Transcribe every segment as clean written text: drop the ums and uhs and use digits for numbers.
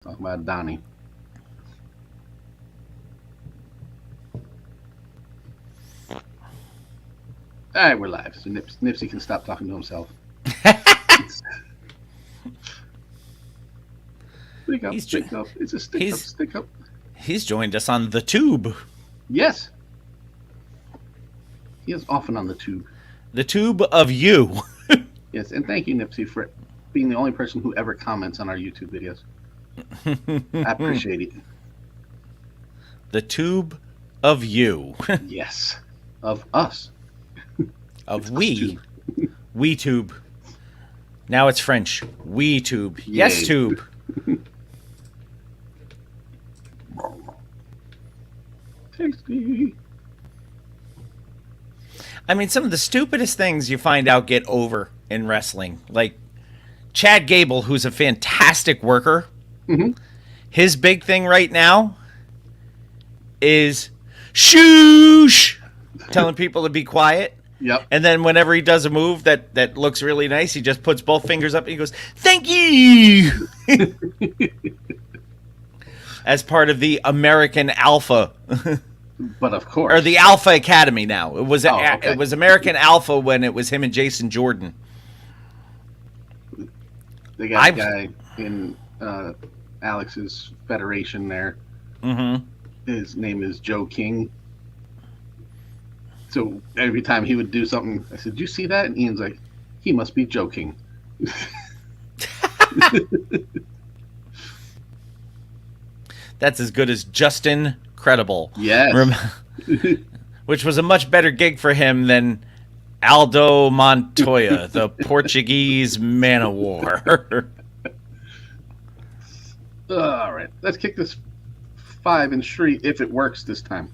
Talking about Donnie. All right, we're live. So Nipsey can stop talking to himself. Stick up, stick up. It's a stick up, stick up. He's joined us on the tube. Yes. He is often on the tube. The tube of you. Yes, and thank you, Nipsey, for being the only person who ever comments on our YouTube videos. I appreciate it. The tube of you. Yes. Of us. Of we. We tube. Now it's French. We tube. Yes, tube. Tasty. I mean, some of the stupidest things you find out get over in wrestling. Like Chad Gable, who's a fantastic worker. Mm-hmm. His big thing right now is shoosh, telling people to be quiet. Yep. And then whenever he does a move that looks really nice, he just puts both fingers up and he goes, "Thank you," as part of the American Alpha. But of course. Or the Alpha Academy now. It was okay. It was American Alpha when it was him and Jason Jordan. They got a guy in Alex's federation there. Mm-hmm. His name is Joe King. So every time he would do something, I said, "Did you see that?" And Ian's like, "He must be joking." That's as good as Justin Credible. Yes. Which was a much better gig for him than Aldo Montoya, the Portuguese man of war. All right, let's kick this 5-inch street if it works this time.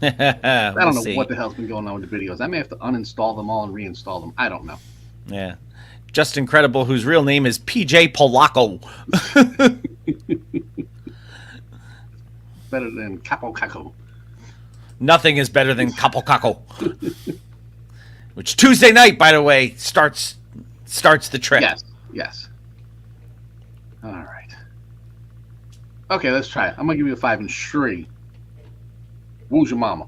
I don't know what the hell's been going on with the videos. I may have to uninstall them all and reinstall them. I don't know. Yeah. Justin Credible, whose real name is PJ Polacco. Better than Capo Caco. Nothing is better than Capo Caco. Which Tuesday night, by the way, starts the trip. Yes, yes. All right. Okay, let's try it. I'm going to give you a 5-inch street. Who's your mama?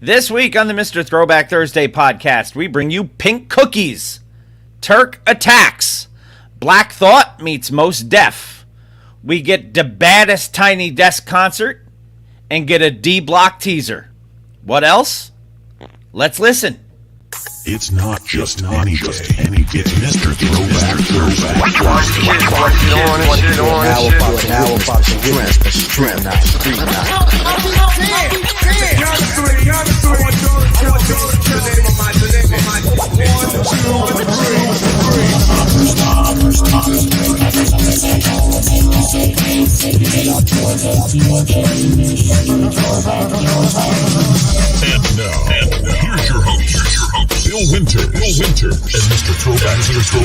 This week on the Mr. Throwback Thursday podcast, we bring you Pink Cookies, Turk Attacks, Black Thought meets Most Def. We get the baddest Tiny Desk concert and get a D-Block teaser. What else? Let's listen. It's not just any day. It's Mr. Throwback Thursday. And now, here's your host, Bill Winter, and Mr. Throwback Thursday,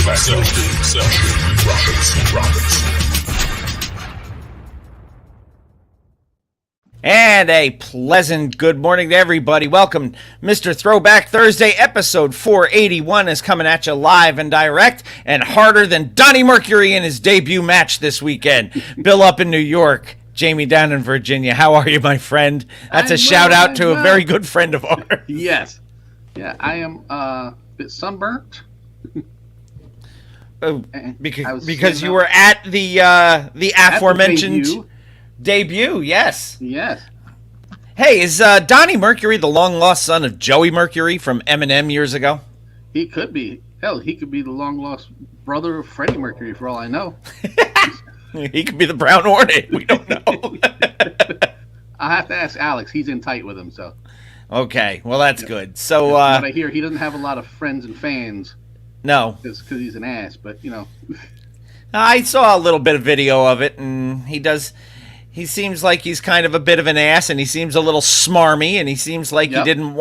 Roberts. And a pleasant good morning to everybody. Welcome. Mr. Throwback Thursday, episode 481 is coming at you live and direct and harder than Donnie Mercury in his debut match this weekend. Bill up in New York, Jamie down in Virginia. How are you, my friend? That's a shout out to a very good friend of ours. Yes. Yeah, I am a bit sunburnt. Because you were at the aforementioned debut, yes. Yes. Hey, is Donnie Mercury the long-lost son of Joey Mercury from Eminem years ago? He could be. Hell, he could be the long-lost brother of Freddie Mercury, for all I know. He could be the Brown Hornet. We don't know. I'll have to ask Alex. He's in tight with him, so. Okay, well, that's good. So, but I hear he doesn't have a lot of friends and fans. No. Because he's an ass, but, you know. I saw a little bit of video of it, and he seems like he's kind of a bit of an ass, and he seems a little smarmy, and he seems like he didn't even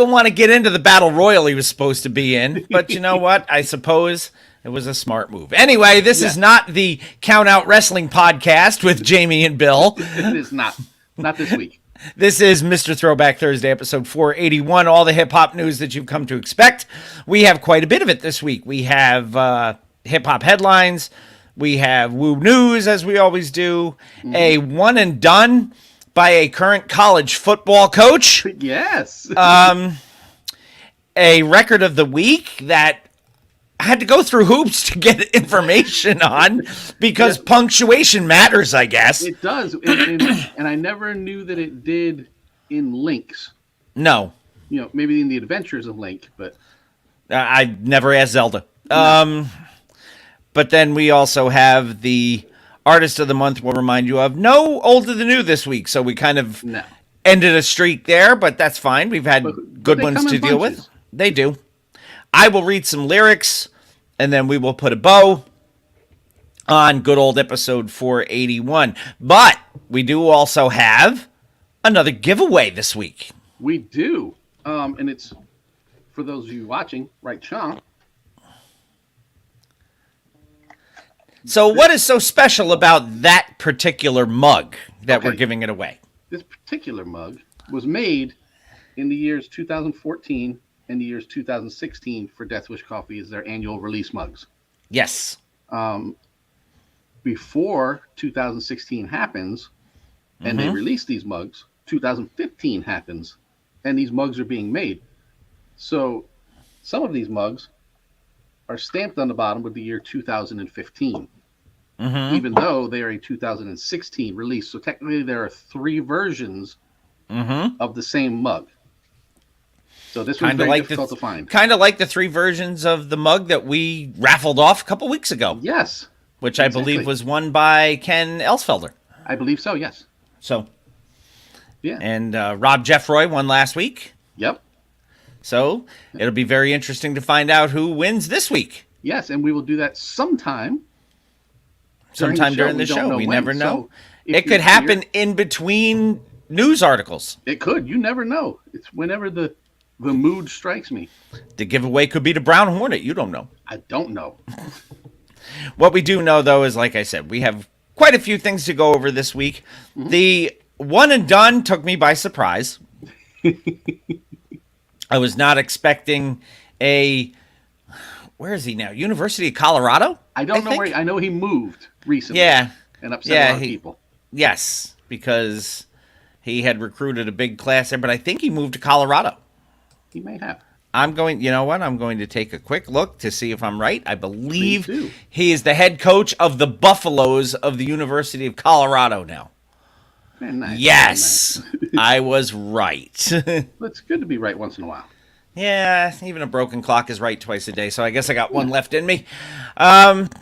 want to get into the battle royal he was supposed to be in. But you know what? I suppose It was a smart move. Anyway, this is not the Count Out Wrestling podcast with Jamie and Bill. It is not. Not this week. This is Mr. Throwback Thursday, episode 481, all the hip-hop news that you've come to expect. We have quite a bit of it this week. We have hip-hop headlines. We have Woo News, as we always do. A one and done by a current college football coach. Yes. A record of the week that I had to go through hoops to get information on because punctuation matters, I guess. It does. And I never knew that it did in Links. No. You know, maybe in the Adventures of Link, but... I never asked Zelda. No. But then we also have the Artist of the Month we'll remind you of. No Older Than New this week, so we kind of ended a streak there, but that's fine. We've had good ones to deal with. They do. I will read some lyrics, and then we will put a bow on good old episode 481. But we do also have another giveaway this week. We do. And it's, for those of you watching, right, Sean? So what is so special about that particular mug that we're giving it away? This particular mug was made in the years 2014 and the years 2016 for Death Wish Coffee as their annual release mugs. Yes. Before 2016 happens and they release these mugs, 2015 happens and these mugs are being made. So some of these mugs are stamped on the bottom with the year 2015, even though they are a 2016 release. So technically there are 3 versions of the same mug. So this was very difficult to find. Kind of like the 3 versions of the mug that we raffled off a couple weeks ago. Yes. Which I believe was won by Ken Elsfelder. I believe so, yes. So. Yeah. And Rob Jeffroy won last week. Yep. So it'll be very interesting to find out who wins this week. Yes, and we will do that sometime. During the show. We never know. It could happen in between news articles. It could. You never know. It's whenever the mood strikes me. The giveaway could be the Brown Hornet. You don't know. I don't know. What we do know, though, is, like I said, we have quite a few things to go over this week. The one and done took me by surprise. I was not expecting where is he now? University of Colorado? I don't know where. I know he moved recently. Yeah. And upset a lot of people. Yes, because he had recruited a big class there, but I think he moved to Colorado. He may have. You know what? I'm going to take a quick look to see if I'm right. I believe he is the head coach of the Buffaloes of the University of Colorado now. Man, nice. Yes, I was right. It's good to be right once in a while. Yeah, even a broken clock is right twice a day, so I guess I got one left in me. But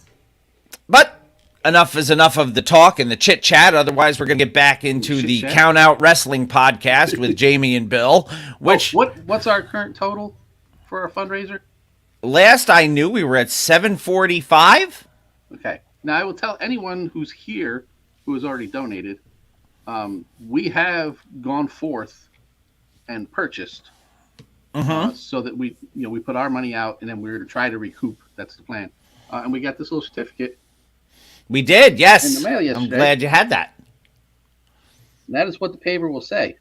enough is enough of the talk and the chit-chat. Otherwise, we're going to get back into the Count Out Wrestling podcast with Jamie and Bill. Which what's our current total for our fundraiser? Last I knew, we were at $745. Okay. Now, I will tell anyone who's here who has already donated, we have gone forth and purchased so that we put our money out and then we're going to try to recoup. That's the plan. And we got this little certificate. We did, yes. In the mail yesterday. I'm glad you had that. And that is what the paper will say.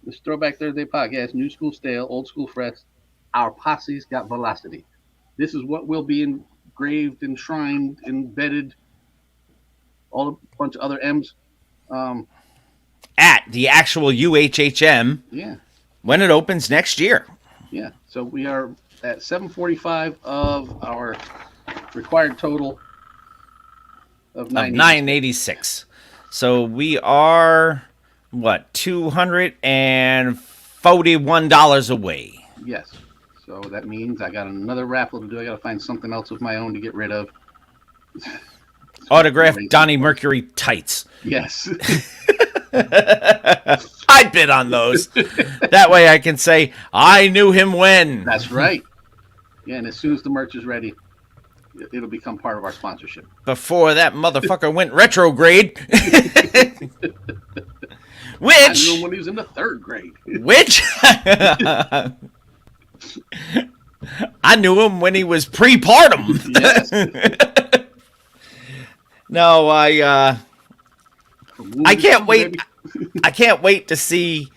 This Throwback Thursday podcast, new school stale, old school fresh. Our posse's got velocity. This is what will be engraved, enshrined, embedded, all a bunch of other M's. At the actual UHHM. Yeah. When it opens next year. Yeah. So we are at 745 of our required total of 986. So we are $241 away. Yes. So that means I got another raffle to do. I got to find something else of my own to get rid of. Autographed Donnie Mercury tights. Yes. I bid on those. That way I can say, I knew him when. That's right. Yeah, and as soon as the merch is ready, it'll become part of our sponsorship. Before that motherfucker went retrograde. Which... I knew him when he was in the 3rd grade. Which... I knew him when he was pre-partum. Yes. No, I can't wait. I can't wait to see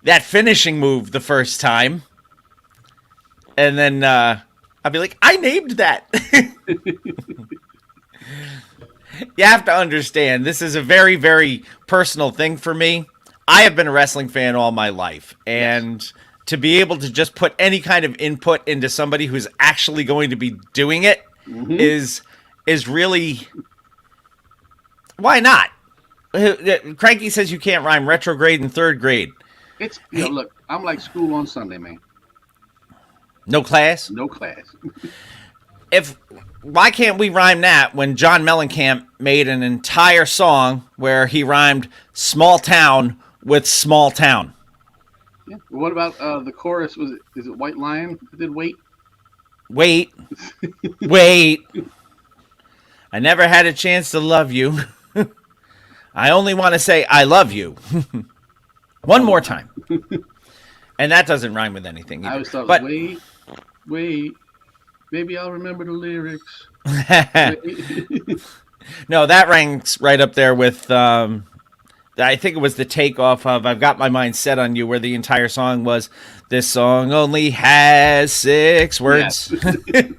that finishing move the first time. And then I'll be like, I named that. You have to understand, this is a very, very personal thing for me. I have been a wrestling fan all my life. And to be able to just put any kind of input into somebody who's actually going to be doing it is really... Why not? Cranky says you can't rhyme retrograde in third grade. It's look, I'm like school on Sunday, man. No class? No class. Why can't we rhyme that when John Mellencamp made an entire song where he rhymed small town with small town? Yeah. What about the chorus? Is it White Lion that did Wait? Wait. Wait. I never had a chance to love you. I only want to say I love you. One more time. And that doesn't rhyme with anything either. I always thought, wait, maybe I'll remember the lyrics. No, that ranks right up there with, I think it was the takeoff of I've Got My Mind Set on You, where the entire song was, this song only has 6 words. Yes.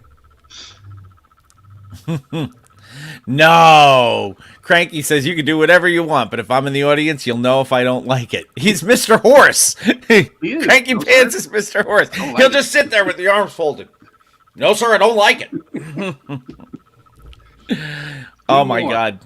No. Cranky says you can do whatever you want, but if I'm in the audience, you'll know if I don't like it. He's Mr. Horse. He is. Cranky Pants is Mr. Horse. He'll just sit there with the arms folded. No, sir, I don't like it. Oh my God.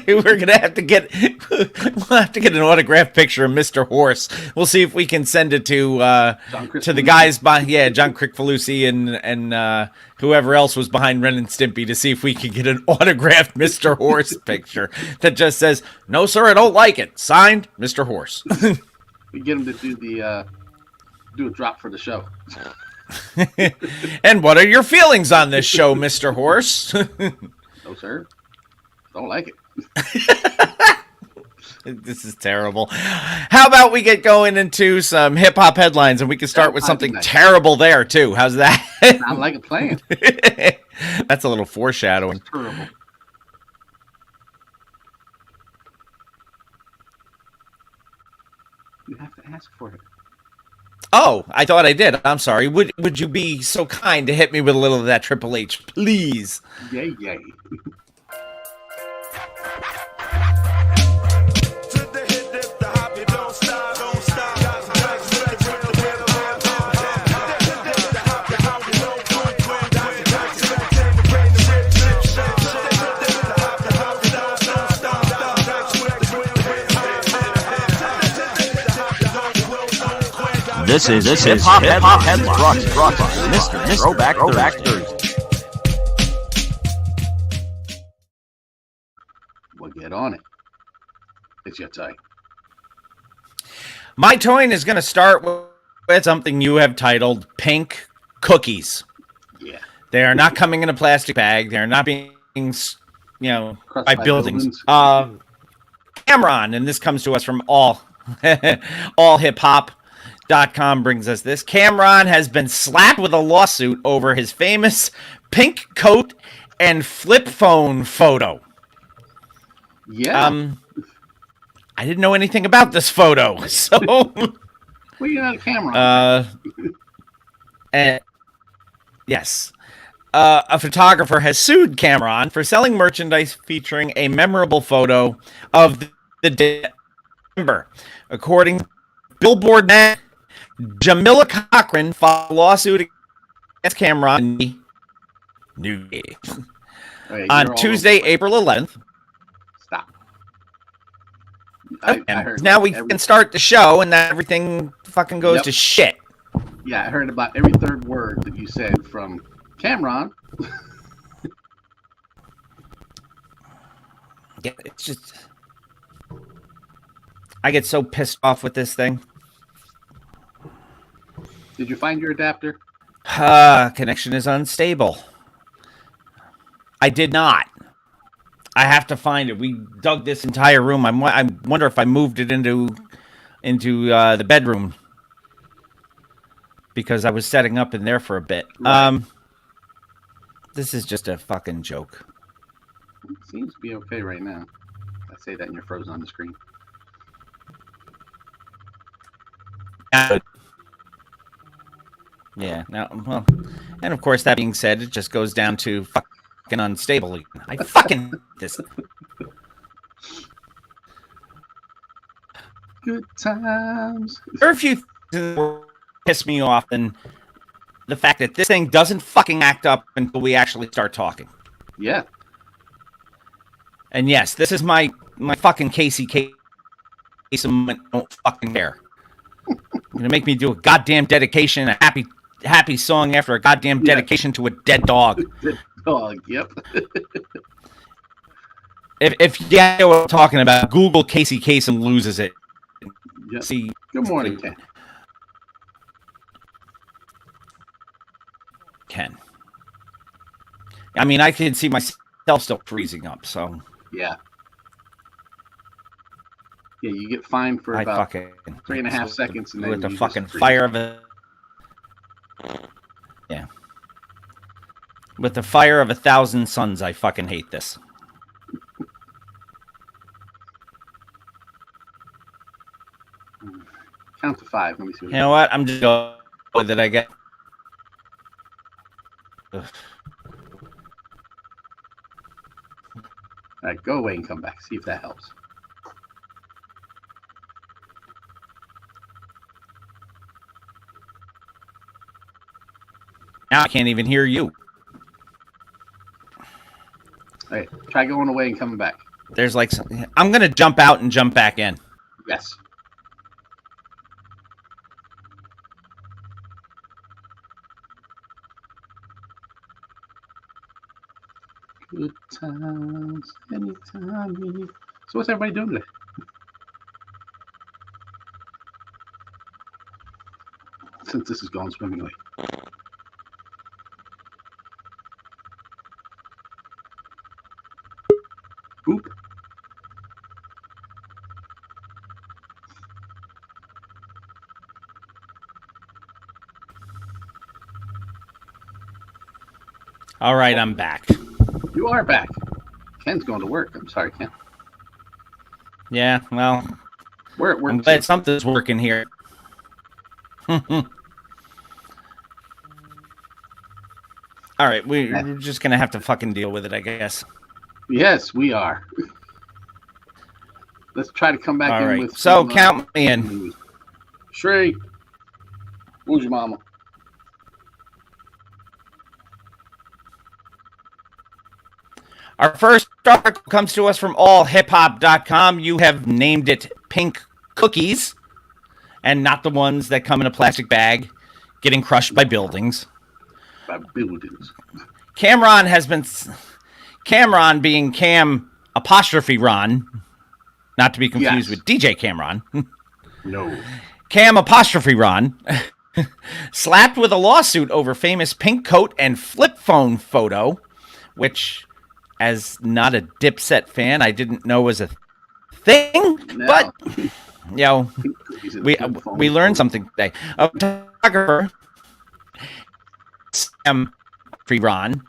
We're gonna have to get an autographed picture of Mr. Horse. We'll see if we can send it to the guys behind, John Crickfalusi and whoever else was behind Ren and Stimpy, to see if we can get an autographed Mr. Horse picture that just says, "No, sir, I don't like it." Signed, Mr. Horse. We get him to do a drop for the show. And what are your feelings on this show, Mr. Horse? No, sir. Don't like it. This is terrible. How about we get going into some hip hop headlines, and we can start with something terrible there too. How's that? I like a plan. That's a little foreshadowing. That's terrible. You have to ask for it. Oh, I thought I did. I'm sorry. Would you be so kind to hit me with a little of that Triple H, please? Yay, yay. This is Hip Hop Headlines brought by Mr. Throwback Thursday. Well, get on it. It's your time. My toying is going to start with something you have titled Pink Cookies. Yeah. They are not coming in a plastic bag. They are not being, by buildings. Cameron, and this comes to us from all hip hop.com brings us this. Cameron has been slapped with a lawsuit over his famous pink coat and flip phone photo. Yeah. I didn't know anything about this photo, so. Well, you're not a camera. Yes. A photographer has sued Cameron for selling merchandise featuring a memorable photo of the December. According to Billboard Net, Jamila Cochran filed a lawsuit against Cameron on Tuesday, April 11th. Stop. Now we can start the show, and then everything fucking goes to shit. Yeah, I heard about every third word that you said from Cameron. Yeah, it's just... I get so pissed off with this thing. Did you find your adapter? Connection is unstable. I did not. I have to find it. We dug this entire room. I wonder if I moved it into the bedroom. because I was setting up in there for a bit. Right. This is just a fucking joke. It seems to be okay right now. I say that and you're frozen on the screen. Yeah. Now, well, and of course, that being said, it just goes down to fucking unstable again. I fucking this. Good times. There are a few things that piss me off than the fact that this thing doesn't fucking act up until we actually start talking. Yeah. And yes, this is my fucking Casey moment. Don't fucking care. You're gonna make me do a goddamn dedication, a happy song after a goddamn dedication to a dead dog. Dead dog. Yep. If you know what I'm talking about, Google Casey Kasem loses it. Yep. See. Good morning, Ken. Ken. I mean, I can see myself still freezing up, so. Yeah. Yeah, you get fined for about 3.5 seconds, and then with the you fucking just fire of a. Yeah. With the fire of 1,000 suns, I fucking hate this. Count to 5. Let me see. You know what? I'm just going with it, I guess. Ugh. All right, go away and come back. See if that helps. Now I can't even hear you. All right, try going away and coming back. There's like I'm gonna jump out and jump back in. Yes. Good times, anytime. So what's everybody doing today? Since this is going swimmingly. Oop. All right, I'm back. You are back. Ken's going to work. I'm sorry, Ken. Yeah, well, We're at work. I'm glad something's working here. All right, we're just gonna have to fucking deal with it, I guess. Yes, we are. Let's try to come back All in right, with so some, count me in. Shree, who's your mama? Our first article comes to us from allhiphop.com. You have named it Pink Cookies, and not the ones that come in a plastic bag getting crushed by buildings. By buildings. Cameron being Cam apostrophe Ron, not to be confused with DJ Cameron. No. Cam apostrophe Ron, slapped with a lawsuit over famous pink coat and flip phone photo, which, as not a Dipset fan, I didn't know was a thing. No. But, you know, we learned something today. A photographer, Sam Ron,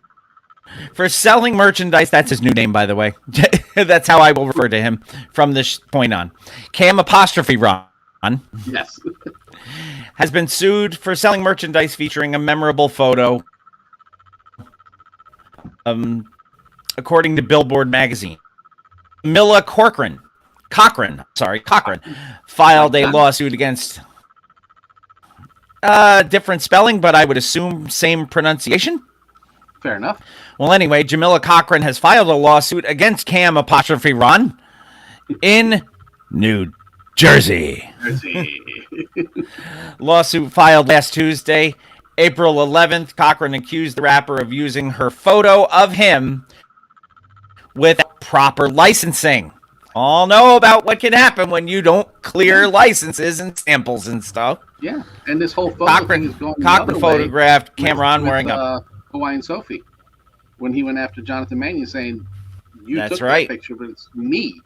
for selling merchandise. That's his new name, by the way. That's how I will refer to him from this point on. Cam apostrophe Ron. Yes. Has been sued for selling merchandise featuring a memorable photo. According to Billboard magazine, Mila Cochran filed a lawsuit against different spelling, but I would assume same pronunciation. Fair enough. Well, anyway, Jamila Cochran has filed a lawsuit against Cam apostrophe Ron in New Jersey. Lawsuit filed last Tuesday, April 11th. Cochran accused the rapper of using her photo of him without proper licensing. All know about what can happen when you don't clear licenses and samples and stuff. Yeah, and this whole photo thing is going the other way photographed Cameron wearing a Hawaiian Sophie when he went after Jonathan Mannion, saying, "You That's took right. that picture, but it's me.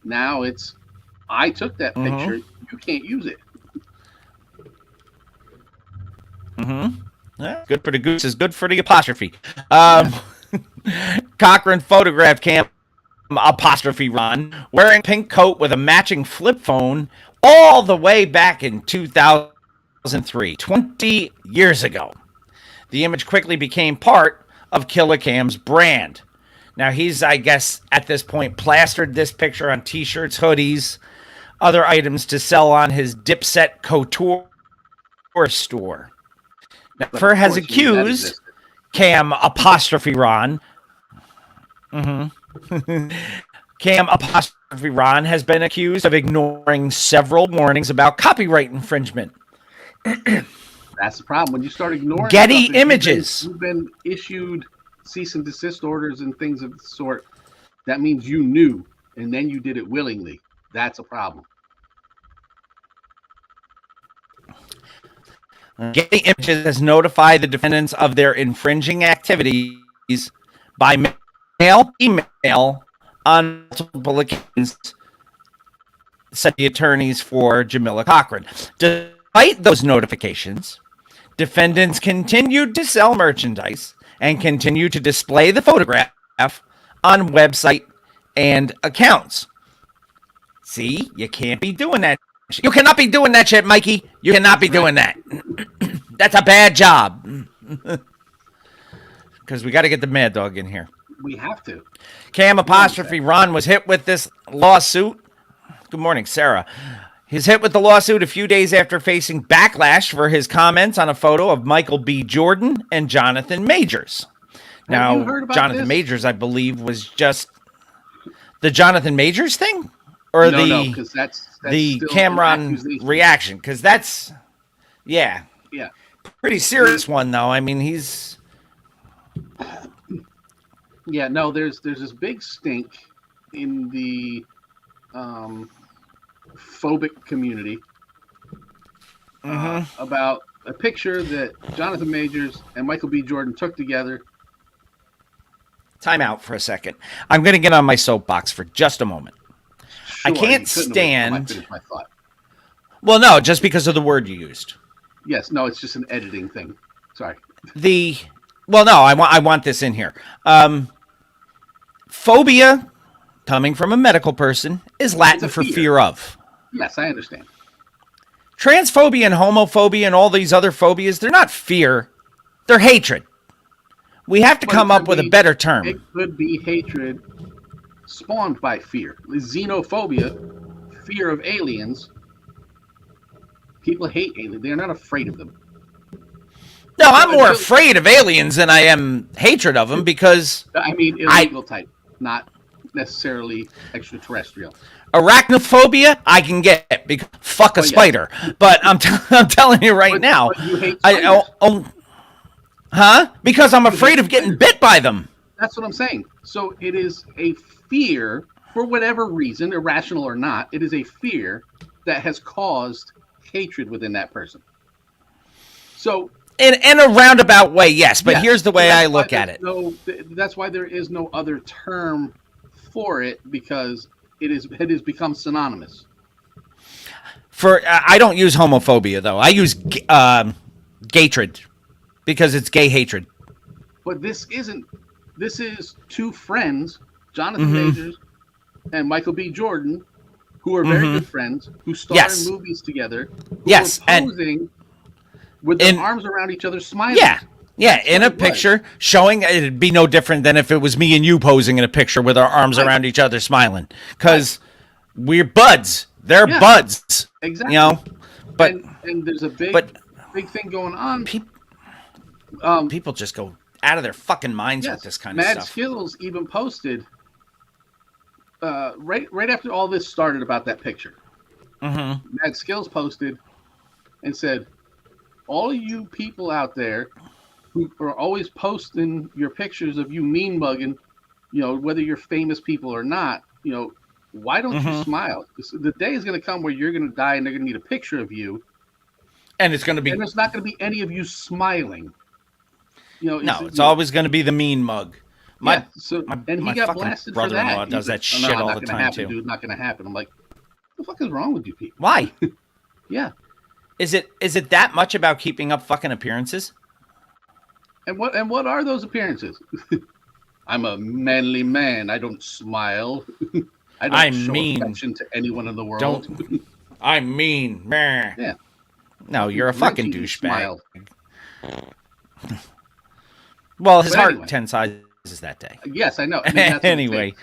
Now it's I took that picture. You can't use it." Yeah, good for the goose is good for the apostrophe. Cochran photographed Cam apostrophe Ron wearing a pink coat with a matching flip phone all the way back in 2003, 20 years ago. The image quickly became part of Killer Cam's brand. Now he's, I guess, at this point plastered this picture on t-shirts, hoodies, other items to sell on his Dipset Couture store. Now, But Fur of has course, accused Cam apostrophe Ron. Cam apostrophe Ron has been accused of ignoring several warnings about copyright infringement. That's the problem. When you start ignoring Getty stuff, Images. you've been issued cease and desist orders and things of the sort. That means you knew, and then you did it willingly. That's a problem. Getty Images has notified the defendants of their infringing activities by mail, email, on multiple occasions, said the attorneys for Jamila Cochran. Despite those notifications, defendants continued to sell merchandise and continue to display the photograph on website and accounts. See, you can't be doing that. You cannot be doing that shit, Mikey. You cannot be doing that. That's a bad job. Because we got to get the Mad Dog in here. We have to. Cam apostrophe Ron was hit with this lawsuit. Good morning, Sarah. He's hit with the lawsuit a few days after facing backlash for his comments on a photo of Michael B. Jordan and Jonathan Majors. Have you Now, heard about Jonathan this? Majors, I believe, was just the Jonathan Majors thing? Or No, because that's the still an Cameron accusation. reaction? Because that's, yeah, Yeah. pretty serious one, though. I mean, he's... Yeah, no, there's this big stink in the phobic community about a picture that Jonathan Majors and Michael B. Jordan took together. Time out for a second. I'm going to get on my soapbox for just a moment. I Sure, can't you couldn't have stand- waited till I finished my thought. Well, no, just because of the word you used. Yes, no, it's just an editing thing. Sorry. Well, no, I want this in here. Phobia, coming from a medical person, is Latin a for fear. fear of. Yes, I understand. Transphobia and homophobia and all these other phobias, they're not fear, they're hatred. We have to But come it up could with a be- better term. It could be hatred spawned by fear. Xenophobia, fear of aliens. People hate aliens. They're not afraid of them. No, I'm more afraid of aliens than I am hatred of them because I mean, illegal type, not necessarily extraterrestrial. arachnophobia I can get because fuck a Oh, yeah. spider. But I'm telling you right But- now, but you hate I spiders. because I'm afraid of getting bit by them. That's what I'm saying. So it is a fear, for whatever reason, irrational or not, it is a fear that has caused hatred within that person. So In a roundabout way, yes. But yeah, here's the way that's I why look at there's it. that's why there is no other term for it, because it has become synonymous. I don't use homophobia though. I use gatred because it's gay hatred. But this isn't. This is two friends, Jonathan Majors and Michael B. Jordan, who are very good friends, who star Yes. in movies together. Who Yes, are and- posing with their arms around each other, smiling. Yeah, in a what it was. picture showing it'd be no different than if it was me and you posing in a picture with our arms Right. around each other smiling. Because we're buds. They're Yeah. buds. Exactly. You know? But and there's a big but- thing going on. people just go out of their fucking minds with this kind of Mad stuff. Skills even posted right after all this started about that picture. Mad Skills posted and said, all of you people out there who are always posting your pictures of you mean mugging, whether you're famous people or not, why don't you smile? The day is going to come where you're going to die and they're going to need a picture of you, And it's going to be and there's not going to be any of you smiling. no, it's always going to be the mean mug. And he my got fucking blasted for brother-in-law that. does He's that like, shit "No, all not the gonna time, happen, too." Dude, not going to happen. I'm like, what the fuck is wrong with you people? Why? Yeah. Is it that much about keeping up fucking appearances? And what are those appearances? I'm a manly man. I don't smile. I don't show affection to anyone in the world. I mean, meh. Yeah. No, you're a fucking Reggie douchebag. smiled. Well, his But heart anyway. 10 sizes that day. Yes, I know. I mean, that's what it Anyway. takes.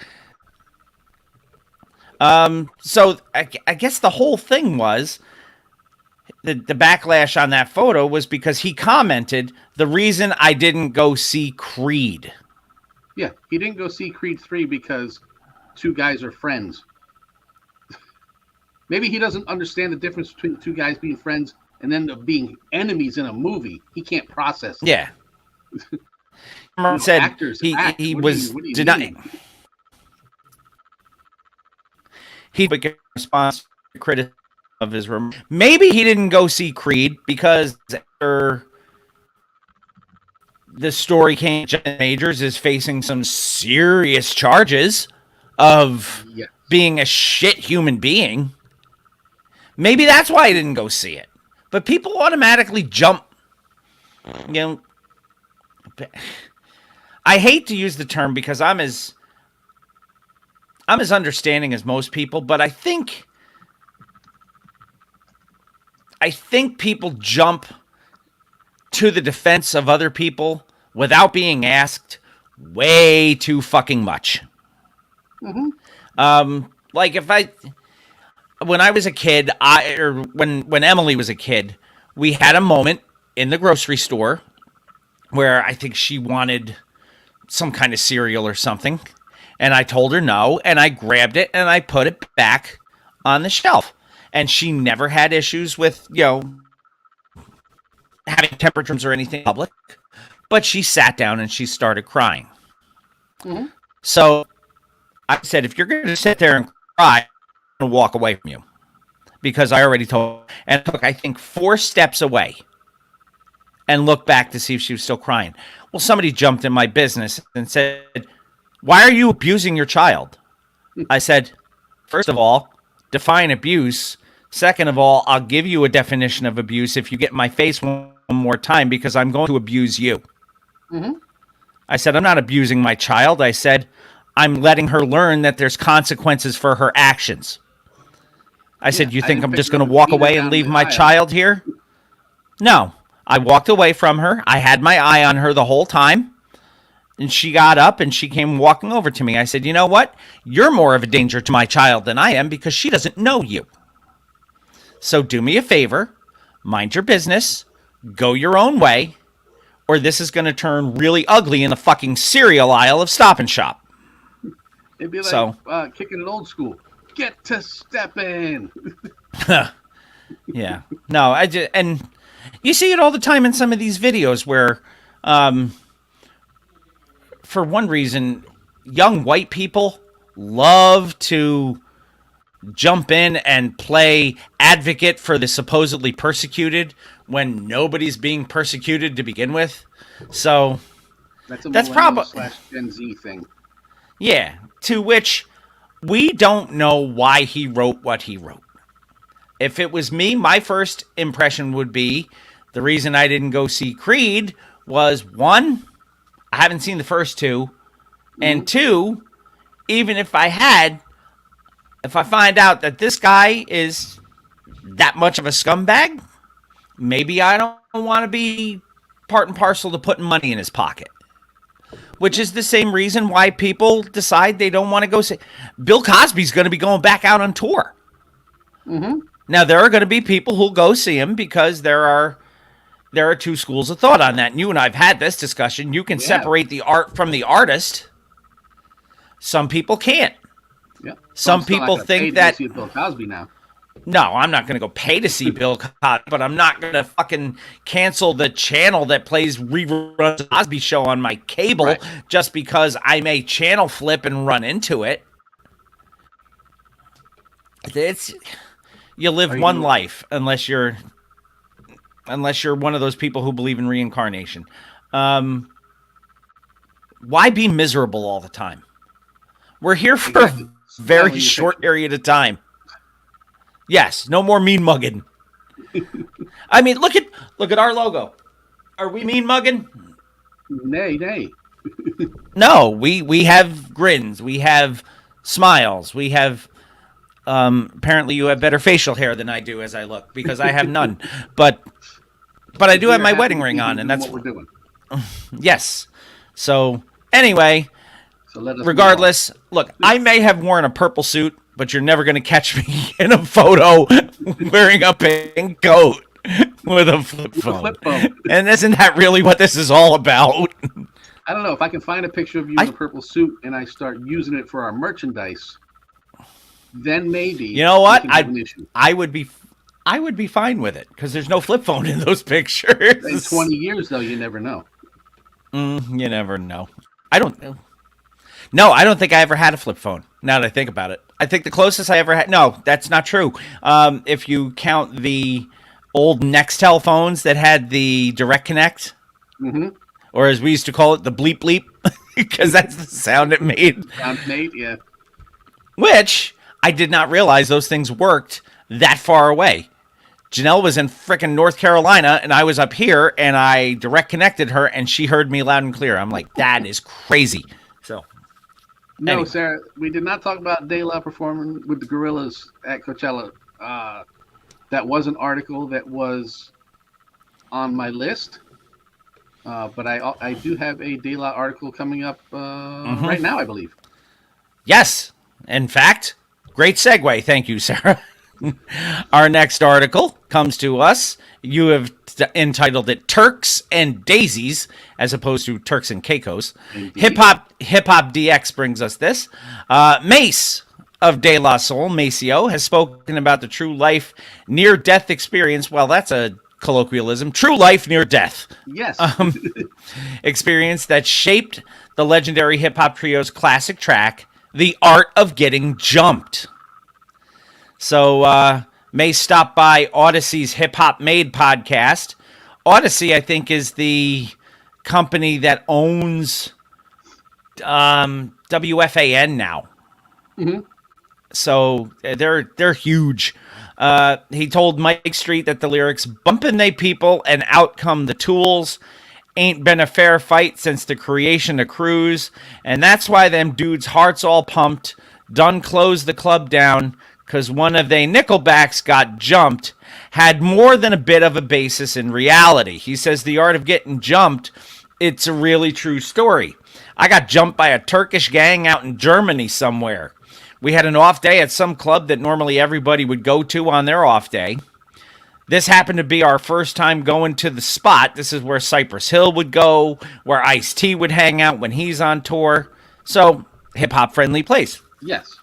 So I guess the whole thing was the backlash on that photo was because he commented the reason I didn't go see Creed. Yeah, he didn't go see Creed 3 because two guys are friends. Maybe he doesn't understand the difference between two guys being friends and then being enemies in a movie. He can't process it. Yeah. Said actors he act. he What was do you denying. mean? He took a response to criticism of his room. Maybe he didn't go see Creed because after the story came, Jonathan Majors is facing some serious charges of Yeah. being a shit human being. Maybe that's why he didn't go see it. But people automatically jump. You know, I hate to use the term because I'm as understanding as most people, but I think people jump to the defense of other people without being asked way too fucking much. Mm-hmm. Like when I was a kid, when Emily was a kid, we had a moment in the grocery store where I think she wanted some kind of cereal or something. And I told her no, and I grabbed it and I put it back on the shelf. And she never had issues with, having temperatures or anything in public. But she sat down and she started crying. Mm-hmm. So I said, if you're going to sit there and cry, I'm going to walk away from you. Because I already told her. And I took, I think, 4 steps away and looked back to see if she was still crying. Well, somebody jumped in my business and said, why are you abusing your child? I said, first of all, define abuse. Second of all, I'll give you a definition of abuse if you get in my face one more time because I'm going to abuse you. Mm-hmm. I said, I'm not abusing my child. I said, I'm letting her learn that there's consequences for her actions. I said, you I think didn't I'm pick just her going up to walk and beat her away down and leave the my aisle. child here? No. I walked away from her. I had my eye on her the whole time. And she got up and she came walking over to me. I said, you know what? You're more of a danger to my child than I am because she doesn't know you. So do me a favor, mind your business, go your own way, or this is going to turn really ugly in the fucking cereal aisle of Stop and Shop. It'd be like So- kicking it old school. Get to stepping. Yeah. No, and you see it all the time in some of these videos where, for one reason, young white people love to jump in and play advocate for the supposedly persecuted when nobody's being persecuted to begin with. So, That's a That's millennial prob- / Gen Z thing. yeah, to which we don't know why he wrote what he wrote. If it was me, my first impression would be the reason I didn't go see Creed was, one, I haven't seen the first two, and two, even if I had, if I find out that this guy is that much of a scumbag, maybe I don't want to be part and parcel to putting money in his pocket. Which is the same reason why people decide they don't want to go see. Bill Cosby's going to be going back out on tour. Mm-hmm. Now, there are going to be people who'll go see him because there are two schools of thought on that. And you and I have had this discussion. You can separate the art from the artist. Some people can't. Yeah. Some I'm still not people gonna think pay to that- see Bill Cosby now. No, I'm not going to go pay to see Bill Cosby, but I'm not going to fucking cancel the channel that plays reruns of the Cosby Show on my cable Right. just because I may channel flip and run into it. It's you live one life unless you're one of those people who believe in reincarnation. Why be miserable all the time? We're here for Exactly. a very Well, you short period of time. Yes, no more mean mugging. I mean, look at our logo. Are we mean mugging? Nay. No, we have grins. We have smiles. We have. Apparently, you have better facial hair than I do as I look because I have none. But I do have my wedding ring on, and that's what we're doing. Yes. So anyway, So let us regardless, look, I may have worn a purple suit, but you're never going to catch me in a photo wearing a pink coat with a flip phone. And isn't that really what this is all about? I don't know if I can find a picture of you in a purple suit and I start using it for our merchandise. Then maybe you know what I would be fine with it because there's no flip phone in those pictures. In 20 years, though, you never know. You never know. I don't know. No, I don't think I ever had a flip phone. Now that I think about it, I think the closest I ever had. No, that's not true. If you count the old Nextel phones that had the Direct Connect, or as we used to call it, the bleep bleep, because that's the sound it made. Yeah. Which I did not realize those things worked that far away. Janelle was in frickin' North Carolina, and I was up here, and I direct connected her, and she heard me loud and clear. I'm like, that is crazy. So, no, anyway. Sarah, we did not talk about De La performing with the Gorillas at Coachella. That was an article that was on my list, but I do have a De La article coming up right now, I believe. Yes, in fact, great segue. Thank you, Sarah. Our next article comes to us. You have entitled it "Turks and Daisies" as opposed to Turks and Caicos. Hip Hop DX brings us this. Mace of De La Soul, Maceo, has spoken about the true life near-death experience. Well, that's a colloquialism. True life near-death. Yes. Experience that shaped the legendary hip-hop trio's classic track, "The Art of Getting Jumped." So, Mace stopped by Odyssey's Hip Hop Made podcast. Odyssey, I think, is the company that owns WFAN now. So they're huge. He told Mike Street that the lyrics "bumpin' they people and out come the tools" ain't been a fair fight since the creation of Cruise, and that's why them dudes' hearts all pumped, done closed the club down, because one of they Nickelbacks got jumped, had more than a bit of a basis in reality. He says the art of getting jumped, it's a really true story. I got jumped by a Turkish gang out in Germany somewhere. We had an off day at some club that normally everybody would go to on their off day. This happened to be our first time going to the spot. This is where Cypress Hill would go, where Ice-T would hang out when he's on tour. So, hip-hop friendly place. Yes.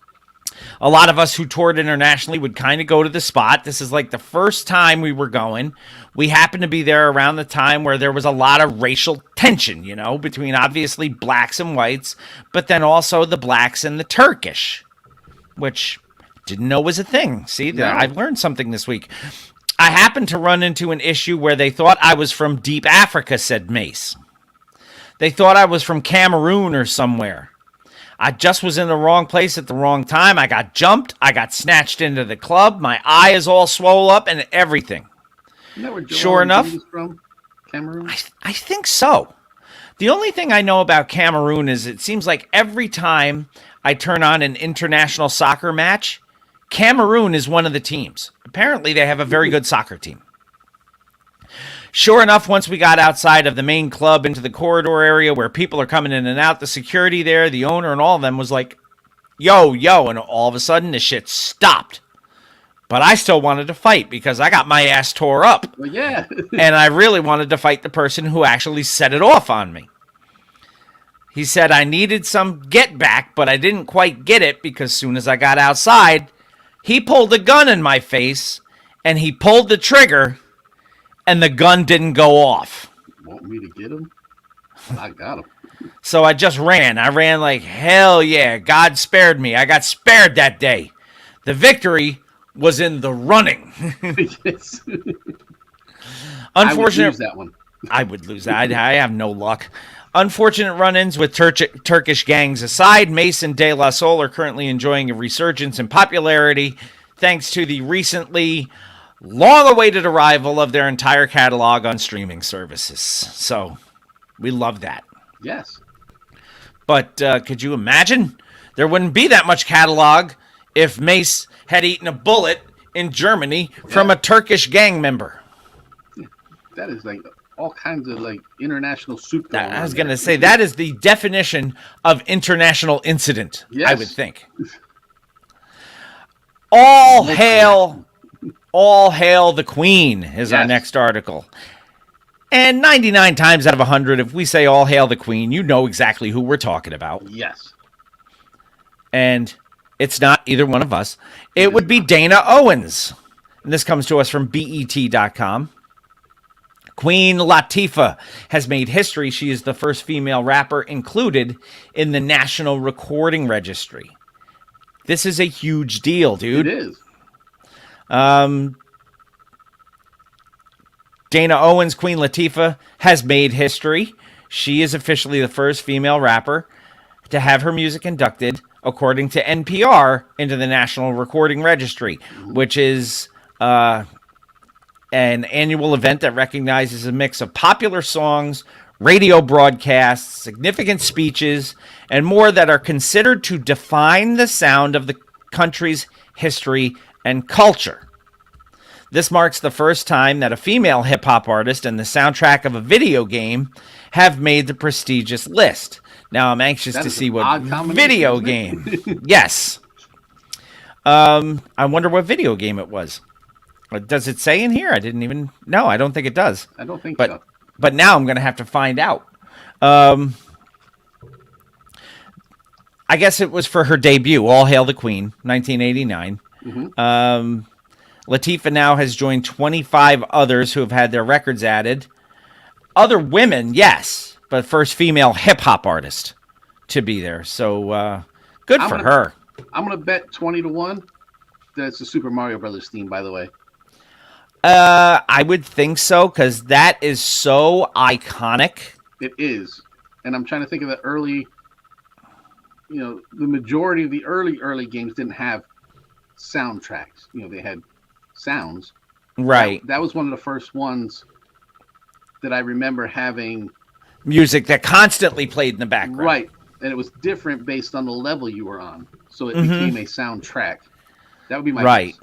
A lot of us who toured internationally would kind of go to the spot. This is like the first time we were going. We happened to be there around the time where there was a lot of racial tension, you know, between obviously blacks and whites, but then also the blacks and the Turkish, which didn't know was a thing. See, No. I've learned something this week. I happened to run into an issue where they thought I was from deep Africa, said Mace. They thought I was from Cameroon or somewhere. I just was in the wrong place at the wrong time. I got jumped. I got snatched into the club. My eye is all swole up and everything. You know where Joel Sure enough. is from? Cameroon? I think so. The only thing I know about Cameroon is it seems like every time I turn on an international soccer match, Cameroon is one of the teams. Apparently, they have a very good soccer team. Sure enough, once we got outside of the main club into the corridor area where people are coming in and out, the security there, the owner, and all of them was like, yo, and all of a sudden the shit stopped. But I still wanted to fight because I got my ass tore up. Well, yeah. And I really wanted to fight the person who actually set it off on me. He said I needed some get back, but I didn't quite get it because soon as I got outside, he pulled a gun in my face and he pulled the trigger and the gun didn't go off. Want me to get him? I got him. So I just ran. I ran like, hell yeah, God spared me. I got spared that day. The victory was in the running. Yes. Unfortunate. I would lose that one. I would lose that. I have no luck. Unfortunate run-ins with Turkish gangs aside, Mace and De La Soul are currently enjoying a resurgence in popularity thanks to the recently long-awaited arrival of their entire catalog on streaming services. So we love that. Yes. But could you imagine? There wouldn't be that much catalog if Mace had eaten a bullet in Germany from a Turkish gang member. That is like all kinds of like international soup. I was going to say, that is the definition of international incident, yes. I would think. All hail the Queen is our next article. And 99 times out of 100, if we say all hail the Queen, you know exactly who we're talking about. Yes. And it's not either one of us. It would be Dana Owens. And this comes to us from BET.com. Queen Latifah has made history. She is the first female rapper included in the National Recording Registry. This is a huge deal, dude. It is. Dana Owens, Queen Latifah, has made history. She is officially the first female rapper to have her music inducted, according to NPR, into the National Recording Registry, which is an annual event that recognizes a mix of popular songs, radio broadcasts, significant speeches, and more that are considered to define the sound of the country's history and culture. This marks the first time that a female hip-hop artist and the soundtrack of a video game have made the prestigious list. Now, I'm anxious to see what video game. Yes. I wonder what video game it was. Does it say in here? I didn't even... No, I don't think it does. I don't think so. But now I'm going to have to find out. I guess it was for her debut, All Hail the Queen, 1989. Mm-hmm. Latifah now has joined 25 others who have had their records added. Other women, yes, but first female hip-hop artist to be there. So good for her. I'm going to bet 20-1 that it's the Super Mario Brothers theme, by the way. I would think so, because that is so iconic. It is. And I'm trying to think of the early, the majority of the early games didn't have soundtracks. They had sounds. Right. That was one of the first ones that I remember having music that constantly played in the background. Right. And it was different based on the level you were on. So it became a soundtrack. That would be my guess.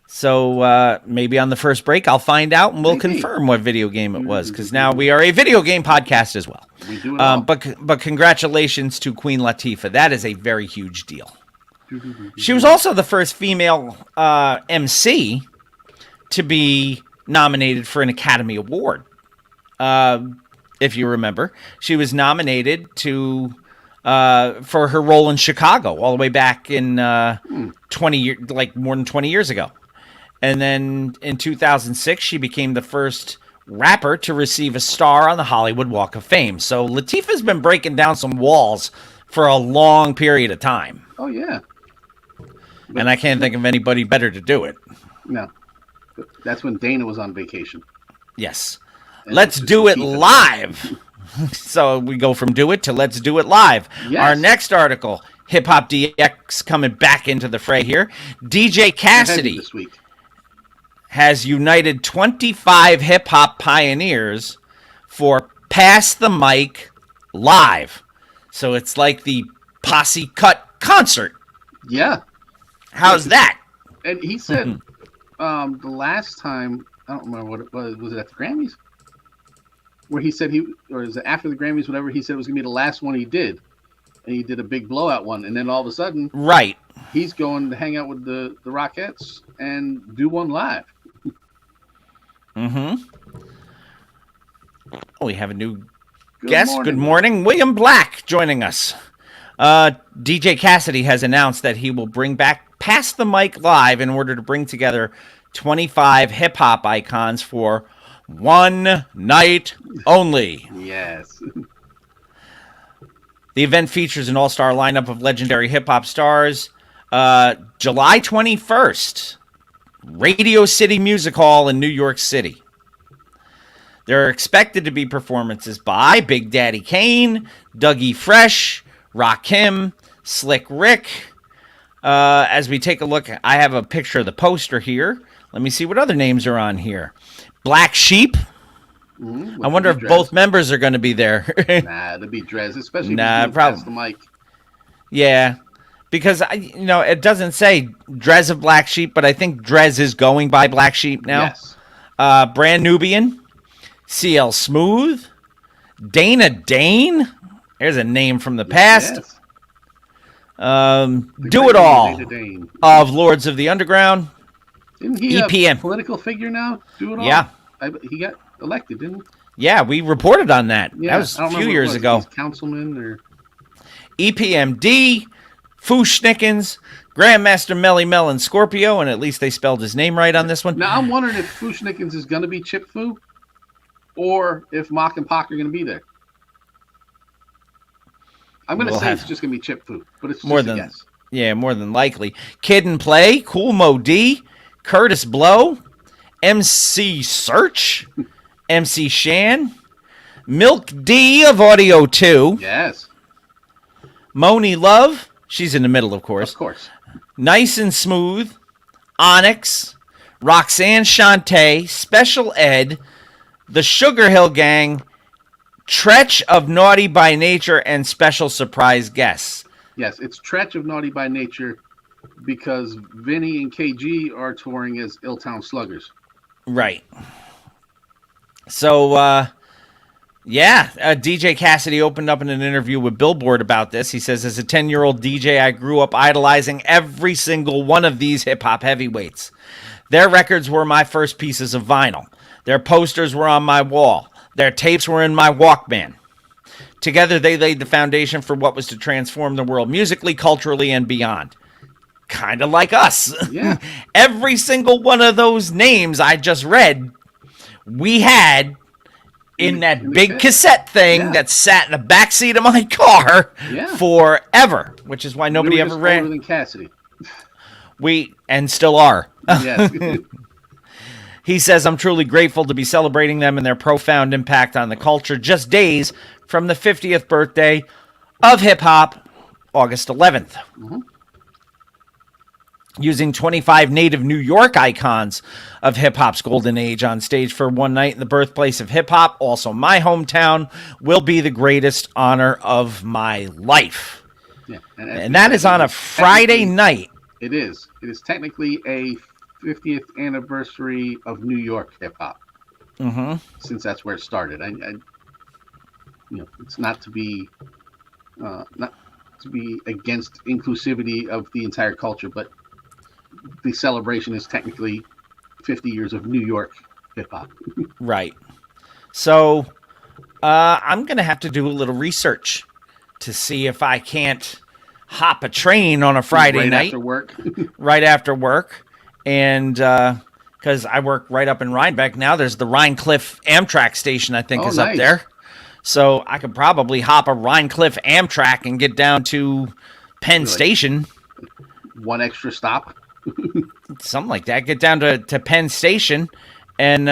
So maybe on the first break I'll find out and we'll confirm what video game it was, because now we are a video game podcast as well. We do it all. But congratulations to Queen Latifah. That is a very huge deal. She was also the first female MC to be nominated for an Academy Award. If you remember, she was nominated for her role in Chicago all the way back in more than 20 years ago. And then in 2006, she became the first rapper to receive a star on the Hollywood Walk of Fame. So Latifah's been breaking down some walls for a long period of time. Oh, yeah. And I can't think of anybody better to do it. No. That's when Dana was on vacation. Yes. Let's do it live. So we go from do it to let's do it live. Yes. Our next article, Hip Hop DX coming back into the fray here. DJ Cassidy this week has united 25 hip hop pioneers for Pass the Mic Live. So it's like the Posse Cut concert. Yeah. How's that? And he said the last time, I don't remember what it was it at the Grammys? Where he said or is it after the Grammys, whatever, he said it was going to be the last one he did. And he did a big blowout one. And then all of a sudden, right, he's going to hang out with the Rockettes and do one live. Mm-hmm. Oh, we have a new guest. Morning. Good morning. William Black joining us. DJ Cassidy has announced that he will bring back Pass the Mic Live in order to bring together 25 hip-hop icons for one night only. Yes. The event features an all-star lineup of legendary hip-hop stars. July 21st, Radio City Music Hall in New York City. There are expected to be performances by Big Daddy Kane, Dougie Fresh, Rakim, Slick Rick. As we take a look, I have a picture of the poster here. Let me see what other names are on here. Black Sheep. Mm-hmm. I wonder if both members are going to be there. Nah, it'd be Drez, especially Nah, if you pass the mic. Yeah, because it doesn't say Drez of Black Sheep, but I think Drez is going by Black Sheep now. Yes. Brand Nubian, CL Smooth, Dana Dane. There's a name from the past. Yes. Do It All of Lords of the Underground. Didn't he EPM. a political figure now? Do It All? Yeah. He got elected, didn't he? Yeah, we reported on that. Yeah, That was a few years ago. He's councilman or... EPMD, Foo Schnickens, Grandmaster Melly Mel and Scorpio, and at least they spelled his name right on this one. Now, I'm wondering if Foo Schnickens is going to be Chip Foo or if Mock and Pock are going to be there. I'm going to say it's just going to be Chip Foo, but it's just a guess. Yeah, more than likely. Kid and Play, Cool Mo D, Curtis Blow, MC Search, MC Shan, Milk D of Audio 2. Yes. Moni Love, she's in the middle, of course. Of course. Nice and Smooth, Onyx, Roxanne Shante, Special Ed, the Sugar Hill Gang, Tretch of Naughty by Nature, and special surprise guests. Yes, it's Tretch of Naughty by Nature because Vinny and KG are touring as Illtown Sluggers. Right. So, DJ Cassidy opened up in an interview with Billboard about this. He says, as a 10-year-old DJ, I grew up idolizing every single one of these hip-hop heavyweights. Their records were my first pieces of vinyl. Their posters were on my wall. Their tapes were in my Walkman. Together, they laid the foundation for what was to transform the world musically, culturally, and beyond. Kind of like us. Yeah. Every single one of those names I just read, we had in that big cassette thing that sat in the backseat of my car forever, which is why nobody ever ran. Older than Cassidy. And still are. Yes. He says, I'm truly grateful to be celebrating them and their profound impact on the culture just days from the 50th birthday of hip-hop, August 11th. Mm-hmm. Using 25 native New York icons of hip-hop's golden age on stage for one night in the birthplace of hip-hop, also my hometown, will be the greatest honor of my life. Yeah, and that is on a Friday night. It is. It is technically a 50th anniversary of New York hip-hop. Mm-hmm. Since that's where it started. It's not to be against inclusivity of the entire culture, but the celebration is technically 50 years of New York hip-hop. Right. So I'm going to have to do a little research to see if I can't hop a train on a Friday night. Right after work. And because I work right up in Rhinebeck now, there's the Rhinecliff Amtrak station, I think, is up there. So I could probably hop a Rhinecliff Amtrak and get down to Penn Station. One extra stop. Something like that. Get down to Penn Station and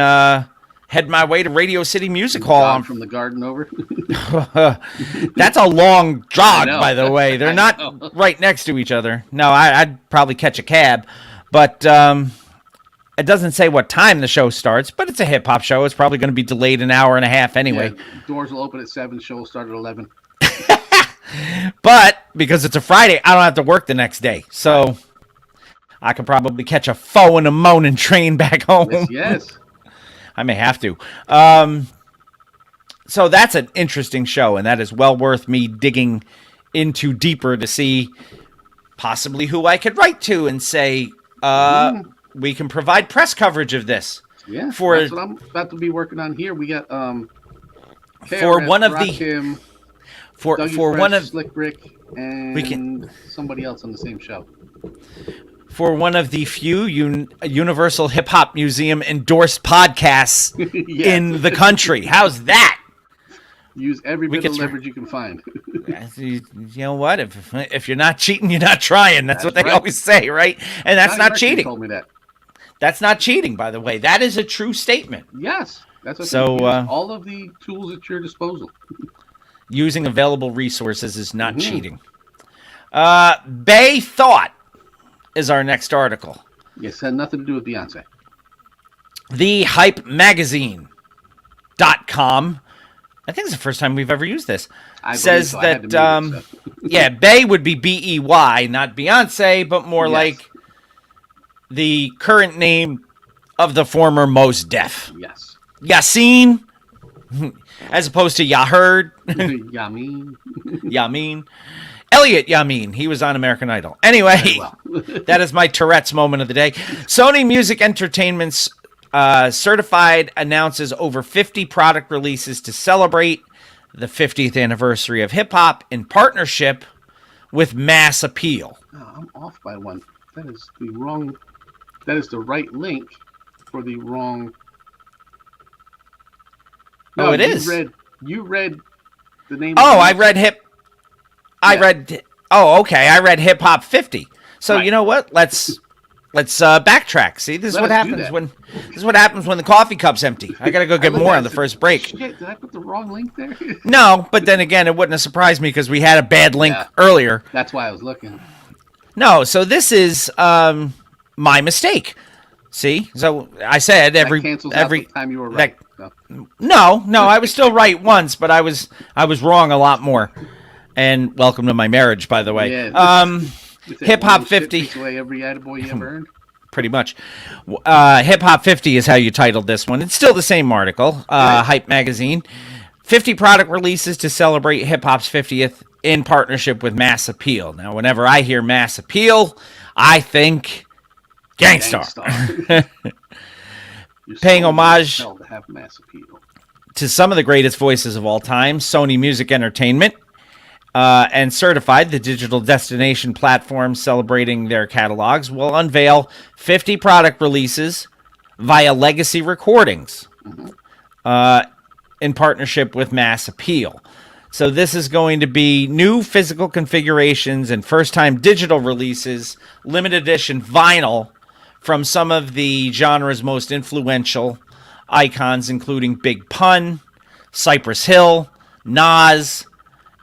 head my way to Radio City Music Hall. From the Garden over. That's a long jog, by the way. They're not right next to each other. No, I'd probably catch a cab. But it doesn't say what time the show starts, but it's a hip-hop show. It's probably going to be delayed an hour and a half anyway. Yeah, doors will open at 7, show will start at 11. But because it's a Friday, I don't have to work the next day. So I could probably catch a foe and a moaning train back home. Yes. I may have to. So that's an interesting show, and that is well worth me digging into deeper to see possibly who I could write to and say, we can provide press coverage of this. Yeah, that's what I'm about to be working on here. We got for one of Rakim, for Fresh, one of Slick Rick and somebody else on the same show. For one of the few Universal Hip Hop Museum endorsed podcasts in the country. How's that? Use every bit of leverage you can find. You know what? If you're not cheating, you're not trying. That's what they always say, right? And that's not cheating. Told me that. That's not cheating, by the way. That is a true statement. Yes. That's what all of the tools at your disposal. Using available resources is not cheating. Bay Thought is our next article. Yes, had nothing to do with Beyonce. The Hype Magazine.com. I think it's the first time we've ever used this. Says so. that, yeah, Bey would be B-E-Y, not Beyonce, but more like the current name of the former Mos Def. Yes. Yasin, as opposed to Yaheard. Yamin. Yamin. Elliot Yamin. He was on American Idol. Anyway, that is my Tourette's moment of the day. Sony Music Entertainment's Certified announces over 50 product releases to celebrate the 50th anniversary of hip-hop in partnership with Mass Appeal. Oh, I'm off by one. That is the wrong... That is the right link for the wrong... No, it is. You read the name... Oh, I read hip... I read... Oh, okay. I read Hip Hop 50. So, you know what? Let's backtrack. See, this is what happens when the coffee cup's empty. I gotta go get more on the first break. Shit, did I put the wrong link there? No, but then again, it wouldn't have surprised me because we had a bad link earlier. That's why I was looking. No, so this is my mistake. See, so I said every time you were right. No, I was still right once, but I was wrong a lot more. And welcome to my marriage, by the way. Yeah. Hip Hop 50. Away every attaboy you ever earned. Pretty much. Hip Hop 50 is how you titled this one. It's still the same article. Hype Magazine. 50 product releases to celebrate hip hop's 50th in partnership with Mass Appeal. Now, whenever I hear Mass Appeal, I think Gangstar. Paying homage to have Mass Appeal to some of the greatest voices of all time, Sony Music Entertainment. And Certified, the digital destination platform celebrating their catalogs, will unveil 50 product releases via Legacy Recordings in partnership with Mass Appeal. So this is going to be new physical configurations and first-time digital releases, limited edition vinyl from some of the genre's most influential icons, including Big Pun, Cypress Hill, Nas,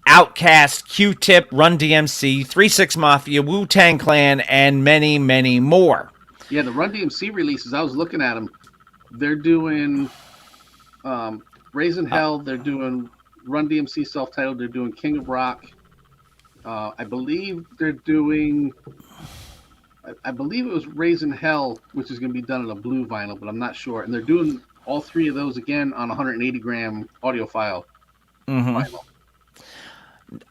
Outkast, Q-Tip, Run DMC, 3 6 Mafia, Wu-Tang Clan, and many, many more. Yeah, the Run DMC releases, I was looking at them. They're doing Raising Hell. They're doing Run DMC self-titled. They're doing King of Rock. I believe they're doing... I believe it was Raising Hell, which is going to be done on a blue vinyl, but I'm not sure. And they're doing all three of those again on 180-gram audiophile vinyl.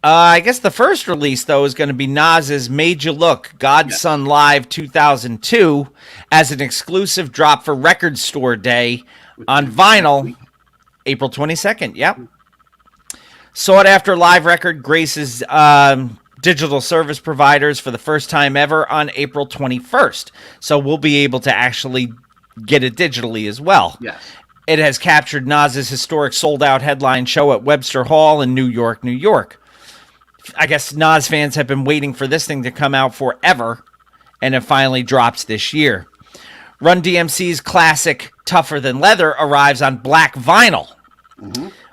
I guess the first release, though, is going to be Nas's Made You Look, Godson Live 2002, as an exclusive drop for Record Store Day on vinyl, April 22nd. Yep. Sought after live record graces digital service providers for the first time ever on April 21st. So we'll be able to actually get it digitally as well. Yes. It has captured Nas's historic sold-out headline show at Webster Hall in New York, New York. I guess Nas fans have been waiting for this thing to come out forever, and it finally drops this year. Run DMC's classic Tougher Than Leather arrives on black vinyl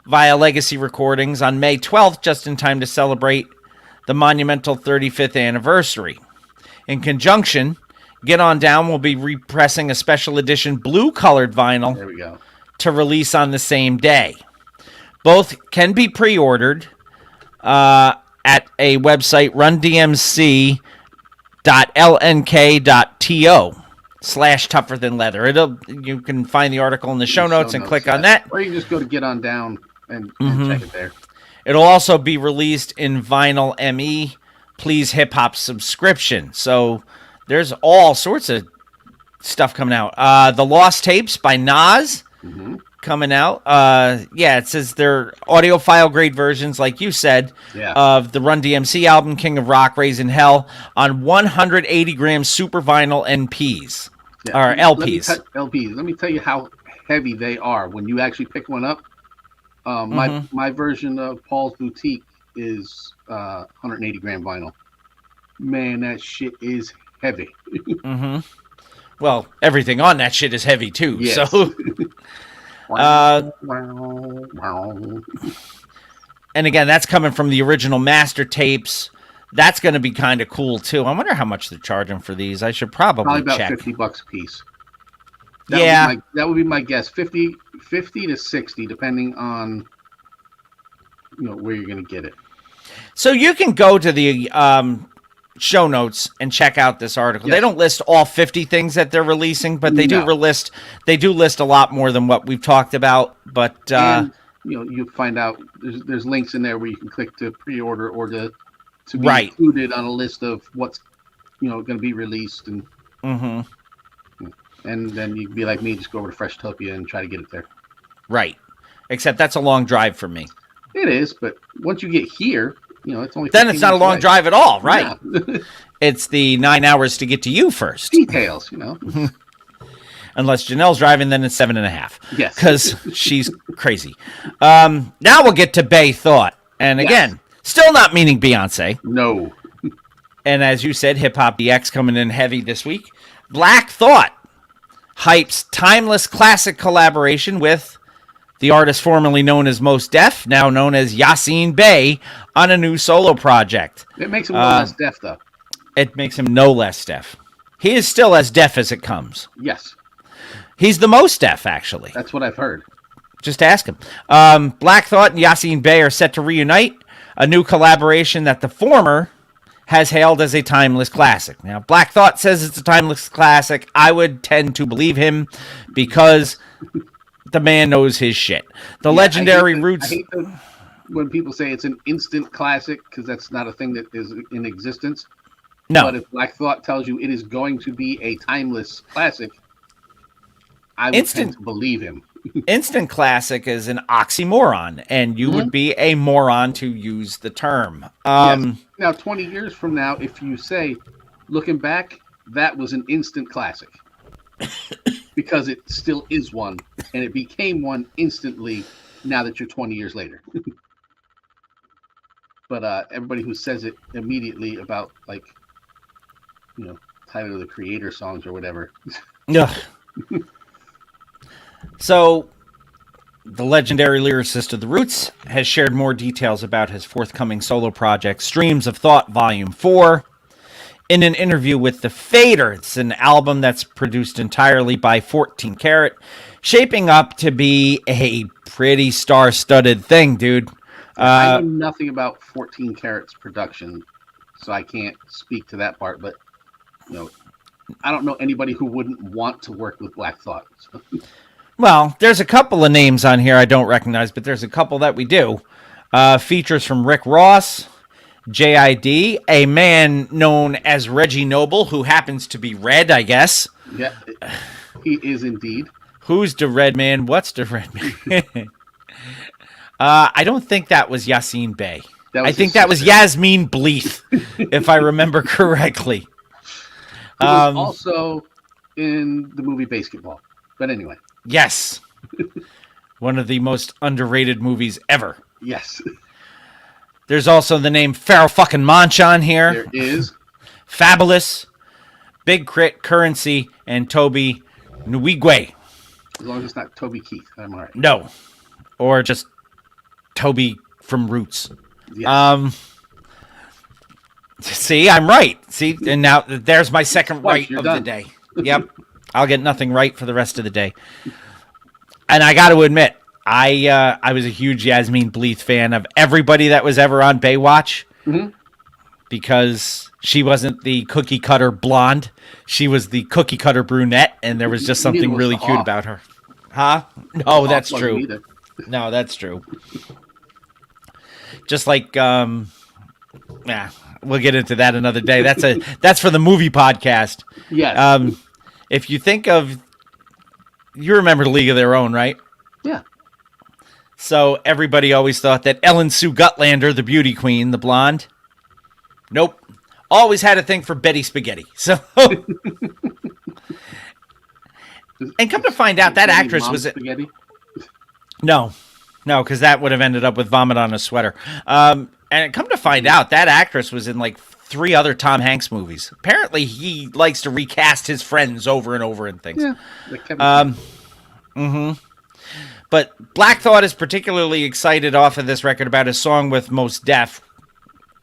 via Legacy Recordings on May 12th, just in time to celebrate the monumental 35th anniversary. In conjunction, Get On Down will be repressing a special edition blue-colored vinyl There we go. to release on the same day. Both can be pre-ordered at a website, rundmc.lnk.to/tougher than leather. You can find the article in the show notes and click on that. Or you can just go to Get On Down and check it there. It'll also be released in vinyl ME Please Hip Hop subscription. So there's all sorts of stuff coming out. The Lost Tapes by Nas coming out. It says they're audiophile grade versions, like you said, of the Run DMC album, King of Rock, Raising Hell, on 180-gram super vinyl NPs, or LPs. LPs. Let me tell you how heavy they are when you actually pick one up. My version of Paul's Boutique is 180-gram vinyl. Man, that shit is heavy. Well, everything on that shit is heavy, too. Yes. So... and again, that's coming from the original master tapes. That's going to be kind of cool too. I wonder how much they're charging for these. I should probably about check. $50 a piece. That would be my guess. 50 to 60, depending on where you're going to get it. So you can go to the show notes and check out this article. Yes. They don't list all 50 things that they're releasing, but they do list a lot more than what we've talked about. But and, you find out there's links in there where you can click to pre-order or to be included on a list of what's going to be released, and and then you can be like me, just go over to Freshtopia and try to get it there. Right. Except that's a long drive for me. It is, but once you get here, it's only. Then it's not a long away. drive at all, right? Yeah. It's the 9 hours to get to you first. Details, Unless Janelle's driving, then it's 7.5. Yes. Because she's crazy. Now we'll get to Bay Thought. And again, still not meaning Beyonce. No. And as you said, Hip Hop DX coming in heavy this week. Black Thought hypes timeless classic collaboration with the artist formerly known as Mos Def, now known as Yasin Bey, on a new solo project. It makes him a little less deaf, though. It makes him no less deaf. He is still as deaf as it comes. Yes. He's the most deaf, actually. That's what I've heard. Just ask him. Black Thought and Yasin Bey are set to reunite, a new collaboration that the former has hailed as a timeless classic. Now, Black Thought says it's a timeless classic. I would tend to believe him because the man knows his shit. The legendary Roots. I hate when people say it's an instant classic, because that's not a thing that is in existence. No. But if Black Thought tells you it is going to be a timeless classic, I would tend to believe him. Instant classic is an oxymoron, and you would be a moron to use the term. Yes. Now, 20 years from now, if you say, looking back, that was an instant classic, because it still is one, and it became one instantly now that you're 20 years later. But everybody who says it immediately about, like, Tyler, the Creator songs or whatever. Ugh. So, the legendary lyricist of The Roots has shared more details about his forthcoming solo project, Streams of Thought Volume 4, in an interview with The Fader. It's an album that's produced entirely by 14 Karat, shaping up to be a pretty star-studded thing, dude. I know nothing about 14 Karat's production, so I can't speak to that part, but, I don't know anybody who wouldn't want to work with Black Thought. So. Well, there's a couple of names on here I don't recognize, but there's a couple that we do. Features from Rick Ross, JID, a man known as Reggie Noble, who happens to be red, I guess. Yeah, he is indeed. Who's the red man? What's the red man? I don't think that was Yasin Bey. I think that was Yasmin Bleeth, if I remember correctly. He was also in the movie Basketball. But anyway. Yes. One of the most underrated movies ever. Yes. There's also the name Pharaoh fucking Monch on here. There is. Fabulous, Big Crit, Currency, and Toby Nwigwe. As long as it's not Toby Keith, I'm all right. No. Or just Toby from Roots. Yes. See, I'm right. See, and now there's my second right of done. the day. Yep. I'll get nothing right for the rest of the day. And I got to admit, I was a huge Yasmin Bleeth fan of everybody that was ever on Baywatch, because she wasn't the cookie cutter blonde. She was the cookie cutter brunette, and there was just something really cute about her. Huh? No, that's true. No, that's true. Just like, we'll get into that another day. That's for the movie podcast. Yes. If you think of, you remember League of Their Own, right? Yeah. So everybody always thought that Ellen Sue Gutlander, the beauty queen, the blonde. Nope. Always had a thing for Betty Spaghetti. So, and come to find out, that actress was it? No, because that would have ended up with vomit on a sweater. And come to find out, that actress was in like 3 other Tom Hanks movies. Apparently, he likes to recast his friends over and over and things. Yeah. But Black Thought is particularly excited off of this record about his song with Mos Def,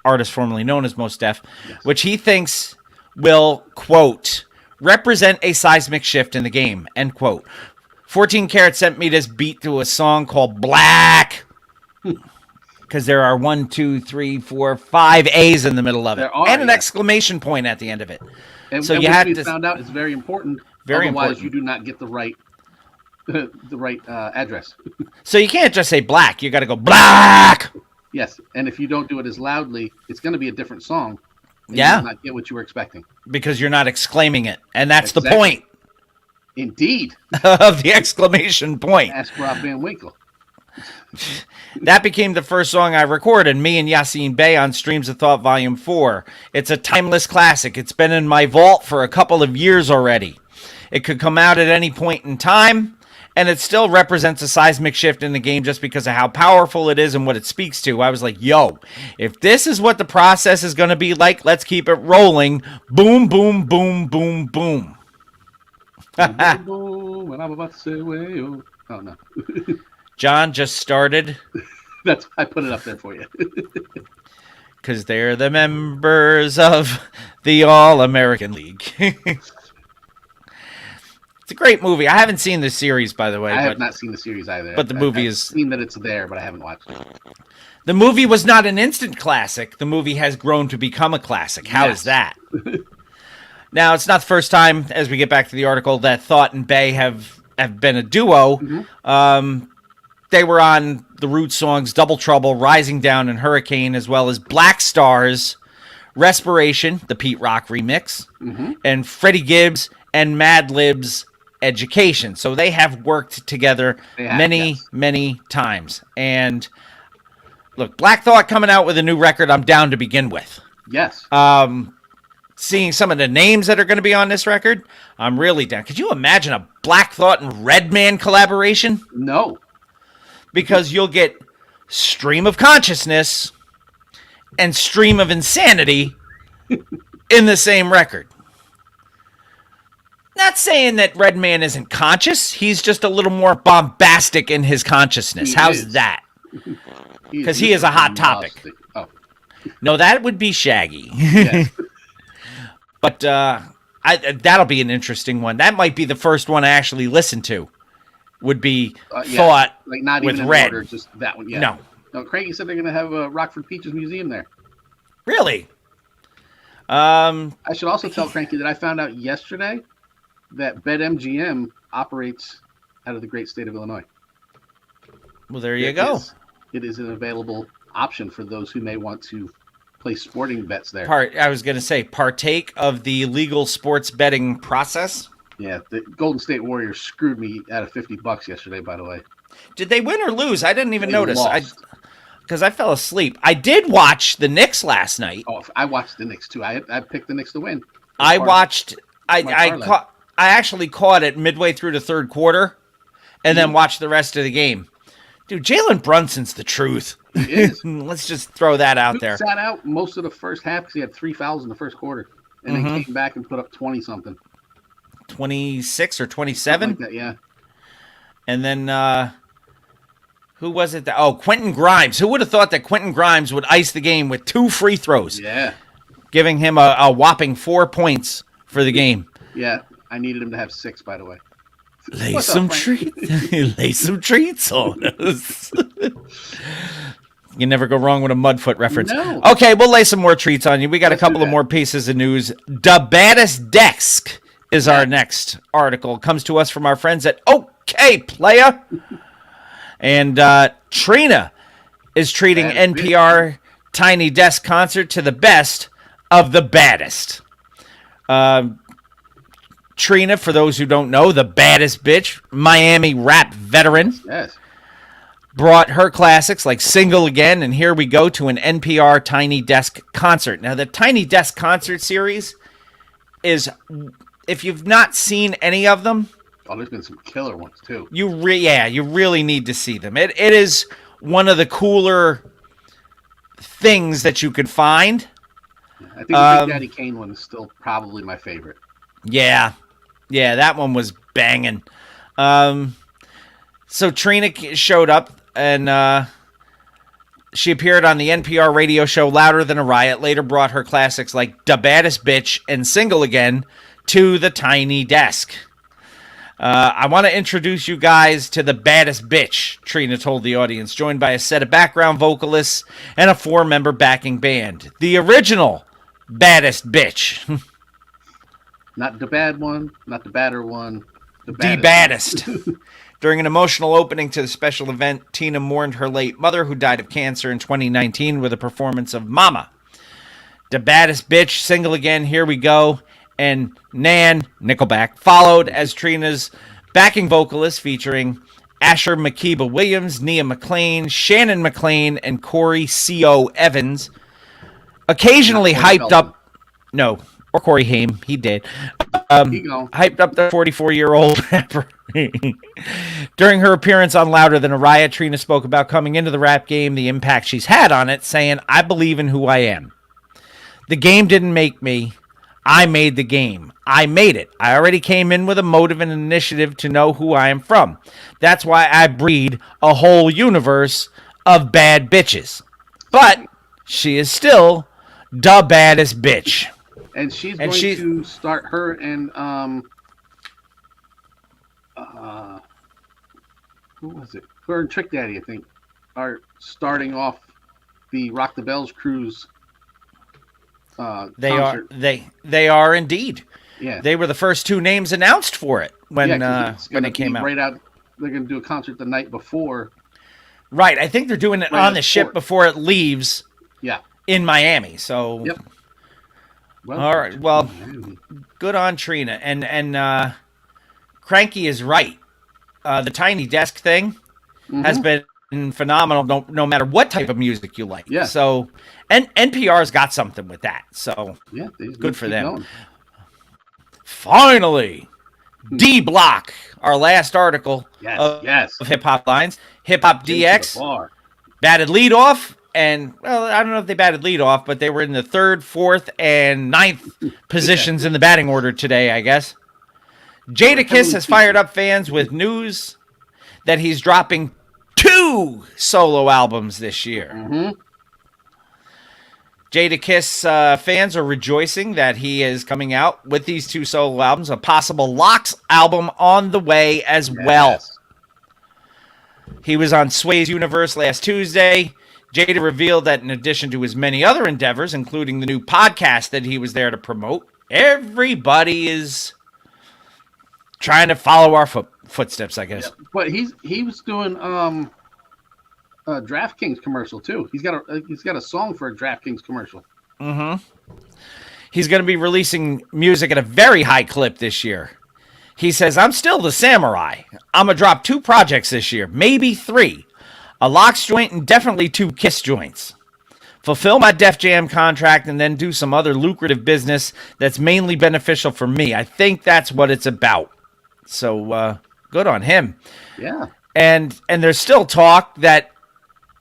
artist formerly known as Mos Def, which he thinks will, quote, represent a seismic shift in the game, end quote. 14 Karat sent me this beat to a song called Black. Because there are 1, 2, 3, 4, 5 A's in the middle of it. And an exclamation point at the end of it. And, so and you which have we to found out is very important. Very Otherwise, important. you do not get the right address. So you can't just say black. You got to go black. Yes, and if you don't do it as loudly, it's going to be a different song. Yeah. You will not get what you were expecting. Because you're not exclaiming it. And that's Exactly. the point Indeed. of the exclamation point. Ask Rob Van Winkle. That became the first song I recorded, me and Yassine Bey on Streams of Thought Volume 4. It's a timeless classic. It's been in my vault for a couple of years already. It could come out at any point in time, and it still represents a seismic shift in the game just because of how powerful it is and what it speaks to. I was like, yo, if this is what the process is going to be like, let's keep it rolling. Boom, boom, boom, boom, boom. Boom, and I'm about to say, way, oh no. John just started. I put it up there for you. Because they're the members of the All-American League. It's a great movie. I haven't seen the series, by the way. I have not seen the series either. But the movie I've is... seen that it's there, but I haven't watched it. The movie was not an instant classic. The movie has grown to become a classic. How is that? Now, it's not the first time, as we get back to the article, that Thought and Bey have been a duo. Mm-hmm. They were on the Root songs Double Trouble, Rising Down, and Hurricane, as well as Black Stars, Respiration, the Pete Rock remix, and Freddie Gibbs and Madlib's Education. So they have worked together many times. And look, Black Thought coming out with a new record, I'm down to begin with. Yes. Seeing some of the names that are going to be on this record, I'm really down. Could you imagine a Black Thought and Redman collaboration? No. Because you'll get Stream of Consciousness and Stream of Insanity in the same record. Not saying that Redman isn't conscious. He's just a little more bombastic in his consciousness. How's that? Because he is a hot topic. Oh. No, that would be Shaggy. Yes. But that'll be an interesting one. That might be the first one I actually listen to. Would be Thought like not with even in Red. order, just that one. Yeah. No, Craigie said they're going to have a Rockford Peaches Museum there. Really? I should also tell Cranky that I found out yesterday that BetMGM operates out of the great state of Illinois. Well, there you go. It is an available option for those who may want to place sporting bets there. I was going to say, partake of the legal sports betting process. Yeah, the Golden State Warriors screwed me out of $50 yesterday, by the way. Did they win or lose? I didn't even notice. Lost. Because I fell asleep. I did watch the Knicks last night. Oh, I watched the Knicks too. I picked the Knicks to win. I actually caught it midway through the third quarter, and then watched the rest of the game. Dude, Jalen Brunson's the truth. He is. Let's just throw that out there. Sat out most of the first half because he had 3 fouls in the first quarter, and then came back and put up 20 something. 26 or 27? Like that, yeah. And then, who was it? Quentin Grimes. Who would have thought that Quentin Grimes would ice the game with 2 free throws? Yeah. Giving him a whopping 4 points for the game. Yeah. I needed him to have 6, by the way. Lay some treats on us. You never go wrong with a Mudfoot reference. No. Okay, we'll lay some more treats on you. We got a couple of more pieces of news. The Baddest Desk is our next article. Comes to us from our friends at OK Playa. And Trina is treating NPR Tiny Desk Concert to the best of the baddest. Trina, for those who don't know, the baddest bitch, Miami rap veteran. Yes. Brought her classics like Single Again, and Here We Go to an NPR Tiny Desk Concert. Now, the Tiny Desk Concert series is, if you've not seen any of them... Oh, there's been some killer ones, too. You really need to see them. It is one of the cooler things that you could find. I think the Big Daddy Kane one is still probably my favorite. Yeah, that one was banging. So Trina showed up, and she appeared on the NPR radio show Louder Than a Riot, later brought her classics like Da Baddest Bitch and Single Again to the tiny desk. I want to introduce you guys to the baddest bitch, Trina told the audience, joined by a set of background vocalists and a 4-member backing band. The original baddest bitch. Not the bad one, not the badder one. The baddest. During an emotional opening to the special event, Tina mourned her late mother, who died of cancer in 2019, with a performance of Mama. The baddest bitch, single again, here we go. And Nan, Nickelback, followed as Trina's backing vocalist, featuring Asher Makeba Williams, Nia McLean, Shannon McLean, and Corey C.O. Evans. Occasionally hyped up... No, or Corey Haim, he did. Hyped up the 44-year-old rapper. During her appearance on Louder Than a Riot, Trina spoke about coming into the rap game, the impact she's had on it, saying, "I believe in who I am. The game didn't make me. I made the game. I made it. I already came in with a motive and initiative to know who I am from. That's why I breed a whole universe of bad bitches. But she is still the baddest bitch." And she's going to start her and who was it? Her and Trick Daddy, I think, are starting off the Rock the Bells cruise. Concert. They are indeed. Yeah. They were the first 2 names announced for it when it came out. Right out. They're going to do a concert the night before. Right. I think they're doing it on the ship before it leaves. Yeah. In Miami. So. Yep. Well, all right. Well, good on Trina. And Cranky is right. The tiny desk thing has been phenomenal. No matter what type of music you like. Yeah. So, and NPR's got something with that. So yeah, good for them. Going. Finally, D Block, our last article of Hip Hop Lines. Hip Hop DX batted leadoff. And, well, I don't know if they batted leadoff, but they were in the 3rd, 4th, and 9th positions in the batting order today, I guess. Jadakiss has fired up fans with news that he's dropping 2 solo albums this year. Jadakiss fans are rejoicing that he is coming out with these 2 solo albums, a possible Locks album on the way as well. He was on Sway's Universe last Tuesday. Jada revealed that in addition to his many other endeavors, including the new podcast that he was there to promote, everybody is trying to follow our footsteps, I guess. Yeah, but he was doing a DraftKings commercial too. He's got a song for a DraftKings commercial. He's going to be releasing music at a very high clip this year. He says, "I'm still the samurai. I'm going to drop 2 projects this year, maybe 3. A Locks joint and definitely 2 Kiss joints. Fulfill my Def Jam contract and then do some other lucrative business that's mainly beneficial for me. I think that's what it's about." So good on him. Yeah. And there's still talk that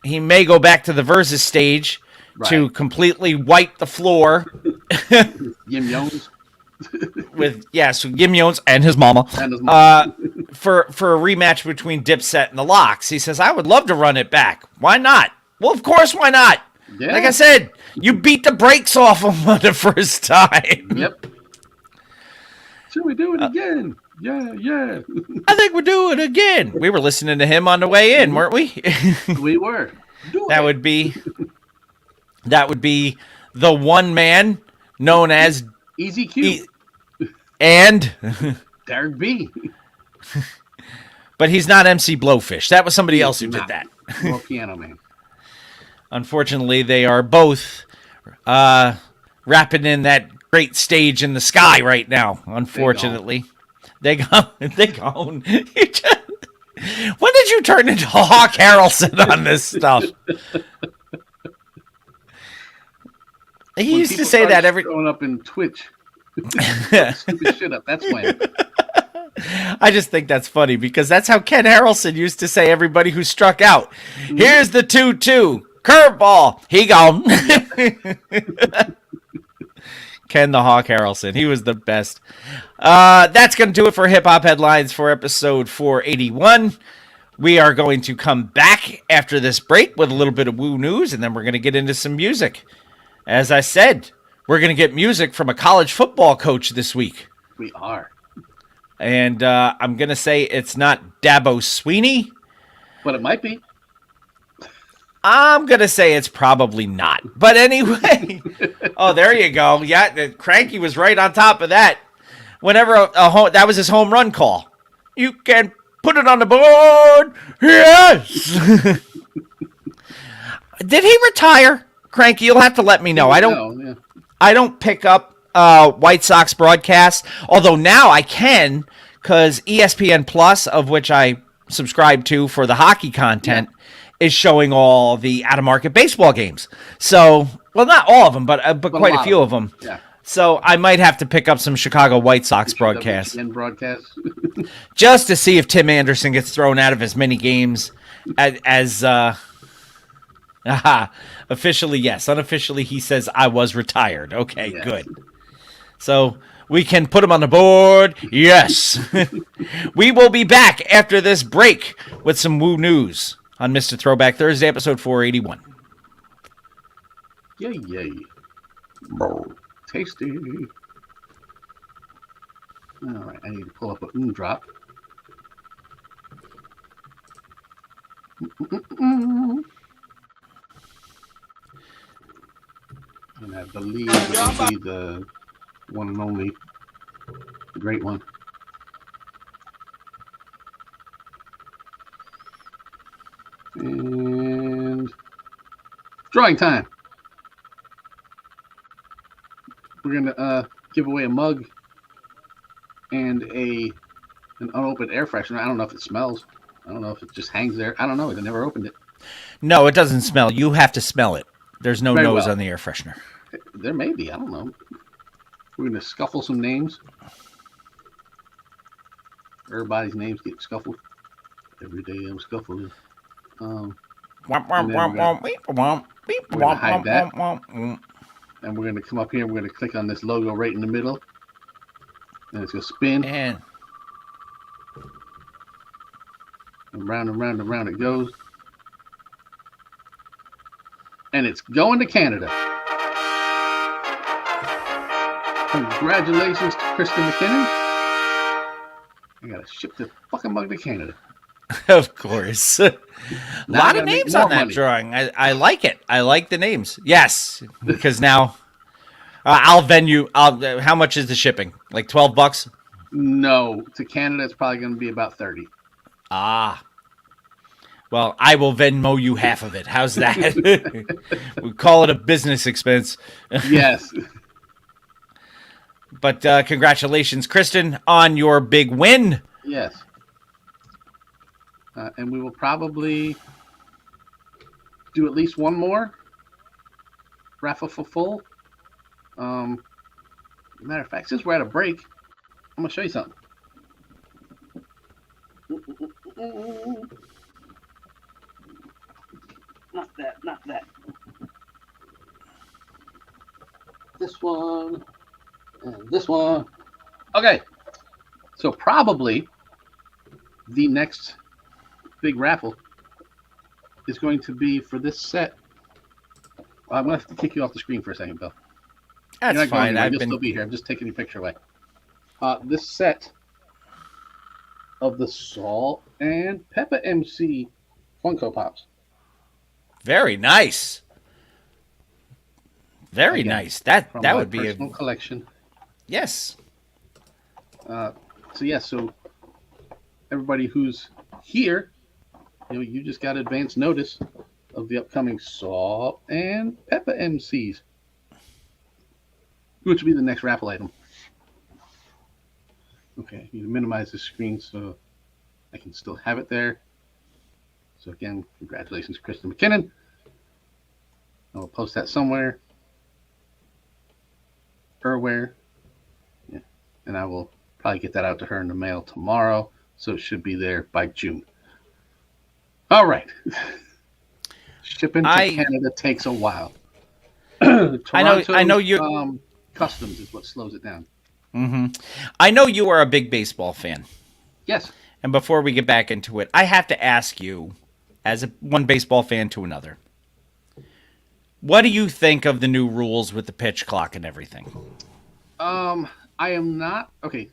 he may go back to the Versus stage to completely wipe the floor. Yim Jones. With Yim Jones and his mama. For a rematch between Dipset and the Locks. He says, "I would love to run it back. Why not?" Well, of course, why not? Yeah. Like I said, you beat the brakes off him the first time. Yep. Should we do it again? Yeah. I think we'll do it again. We were listening to him on the way in, weren't we? We were. That would be the one man known as Easy Q. And Derek B. But he's not MC Blowfish. That was somebody else who did that. More Piano Man. Unfortunately, they are both rapping in that great stage in the sky right now. Unfortunately, they gone. When did you turn into Hawk Harrelson on this stuff? He used to say that every growing up in Twitch. Stupid shit up. That's when. I just think that's funny because that's how Ken Harrelson used to say everybody who struck out. Here's the 2-2. Curveball. He gone. Ken the Hawk Harrelson. He was the best. That's going to do it for Hip Hop Headlines for episode 481. We are going to come back after this break with a little bit of woo news, and then we're going to get into some music. As I said, we're going to get music from a college football coach this week. We are. And I'm going to say it's not Dabo Sweeney. But it might be. I'm going to say it's probably not. But anyway. Oh, there you go. Yeah, Cranky was right on top of that. Whenever that was his home run call. You can put it on the board. Yes. Did he retire? Cranky, you'll have to let me know. I don't pick up White Sox broadcasts, although now I can, because ESPN Plus, of which I subscribe to for the hockey content, is showing all the out-of-market baseball games. So, well, not all of them, but quite a few of them. Yeah. So I might have to pick up some Chicago White Sox broadcasts. Just to see if Tim Anderson gets thrown out of as many games as officially, yes. Unofficially, he says I was retired. Okay, yes. Good. So we can put him on the board. Yes. We will be back after this break with some Woo News on Mr. Throwback Thursday, episode 481. Yay, yay. Tasty. All right, I need to pull up a drop. And I believe it will be the one and only, the great one. And drawing time. We're gonna give away a mug and an unopened air freshener. I don't know if it smells. I don't know if it just hangs there. I don't know. I never opened it. No, it doesn't smell. You have to smell it. There's no nose on the air freshener. There may be. I don't know. We're gonna scuffle some names. Everybody's names get scuffled. Every day I'm scuffling. We're gonna hide that. And we're going to come up here and we're going to click on this logo right in the middle. And it's going to spin. And round and round and round it goes. And it's going to Canada. Congratulations to Kristen McKinnon. I got to ship the fucking mug to Canada. Of course. A lot of names on that drawing. I like it. I like the names. Yes, because now I'll venue. How much is the shipping? Like $12? No, to Canada it's probably going to be about 30. Ah. Well, I will Venmo you half of it. How's that? We call it a business expense. Yes. But congratulations, Kristen, on your big win. Yes. And we will probably do at least one more raffle for full. Matter of fact, since we're at a break, I'm going to show you something. Not that, not that. This one and this one. Okay. So probably the next big raffle is going to be for this set. I'm going to have to kick you off the screen for a second, Bill. That's fine. You'll still be here. I'm just taking your picture away. This set of the Salt and Peppa MC Funko Pops. Very nice. Very nice. That would be a personal collection. Yes. So everybody who's here, you just got advance notice of the upcoming Salt and Peppa MCs, which will be the next raffle item. Okay, I need to minimize the screen so I can still have it there. So again, congratulations, Kristen McKinnon. I'll post that somewhere. Where. Yeah. And I will probably get that out to her in the mail tomorrow. So it should be there by June. All right. Shipping to Canada takes a while. I know you. Customs is what slows it down. Mm-hmm. I know you are a big baseball fan. Yes. And before we get back into it, I have to ask you, as one baseball fan to another, what do you think of the new rules with the pitch clock and everything? I am not okay.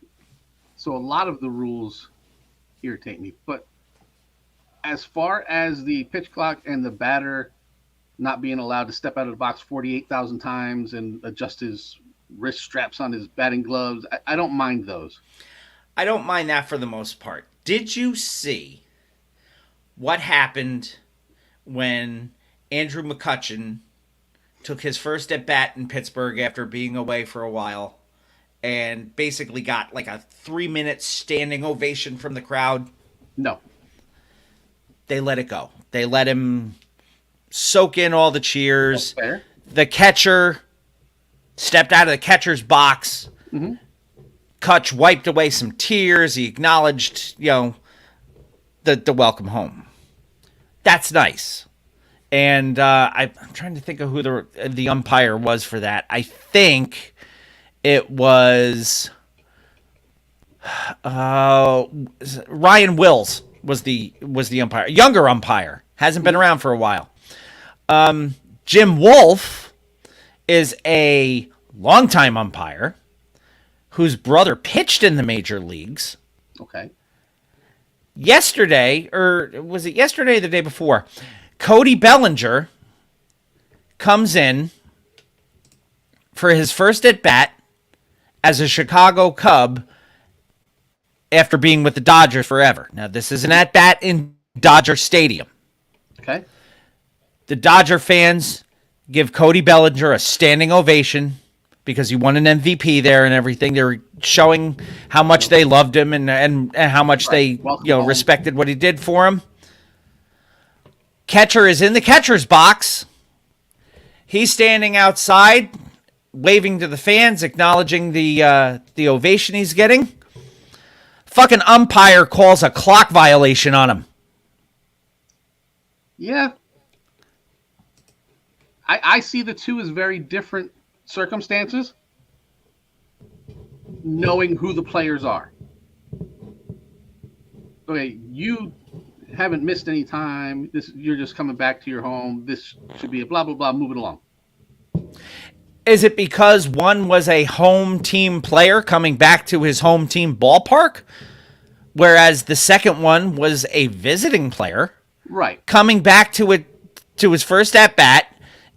So a lot of the rules irritate me, but as far as the pitch clock and the batter not being allowed to step out of the box 48,000 times and adjust his wrist straps on his batting gloves, I don't mind those. I don't mind that for the most part. Did you see what happened when Andrew McCutchen took his first at bat in Pittsburgh after being away for a while and basically got like a 3-minute standing ovation from the crowd? No. They let it go. They let him soak in all the cheers. That's fair. The catcher stepped out of the catcher's box. Mm-hmm. Kutch wiped away some tears. He acknowledged, the welcome home. That's nice. And I'm trying to think of who the umpire was for that. I think it was Ryan Wills was the umpire. Younger umpire. Hasn't been around for a while. Jim Wolf is a longtime umpire whose brother pitched in the major leagues. Okay. Yesterday, or was it yesterday or the day before, Cody Bellinger comes in for his first at-bat as a Chicago Cub after being with the Dodgers forever. Now, this is an at-bat in Dodger Stadium. Okay. The Dodger fans give Cody Bellinger a standing ovation because he won an MVP there and everything. They were showing how much they loved him and how much they respected what he did for him. Catcher is in the catcher's box. He's standing outside, waving to the fans, acknowledging the ovation he's getting. Fucking umpire calls a clock violation on him. Yeah. I see the two as very different circumstances, knowing who the players are. Okay, you haven't missed any time. You're just coming back to your home. This should be a blah, blah, blah. Move it along. Is it because one was a home team player coming back to his home team ballpark, whereas the second one was a visiting player, right, coming back to his first at bat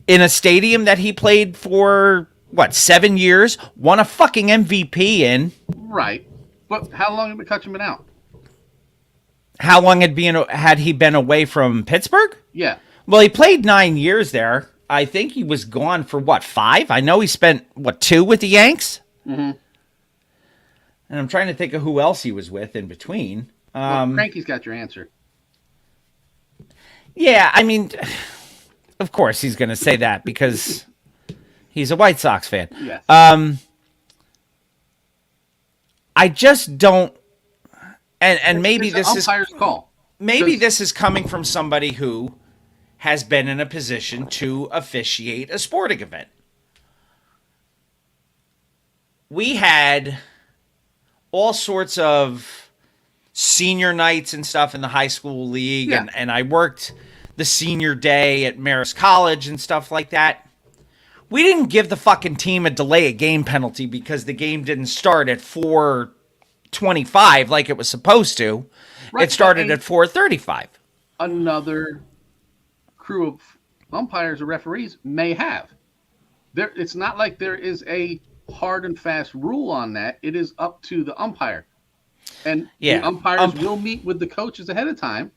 in a stadium that he played for 7 years, won a fucking MVP in? Right, but how long had McCutchen been out? How long had he been away from Pittsburgh? Yeah. Well, he played 9 years there. I think he was gone for 5? I know he spent 2 with the Yanks. Mm-hmm. And I'm trying to think of who else he was with in between. Cranky's got your answer. Yeah, I mean, of course he's going to say that because he's a White Sox fan. Yes. I just don't. And maybe this is umpire's call. Maybe this is coming from somebody who has been in a position to officiate a sporting event. We had all sorts of senior nights and stuff in the high school league, yeah. and I worked the senior day at Marist College and stuff like that. We didn't give the fucking team a delay of game penalty because the game didn't start at 4:25 like it was supposed to. Right, it started at 4:35. Another crew of umpires or referees may have. It's not like there is a hard and fast rule on that. It is up to the umpire. And the umpires will meet with the coaches ahead of time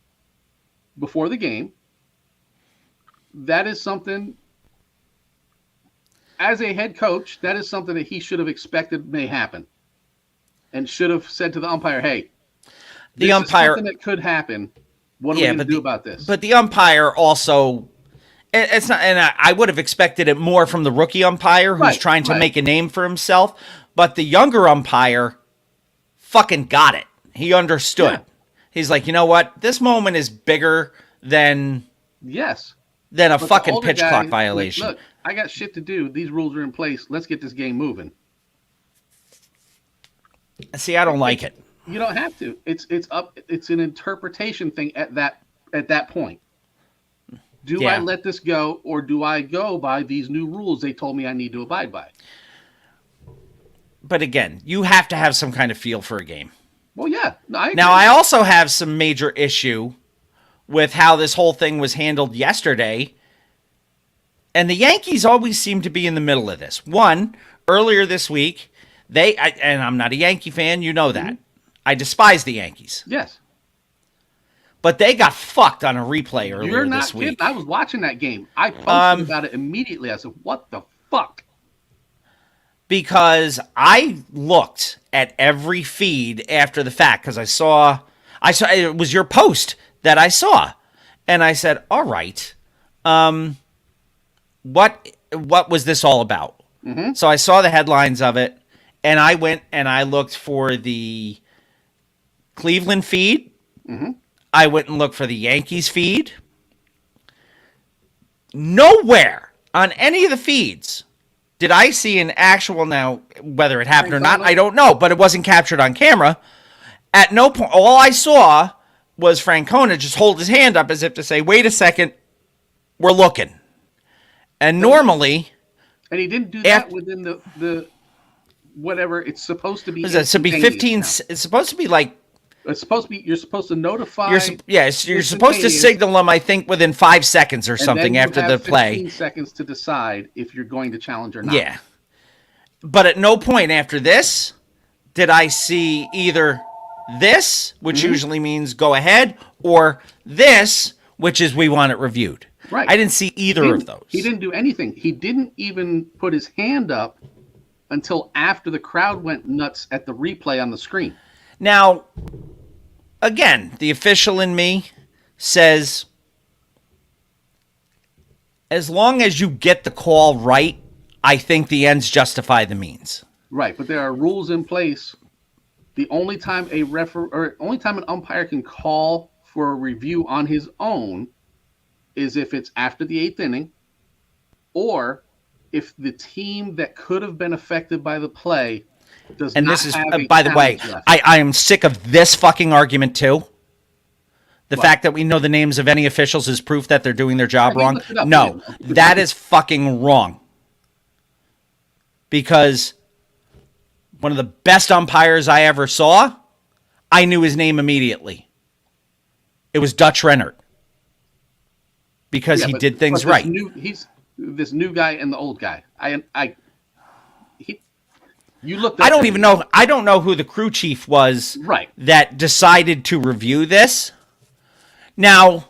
before the game. That is something, as a head coach, that is something that he should have expected may happen. And should have said to the umpire, hey, this is something that could happen. What are we going to do about this? But the umpire also, it's not, and I would have expected it more from the rookie umpire who's trying to make a name for himself. But the younger umpire fucking got it. He understood. Yeah. He's like, you know what? This moment is bigger than a fucking pitch clock violation. Look, I got shit to do. These rules are in place. Let's get this game moving. See, I don't like it. You don't have to. It's an interpretation thing at that point. Do I let this go, or do I go by these new rules they told me I need to abide by? but again, you have to have some kind of feel for a game. Well, yeah. No, I agree. Now, I also have some major issue with how this whole thing was handled yesterday. And the Yankees always seem to be in the middle of this. One, earlier this week, and I'm not a Yankee fan, you know that. I despise the Yankees. Yes. But they got fucked on a replay earlier You're not this week. kidding. I was watching that game. I posted about it immediately. I said, what the fuck? Because I looked at every feed after the fact because I saw it was your post that I saw, and I said, "All right, what was this all about?" Mm-hmm. So I saw the headlines of it, and I went and I looked for the Cleveland feed. Mm-hmm. I went and looked for the Yankees feed. Nowhere on any of the feeds did I see an actual, now, whether it happened or not, I don't know, but it wasn't captured on camera. At no point, all I saw was Francona just hold his hand up as if to say, wait a second, we're looking. And normally... And he didn't do that within the whatever it's supposed to be. It's supposed to be like... It's supposed to be, you're supposed to notify... You're supposed to signal them, I think, within 5 seconds or something after the play. 15 seconds to decide if you're going to challenge or not. Yeah. But at no point after this did I see either this, which usually means go ahead, or this, which is we want it reviewed. Right. I didn't see either of those. He didn't do anything. He didn't even put his hand up until after the crowd went nuts at the replay on the screen. Now, again, the official in me says, as long as you get the call right, I think the ends justify the means. Right, but there are rules in place. The only time an umpire can call for a review on his own is if it's after the 8th inning, or if the team that could have been affected by the play does and not this is, have a by the way, left. I am sick of this fucking argument too. The fact that we know the names of any officials is proof that they're doing their job wrong. No, that is fucking wrong. Because one of the best umpires I ever saw, I knew his name immediately. It was Dutch Rennert. Because he did things right. He's this new guy and the old guy. You looked. I don't even know. I don't know who the crew chief was. Right. That decided to review this. Now,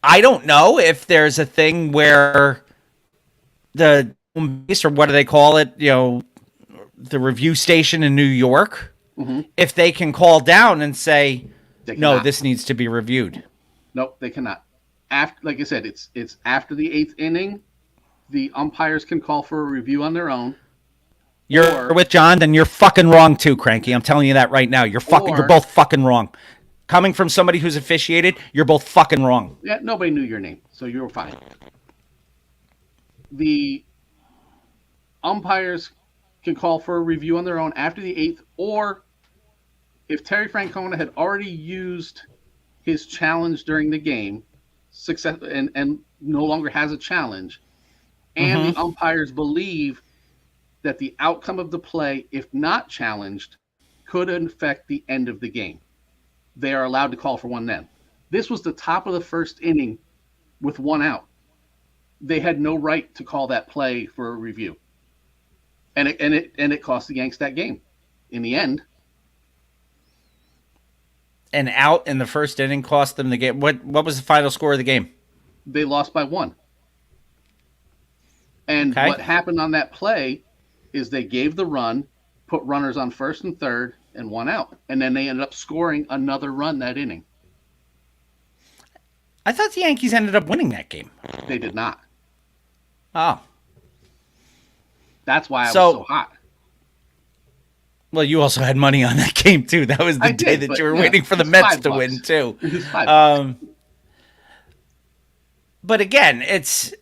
I don't know if there's a thing where the base, or what do they call it? You know, the review station in New York. Mm-hmm. If they can call down and say, no, this needs to be reviewed. Nope, they cannot. After, like I said, it's after the 8th inning. The umpires can call for a review on their own. You're with John, then you're fucking wrong too, Cranky. I'm telling you that right now. You're both fucking wrong. Coming from somebody who's officiated, you're both fucking wrong. Yeah, nobody knew your name, so you're fine. The umpires can call for a review on their own after the 8th, or if Terry Francona had already used his challenge during the game, and no longer has a challenge, and the umpires believe that the outcome of the play, if not challenged, could affect the end of the game, they are allowed to call for one then. This was the top of the first inning with one out. They had no right to call that play for a review. And it cost the Yanks that game in the end. An out in the first inning cost them the game. What was the final score of the game? They lost by 1. And what happened on that play is they gave the run, put runners on first and third, and 1 out. And then they ended up scoring another run that inning. I thought the Yankees ended up winning that game. They did not. Oh. That's why I was so hot. Well, you also had money on that game, too. That was the day that you were waiting for the Mets to win, too. It was $5. But again, it's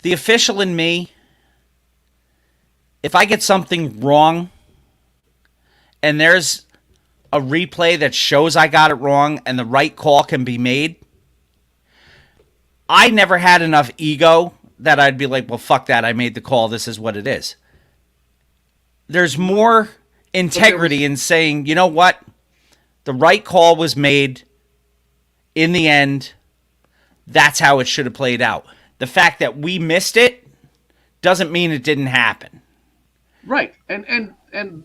the official in me. If I get something wrong and there's a replay that shows I got it wrong and the right call can be made, I never had enough ego that I'd be like, well, fuck that. I made the call. This is what it is. there's more integrity in saying, you know what? The right call was made in the end. That's how it should have played out. The fact that we missed it doesn't mean it didn't happen. Right. And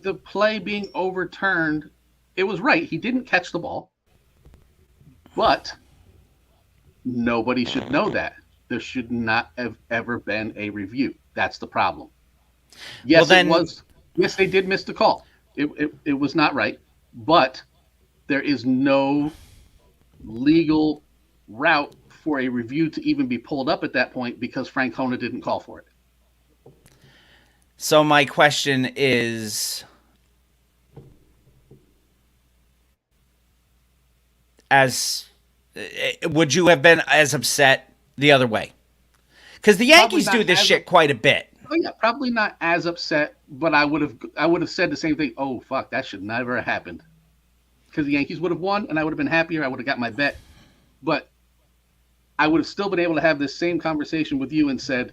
the play being overturned, it was right. He didn't catch the ball. But nobody should know that. There should not have ever been a review. That's the problem. Yes, it was. Yes, they did miss the call. It was not right. But there is no legal route for a review to even be pulled up at that point because Francona didn't call for it. So my question is, would you have been as upset the other way? Because the Yankees do this shit quite a bit. Oh yeah, probably not as upset, but I would have said the same thing. Oh fuck, that should never have happened. Because the Yankees would have won, and I would have been happier. I would have got my bet, but I would have still been able to have this same conversation with you and said,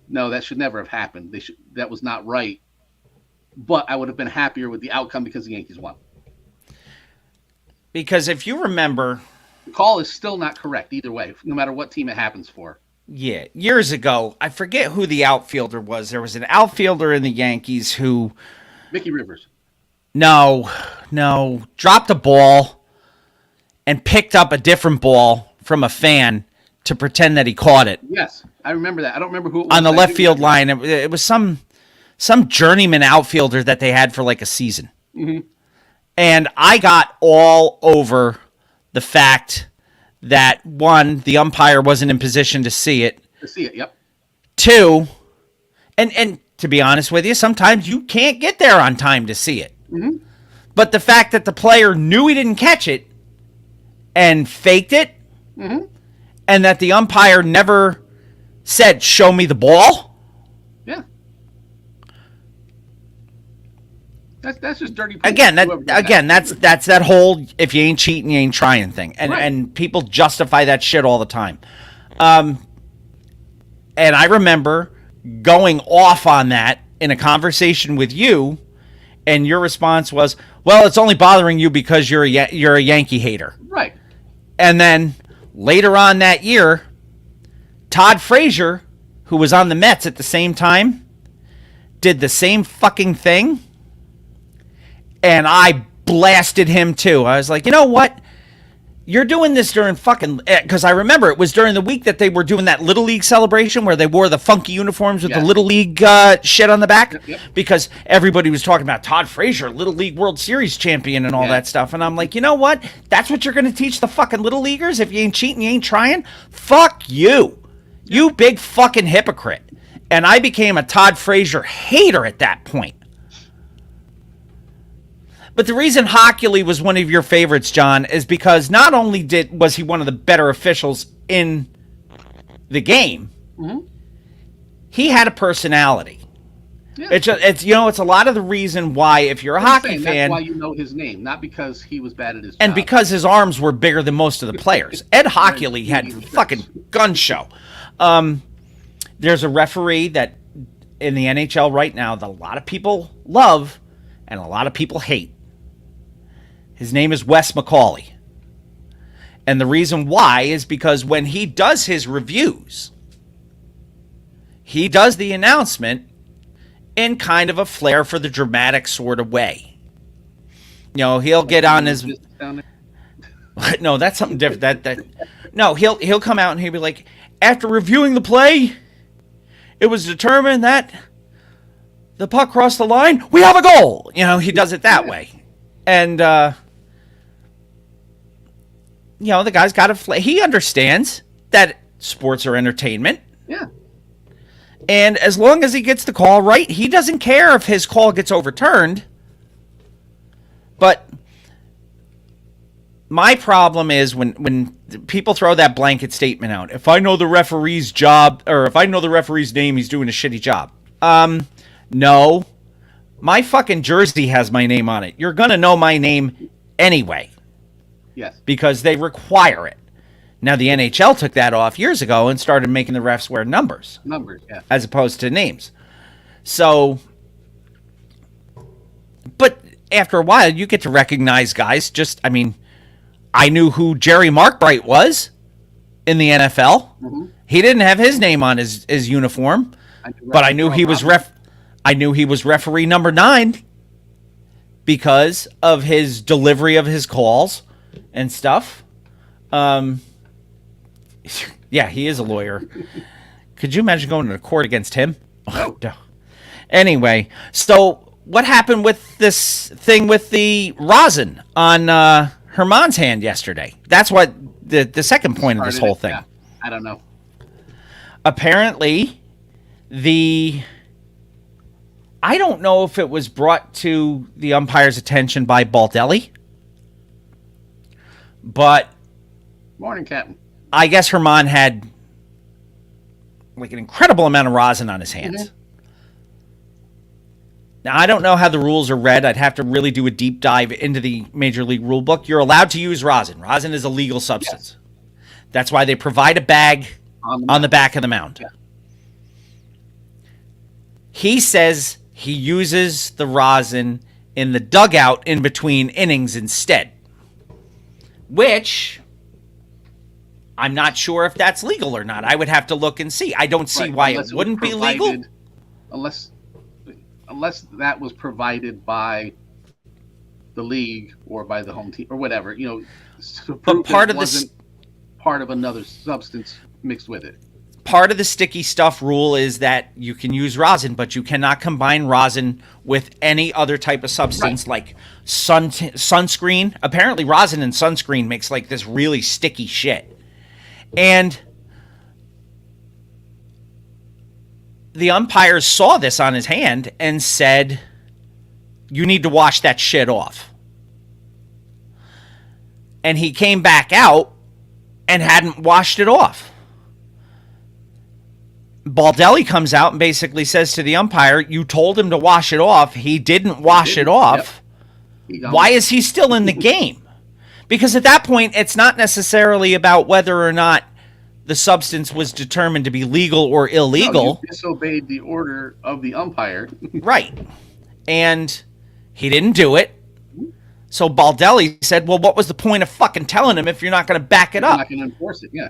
no, that should never have happened. That was not right. But I would have been happier with the outcome because the Yankees won. Because if you remember, the call is still not correct either way, no matter what team it happens for. Yeah, years ago, I forget who the outfielder was. There was an outfielder in the Yankees who... Mickey Rivers. No, dropped a ball and picked up a different ball from a fan to pretend that he caught it. Yes, I remember that. I don't remember who it was. On the left field line. It was some journeyman outfielder that they had for like a season. Mm-hmm. And I got all over the fact that, one, the umpire wasn't in position to see it. Yep. Two, and to be honest with you, sometimes you can't get there on time to see it. Mm-hmm. But the fact that the player knew he didn't catch it and faked it, mm-hmm. and that the umpire never said, show me the ball. Yeah. That's just dirty. Again, that's that whole if you ain't cheating, you ain't trying thing. And people justify that shit all the time. And I remember going off on that in a conversation with you, and your response was, well, it's only bothering you because you're a Yankee hater. Right. And then later on that year, Todd Frazier, who was on the Mets at the same time, did the same fucking thing. And I blasted him too. I was like, you know what? You're doing this during fucking... Because I remember it was during the week that they were doing that Little League celebration where they wore the funky uniforms with the Little League shit on the back. Yep. Because everybody was talking about Todd Frazier, Little League World Series champion and all that stuff. And I'm like, you know what? That's what you're going to teach the fucking Little Leaguers? If you ain't cheating, you ain't trying? Fuck you. You big fucking hypocrite. And I became a Todd Frazier hater at that point. But the reason Hockley was one of your favorites, John, is because not only was he one of the better officials in the game, mm-hmm. he had a personality. Yeah. It's a lot of the reason why, if you're a hockey fan, that's why you know his name, not because he was bad at his job. And because his arms were bigger than most of the players. Ed Hockley had fucking gun show. There's a referee that in the NHL right now that a lot of people love and a lot of people hate. His name is Wes McCauley. And the reason why is because when he does his reviews, he does the announcement in kind of a flair for the dramatic sort of way. You know, he'll get on his... No, that's something different. No, he'll come out and he'll be like, after reviewing the play, it was determined that the puck crossed the line. We have a goal. You know, he does it that way. And, you know, the guy's got a... He understands that sports are entertainment. Yeah. And as long as he gets the call right, he doesn't care if his call gets overturned. But my problem is when people throw that blanket statement out. If I know the referee's job, or if I know the referee's name, he's doing a shitty job. No. My fucking jersey has my name on it. You're going to know my name anyway. Yes. Because they require it. Now, the NHL took that off years ago and started making the refs wear numbers. Numbers, yeah. As opposed to names. So, after a while, you get to recognize guys. I knew who Jerry Markbright was in the NFL. Mm-hmm. He didn't have his name on his uniform, but I knew he was referee number 9 because of his delivery of his calls and stuff. Yeah, he is a lawyer. Could you imagine going to court against him? Oh, no. Anyway, so what happened with this thing with the rosin on Herman's hand yesterday? That's what the second point of this whole thing. Yeah. I don't know. Apparently, I don't know if it was brought to the umpire's attention by Baldelli, but morning, Captain. I guess Herman had like an incredible amount of rosin on his hands. Mm-hmm. Now, I don't know how the rules are read. I'd have to really do a deep dive into the Major League rule book. You're allowed to use rosin. Rosin is a legal substance. Yes. That's why they provide a bag on the back of the mound. Yeah. He says he uses the rosin in the dugout in between innings instead, which I'm not sure if that's legal or not. I would have to look and see. I don't see why it wouldn't be legal. Unless that was provided by the league or by the home team or whatever, but part of another substance mixed with it. Part of the sticky stuff rule is that you can use rosin, but you cannot combine rosin with any other type of substance like sunscreen. Apparently, rosin and sunscreen makes like this really sticky shit. And the umpires saw this on his hand and said, you need to wash that shit off. And he came back out and hadn't washed it off. Baldelli comes out and basically says to the umpire, you told him to wash it off. He didn't wash it off. Yep. Why is he still in the game? Because at that point, it's not necessarily about whether or not the substance was determined to be legal or illegal. No, you disobeyed the order of the umpire. Right. And he didn't do it. So Baldelli said, well, what was the point of fucking telling him if you're not going to back it up? You're not going to enforce it, yeah.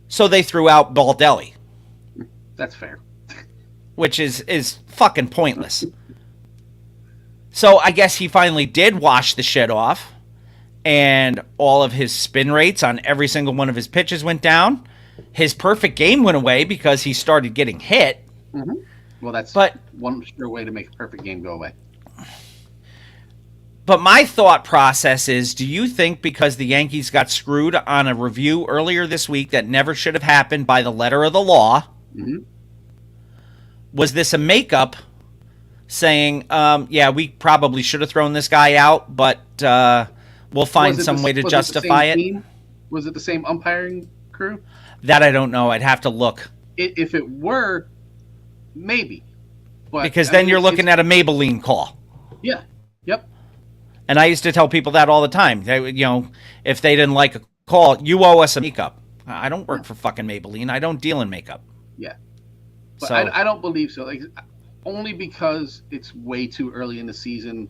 So they threw out Baldelli. That's fair. Which is fucking pointless. So I guess he finally did wash the shit off, and all of his spin rates on every single one of his pitches went down. His perfect game went away because he started getting hit. Mm-hmm. Well, that's one sure way to make a perfect game go away. But my thought process is, do you think because the Yankees got screwed on a review earlier this week that never should have happened by the letter of the law, mm-hmm. was this a makeup saying, yeah, we probably should have thrown this guy out, but we'll find some way to justify it? Was it the same umpiring crew? That I don't know. I'd have to look. If it were, maybe. But because then you're looking at a Maybelline call. Yeah. Yep. And I used to tell people that all the time. If they didn't like a call, you owe us a makeup. I don't work for fucking Maybelline. I don't deal in makeup. Yeah. But so, I don't believe so. Like, only because it's way too early in the season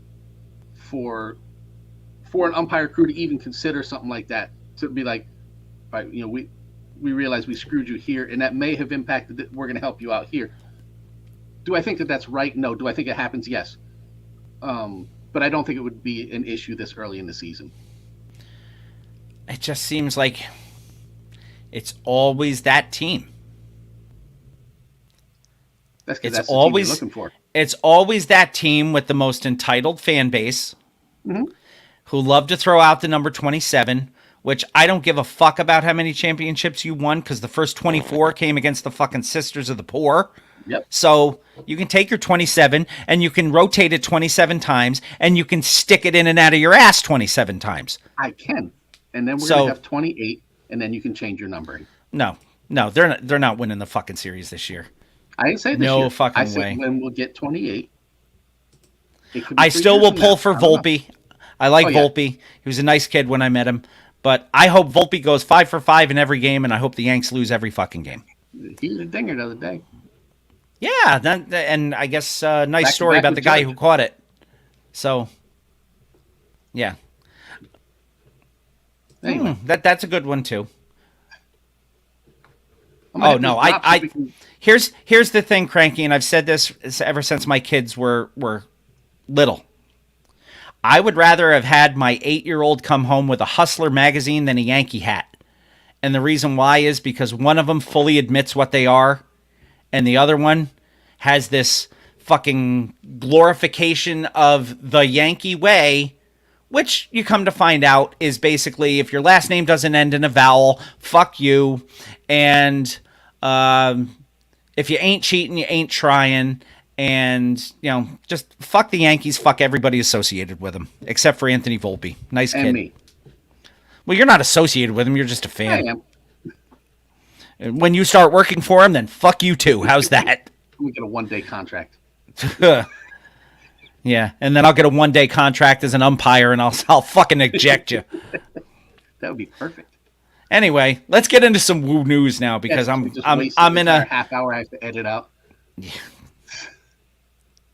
for an umpire crew to even consider something like that. To be like, right, we realize we screwed you here, and that may have impacted that we're going to help you out here. Do I think that that's right? No. Do I think it happens? Yes. But I don't think it would be an issue this early in the season. It just seems like it's always that team. That's the team you're looking for. It's always that team with the most entitled fan base, mm-hmm. who love to throw out the number 27, which I don't give a fuck about how many championships you won, because the first 24 came against the fucking Sisters of the Poor. Yep. So you can take your 27 and you can rotate it 27 times and you can stick it in and out of your ass 27 times. I can. And then we're going to have 28 and then you can change your numbering. No, they're not winning the fucking series this year. I didn't say this year. No fucking way. I said when we'll get 28. I still will pull for Volpe. I like Volpe. He was a nice kid when I met him. But I hope Volpe goes 5 for 5 in every game, and I hope the Yanks lose every fucking game. He was a dinger the other day. Yeah, and I guess nice story about the guy who caught it. So Yeah. Anyway, That's a good one too. I'm gonna Oh hit no, this drop so we I can- here's the thing, Cranky, and I've said this ever since my kids were little. I would rather have had my 8-year-old come home with a Hustler magazine than a Yankee hat. And the reason why is because one of them fully admits what they are, and the other one has this fucking glorification of the Yankee way, which you come to find out is basically if your last name doesn't end in a vowel, fuck you. And if you ain't cheating, you ain't trying. And, just fuck the Yankees, fuck everybody associated with them, except for Anthony Volpe. Nice and kid. me. Well, you're not associated with him, you're just a I fan. am. When you start working for him, then fuck you too. How's that? We get a 1-day contract. Yeah, and then I'll get a 1-day contract as an umpire, and I'll fucking eject you. That would be perfect. Anyway, let's get into some woo news now because Yeah, we just wasted I'm the in entire a half hour I have to edit out.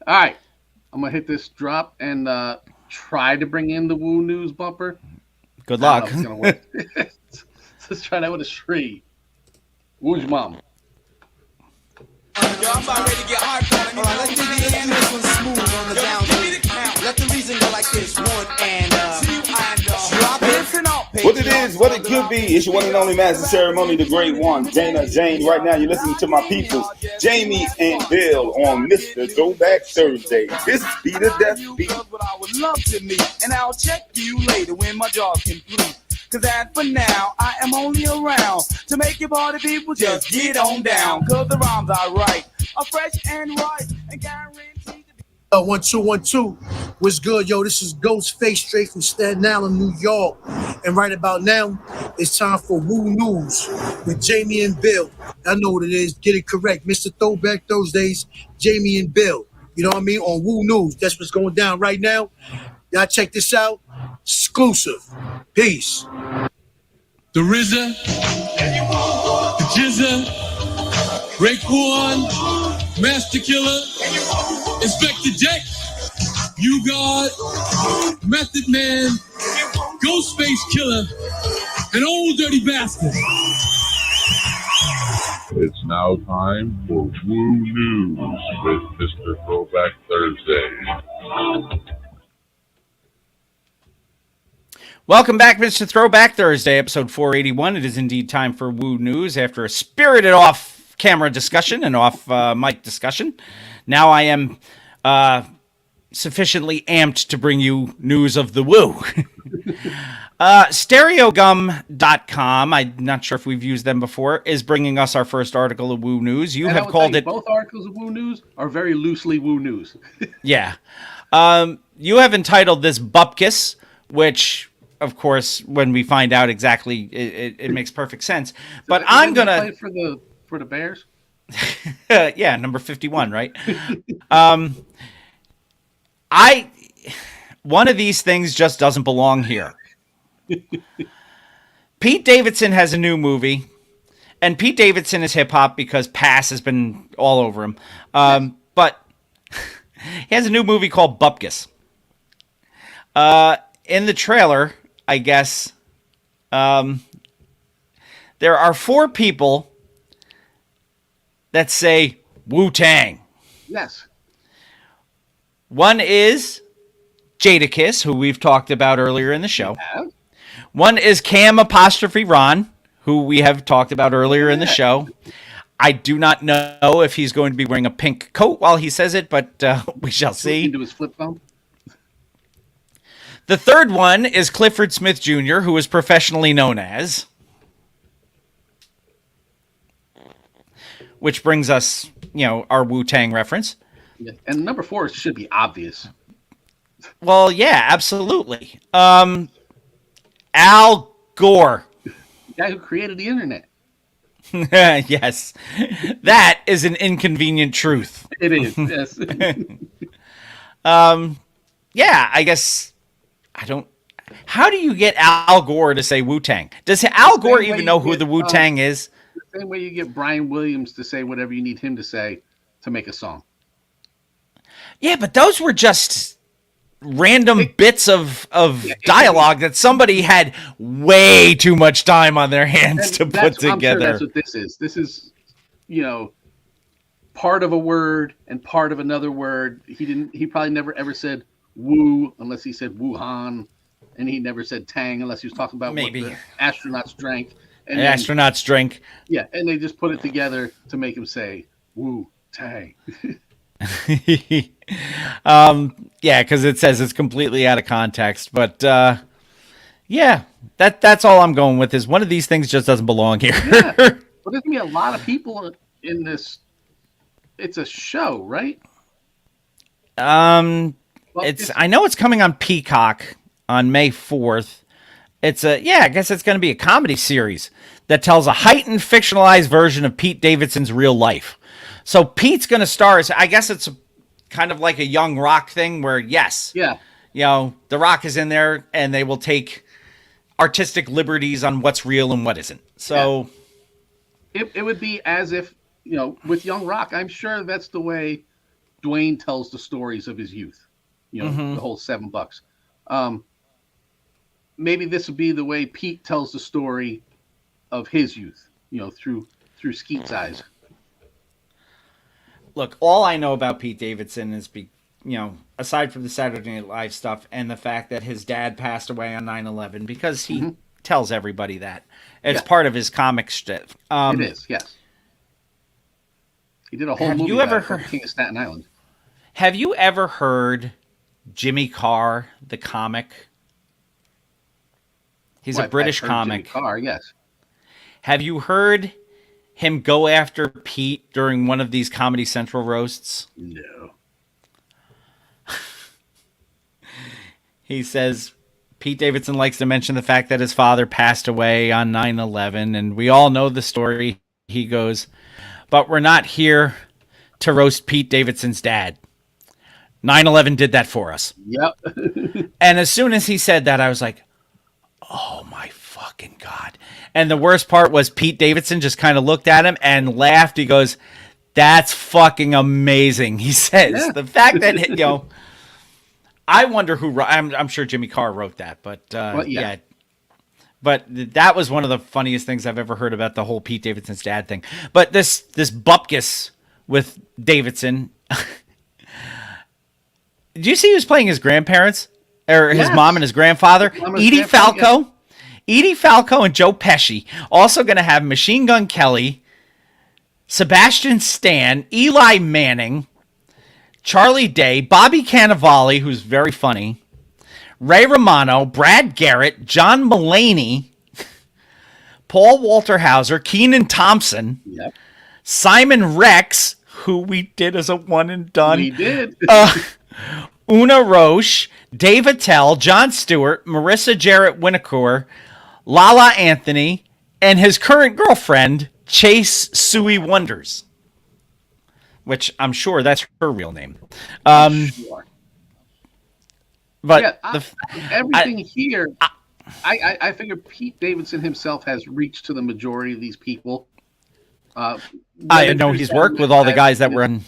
All right, I'm gonna hit this drop and try to bring in the woo news bumper. good I luck. don't know if it's gonna work. Let's try that with a shriek. Woo's mom. Yo, I'm about ready to get hardcore. All right, let's do the end. This one's smooth on the down. Let the reason go like this. One and drop it. What it is, what it could be. It's your one and only master ceremony, the great one, Dana Jane. Right now, you're listening to my peoples, Jamie and Bill, on Mr. Throwback Thursday. This be the death beat. What I would love to meet, and I'll check you later when my jaws complete. Cause as for now, I am only around to make your party people just get on down. Cause the rhymes I write are fresh and right and guaranteed to be. 1 2 1 2. What's good, yo? This is Ghostface straight from Staten Island, New York. And right about now, it's time for Woo News with Jamie and Bill. I know what it is. Get it correct. Mr. Throwback Thursdays, Jamie and Bill. You know what I mean? On Woo News. That's what's going down right now. Y'all check this out. Exclusive. Peace. The RZA, the Jizza, Raekwon, Master Killer, Inspector Jack, You God, Method Man, Ghostface Killer, and Old Dirty Bastard. It's now time for Woo News with Mr. Throwback Thursday. Welcome back, Mr. Throwback Thursday, episode 481. It is indeed time for Woo News after a spirited off-camera discussion and off-mic discussion. Now I am sufficiently amped to bring you news of the woo. Stereogum.com, I'm not sure if we've used them before, is bringing us our first article of Woo News. You And I have will called tell you, it... both articles of Woo News are very loosely Woo News. Yeah. You have entitled this Bupkis, which, of course, when we find out exactly, it makes perfect sense. But I'm Didn't going they to... play for the Bears. Yeah, number 51, right? One of these things just doesn't belong here. Pete Davidson has a new movie, and Pete Davidson is hip hop because Pass has been all over him. But he has a new movie called Bupkis. In the trailer, I guess, there are 4 people that say Wu-Tang. Yes. One is Jadakiss, who we've talked about earlier in the show. Yeah. One is Cam'_Ron, who we have talked about earlier in the show. I do not know if he's going to be wearing a pink coat while he says it, but we shall see. Into his flip phone. The third one is Clifford Smith Jr., who is professionally known as. Which brings us, our Wu-Tang reference. Yeah. And number 4 should be obvious. Well, yeah, absolutely. Al Gore. The guy who created the internet. Yes. That is an inconvenient truth. It is, yes. Yeah, I guess I don't. How do you get Al Gore to say Wu-Tang? Does Al Gore even know who the Wu-Tang is? The same way you get Brian Williams to say whatever you need him to say to make a song. Yeah, but those were just random bits of dialogue that somebody had way too much time on their hands to put together. I'm sure that's what this is. This is, part of a word and part of another word. He probably never ever said Wu unless he said Wuhan, and he never said Tang unless he was talking about maybe what the astronauts drank. And astronauts drink. Yeah, and they just put it together to make him say Wu Tang. Yeah, because it says it's completely out of context. But yeah, that's all I'm going with is one of these things just doesn't belong here. Yeah. But there's gonna be a lot of people in this. It's a show, right? I know it's coming on Peacock on May 4th. I guess it's going to be a comedy series that tells a heightened fictionalized version of Pete Davidson's real life. So Pete's going to star as, I guess it's kind of like a Young Rock thing where, yes, yeah, The Rock is in there and they will take artistic liberties on what's real and what isn't. So it would be as if, with Young Rock, I'm sure that's the way Dwayne tells the stories of his youth, the whole $7. Maybe this would be the way Pete tells the story of his youth, through Skeet's eyes. Look, all I know about Pete Davidson is, aside from the Saturday Night Live stuff and the fact that his dad passed away on 9/11, because he tells everybody that. It's part of his comic strip. It is, yes. He did a whole movie about King of Staten Island. Have you ever heard Jimmy Carr, the comic? He's a British comic. Jimmy Carr, yes. Have you heard him go after Pete during one of these Comedy Central roasts? No. He says Pete Davidson likes to mention the fact that his father passed away on 9/11, and we all know the story. He goes, but we're not here to roast Pete Davidson's dad. 9/11 did that for us. Yep. And as soon as he said that, I was like, oh my fucking God. And the worst part was Pete Davidson just kind of looked at him and laughed. He goes, that's fucking amazing. He says the fact that, I wonder who, I'm sure Jimmy Carr wrote that, but yeah. But that was one of the funniest things I've ever heard about the whole Pete Davidson's dad thing. But this bupkis with Davidson, did you see who's playing his grandparents? Or his mom and his grandfather? Edie Falco. Yeah. Edie Falco and Joe Pesci. Also going to have Machine Gun Kelly, Sebastian Stan, Eli Manning, Charlie Day, Bobby Cannavale, who's very funny, Ray Romano, Brad Garrett, John Mulaney, Paul Walter Hauser, Kenan Thompson, Simon Rex, who we did as a one and done. We did. Una Roche, Dave Attell, Jon Stewart, Marissa Jarrett Winokur, Lala Anthony, and his current girlfriend, Chase Suey Wonders. Which I'm sure that's her real name. Sure. But everything here, I figure Pete Davidson himself has reached to the majority of these people. I know he's worked with all the guys that were in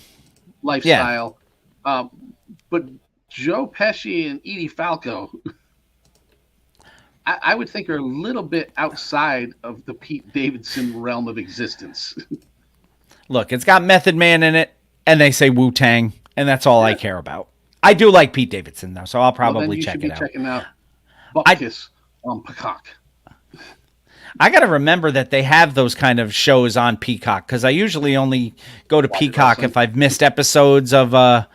Lifestyle. Yeah. But Joe Pesci and Edie Falco, I would think are a little bit outside of the Pete Davidson realm of existence. Look, it's got Method Man in it, and they say Wu-Tang, and that's all I care about. I do like Pete Davidson, though, so I'll probably check it out. Checking out Bupkis on Peacock. I got to remember that they have those kind of shows on Peacock, because I usually only go to Peacock if I've missed episodes of, the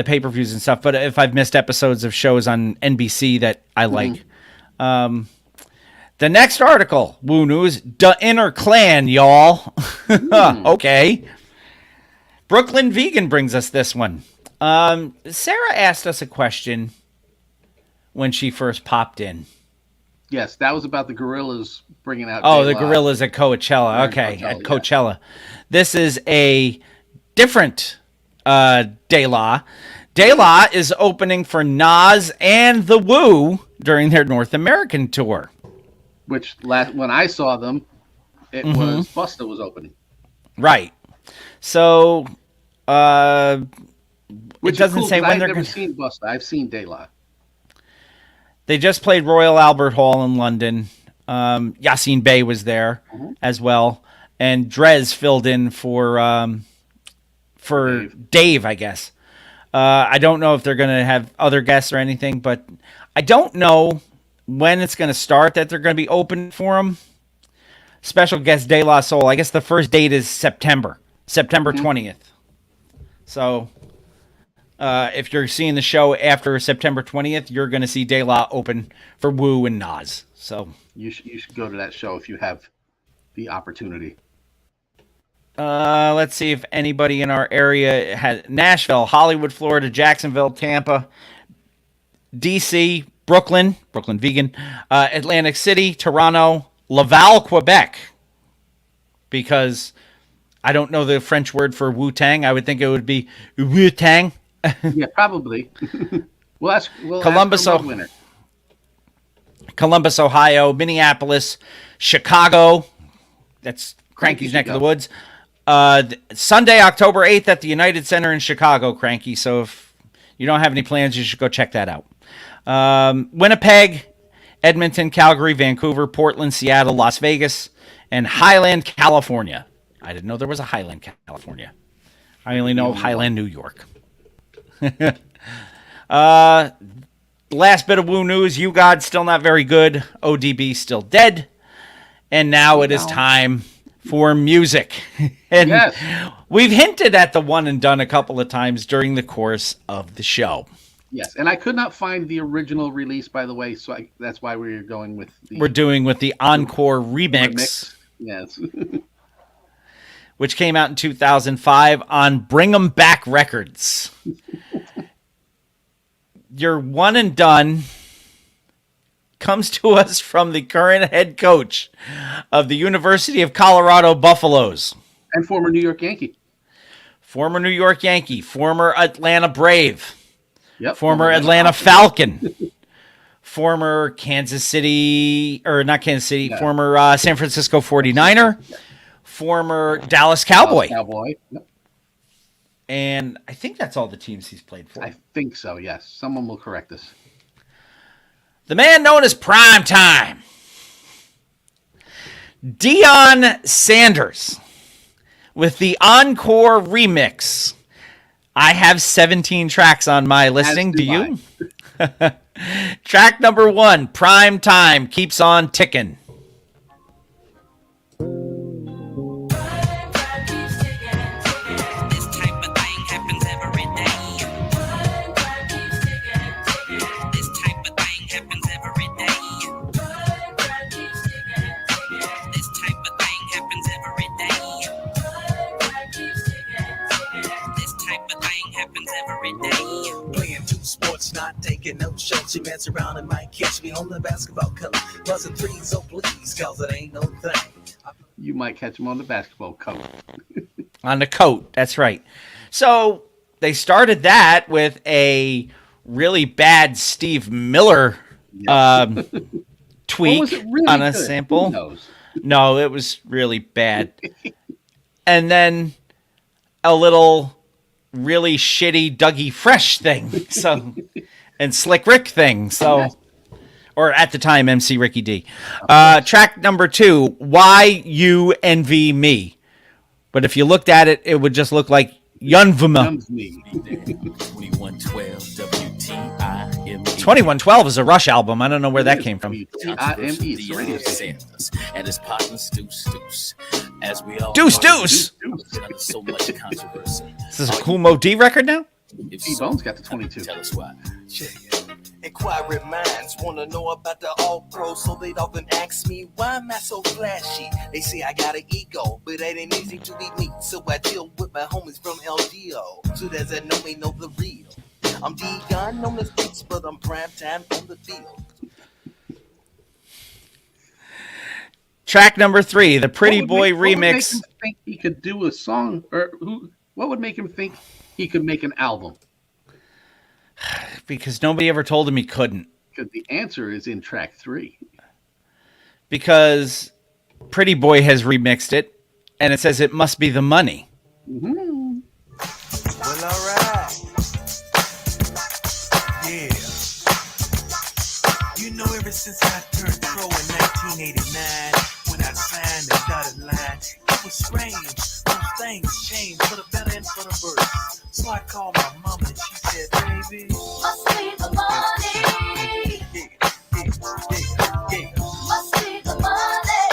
pay-per-views and stuff, but if I've missed episodes of shows on NBC that I like. The next article, Woo News, the Inner Clan, y'all. Okay. Brooklyn Vegan brings us this one. Sarah asked us a question when she first popped in. Yes, that was about the Gorillas bringing out. Oh, the Gorillas at Coachella. Okay, at Coachella. Yeah. This is a different De La. De La is opening for Nas and The Woo during their North American tour. Which, when I saw them, it was Busta was opening. Right. So, Which it doesn't is cool, say 'cause when they're I've never going. seen Busta. I've seen De La. They just played Royal Albert Hall in London. Yassine Bey was there as well, and Drez filled in for Dave, I guess. I don't know if they're going to have other guests or anything, but I don't know when it's going to start that they're going to be open for them. Special guest De La Soul. I guess the first date is September 20th. So if you're seeing the show after September 20th, you're going to see De La open for Wu and Nas. So you should go to that show if you have the opportunity. let's see if anybody in our area has Nashville, Hollywood, Florida, Jacksonville, Tampa, DC, Brooklyn vegan, Atlantic City, Toronto, Laval, Quebec, because I don't know the French word for Wu-Tang. I would think it would be Wu-Tang. Yeah, probably. We'll Columbus, ask the winner. Columbus, Ohio, Minneapolis, Chicago. That's Cranky's neck of the woods. Sunday, October 8th at the United Center in Chicago, Cranky. So if you don't have any plans, you should go check that out. Winnipeg, Edmonton, Calgary, Vancouver, Portland, Seattle, Las Vegas, and Highland, California. I didn't know there was a Highland, California. I only know Highland, New York. Last bit of Woo news. UGod still not very good. ODB still dead. And now it is time for music. And we've hinted at the one and done a couple of times during the course of the show. Yes, and I could not find the original release, by the way, so that's why we're going with the... We're doing with the Encore remix. Yes. Which came out in 2005 on Bring 'Em Back Records. Your one and done comes to us from the current head coach of the University of Colorado Buffaloes. And former New York Yankee. Former New York Yankee. Former Atlanta Brave. Yep. Former Atlanta Falcon. Former Kansas City, or not Kansas City, former San Francisco 49er. Former Dallas Cowboy. Yep. And I think that's all the teams he's played for. I think so, yes. Someone will correct us. The man known as Prime Time. Deion Sanders with the Encore remix. I have 17 tracks on my listing. Do you? Track number 1, Prime Time, Keeps on Ticking. Not taking no shots, you mess around and might catch me on the basketball court. Buzzing threes, so please, cause it ain't no thing. You might catch him on the basketball coat. On the coat, that's right. So they started that with a really bad Steve Miller tweak really on a good? sample. No, it was really bad. And then a little really shitty Dougie Fresh thing. So and Slick Rick thing. So or at the time MC Ricky D. Track number 2, Why You Envy Me. But if you looked at it, it would just look like Yunvuma. 2112 is a Rush album. I don't know where that came from. And his partners Deuce. As we all Deuce. So much controversy. This is a Cool Mo D record now? T-Bone's got the 22. Tell us why. Inquiring minds wanna know about the all-pro, so they'd often ask me, why am I so flashy? They say I got an ego, but it ain't easy to be me, so I chill with my homies from LGO. So there's a know me know the real. I'm Deion on the streets, but I'm prime time on the field. Track number 3, the Pretty Boy remix. What would make him think he could do a song, or what would make him think he could make an album? Because nobody ever told him he couldn't. Because the answer is in track 3. Because Pretty Boy has remixed it, and it says it must be the money. Mm-hmm. Well, all right. since I turned pro in 1989, when I signed the dotted line, it was strange. Those things changed for the better and for the worse. So I called my mama and she said, baby, must be the money. Must be the money.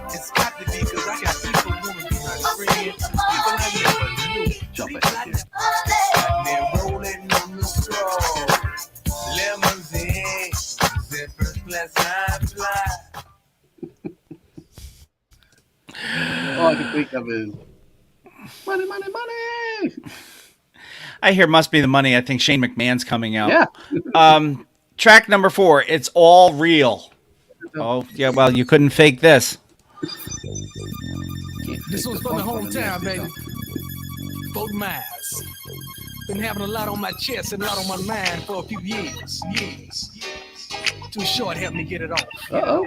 It's got to be because I got people wanting to be my friends. People I never knew. Jump ahead here. Got me rolling on the straw. Limousine, first class I fly. All I can think of is money, money, money. I hear Must Be the Money. I think Shane McMahon's coming out. Yeah. Track number 4. It's All Real. Oh, yeah, well, you couldn't fake this. This one's from the hometown, baby. Fort Myers. Been having a lot on my chest and a lot on my mind for a few years. Too short, help me get it off. Uh-oh.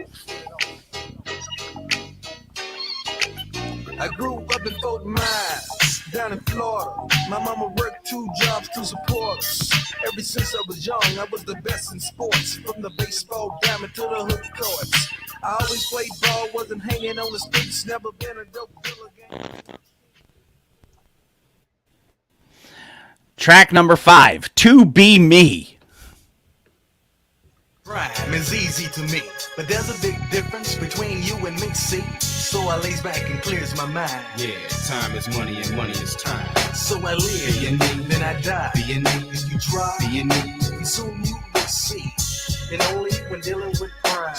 I grew up in Fort Myers, down in Florida. My mama worked 2 jobs to support us. Ever since I was young, I was the best in sports. From the baseball diamond to the hoop courts. I always played ball, wasn't hanging on the streets. Never been a dope dealer again. Track number 5. To Be Me. Crime is easy to me, but there's a big difference between you and me, see? So I lays back and clears my mind. Yeah, time is money and money is time. So I live, then I die. If you try, soon you will see. And only when dealing with crime.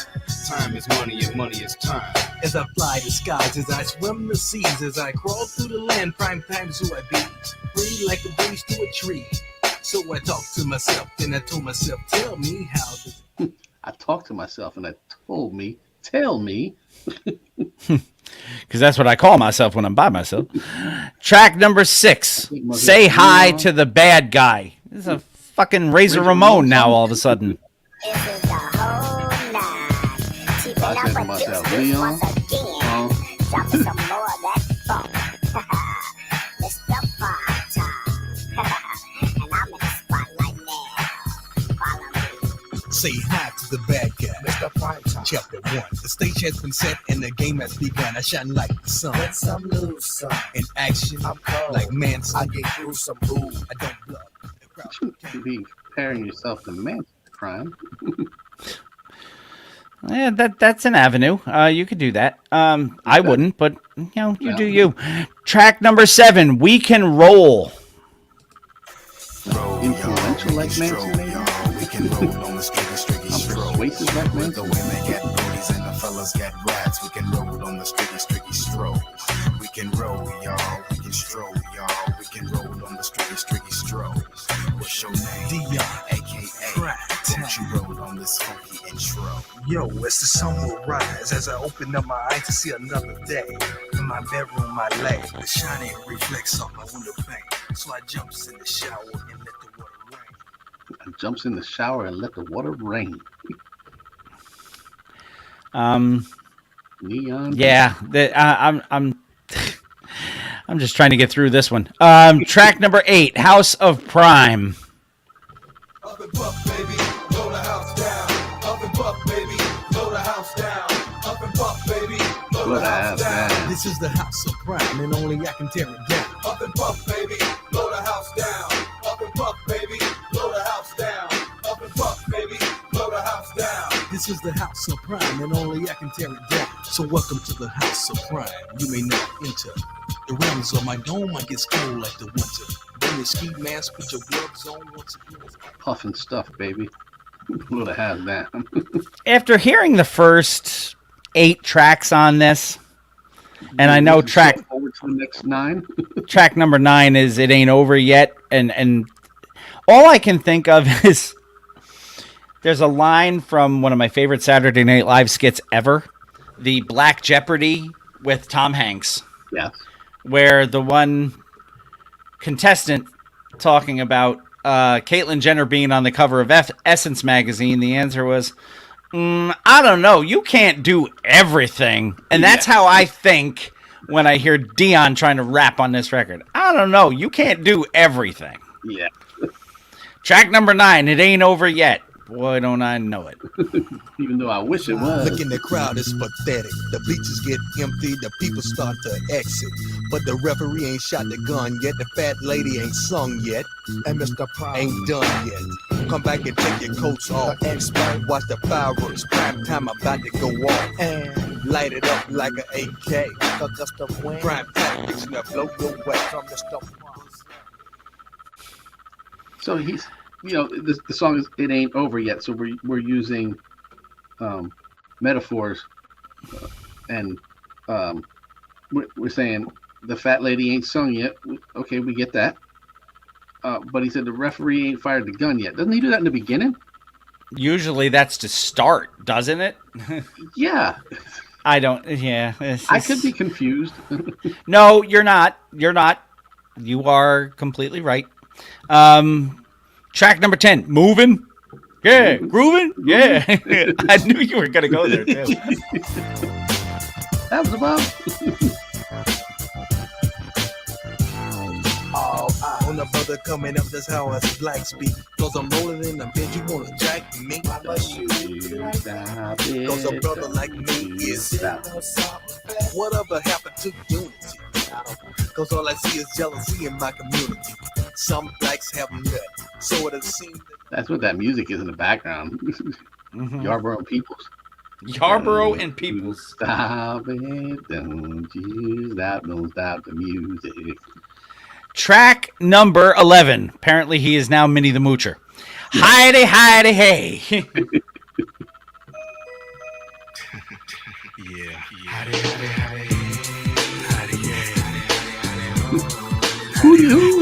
Time is money and money is time. As I fly the skies, as I swim the seas, as I crawl through the land, prime times who I be. Free like a breeze to a tree. So I talked to myself, then I told myself, tell me how to... I talked to myself and I told me, tell me. Because that's what I call myself when I'm by myself. Track number 6. Say Hi to the Bad Guy. This is a fucking Razor Ramon now all of a sudden. I said to myself, Leon, Say hi to the bad guy. Chapter 1. The stage has been set and the game has begun. I shine like the sun. Let some lose some. In action, I'm cold. like Manson. I get through some boo. I don't bluff. The crowd you be comparing yourself to Manson crime. Yeah, that's an avenue. You could do that. I wouldn't, but you know, you do you. Track number 7. We Can Roll. Influential like Manson, maybe? I'm persuasive like Manson. The women get booties and the fellas get rats. We can roll on the streaky stroll. We can roll, y'all. We can stroll, y'all. We can roll on the streaky stroll. What's your name? Dion, AKA Won't you roll on this funky intro? Yo, as the sun will rise, as I open up my eyes to see another day. In my bedroom, my leg, the shining reflects off my window pane. So I jumps in the shower and let the water rain. Jumps in the shower and let the water rain. Neon. Yeah, I'm just trying to get through this one. Track number 8, House of Prime. Up and buck, baby, blow the house down. Up and buck, baby, blow the house down. Up and buck, baby, blow the house down. This is the house of crime, and only I can tear it down. Up and buck, baby, blow the house down. Up and buck, baby, blow the house down. Up and buck, baby, blow the house down. This is the house of crime, and only I can tear it down. So welcome to the house of crime. You may not enter. The realms of my dome, I get cold like the winter. Bring your ski mask, put your gloves on once again. Puffing stuff, baby. Blow the house down. After hearing the first 8 tracks on this, and I know track forward to the next 9. track number 9 is It Ain't Over Yet, and all I can think of is there's a line from one of my favorite Saturday Night Live skits ever, the Black Jeopardy with Tom Hanks. Yeah. Where the one contestant talking about Caitlyn Jenner being on the cover of Essence magazine, the answer was, I don't know. You can't do everything. And that's how I think when I hear Dion trying to rap on this record. I don't know. You can't do everything. Yeah. Track number 9, It Ain't Over Yet. Boy, don't I know it. Even though I wish it was. Look in the crowd, it's pathetic. The bleachers get empty, the people start to exit. But the referee ain't shot the gun yet. The fat lady ain't sung yet. And Mr. Prime ain't done yet. Come back and take your coats off. Watch the fireworks. Prime time about to go off. And light it up like an AK. Prime time fixing to blow your way from Mr. Prime. So he's, the song is "It Ain't Over Yet." So we're using metaphors, and we're saying the fat lady ain't sung yet. Okay, we get that. But he said the referee ain't fired the gun yet. Doesn't he do that in the beginning? Usually that's to start, doesn't it? Yeah. I don't. Yeah. I could be confused. No, you're not. You're not. You are completely right. Track number 10, moving. Yeah, grooving. Yeah. I knew you were gonna go there too. That was about. On the brother coming up, that's how us blacks speak. Cause I'm rolling in the bed, you wanna jack me? Cause a brother like me is whatever happened to unity? Cause all I see is jealousy in my community. Some blacks have nut, so it seems. That's what that music is in the background. Yarborough and Peoples. Yarborough and Peoples. Stop it, don't you stop the music. Track number 11. Apparently he is now Minnie the Moocher. Heidi, Heidi, hey. Yeah. Heidi, Heidi, Heidi. Heidi, yeah. Hooty hoo.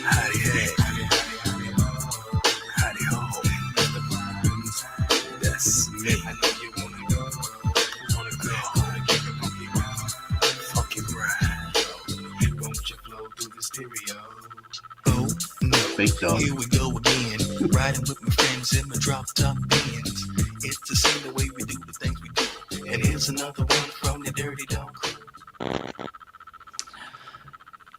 Heidi, hey. Heidi, ho. That's me. I know you wanna go. Funky ride. Won't you flow through the stereo? Oh, no. Fake dog. Here we go again. Riding with my friends in my drop top Benz. It's the same way we do the things we do. And here's another one from the Dirty Dog Crew.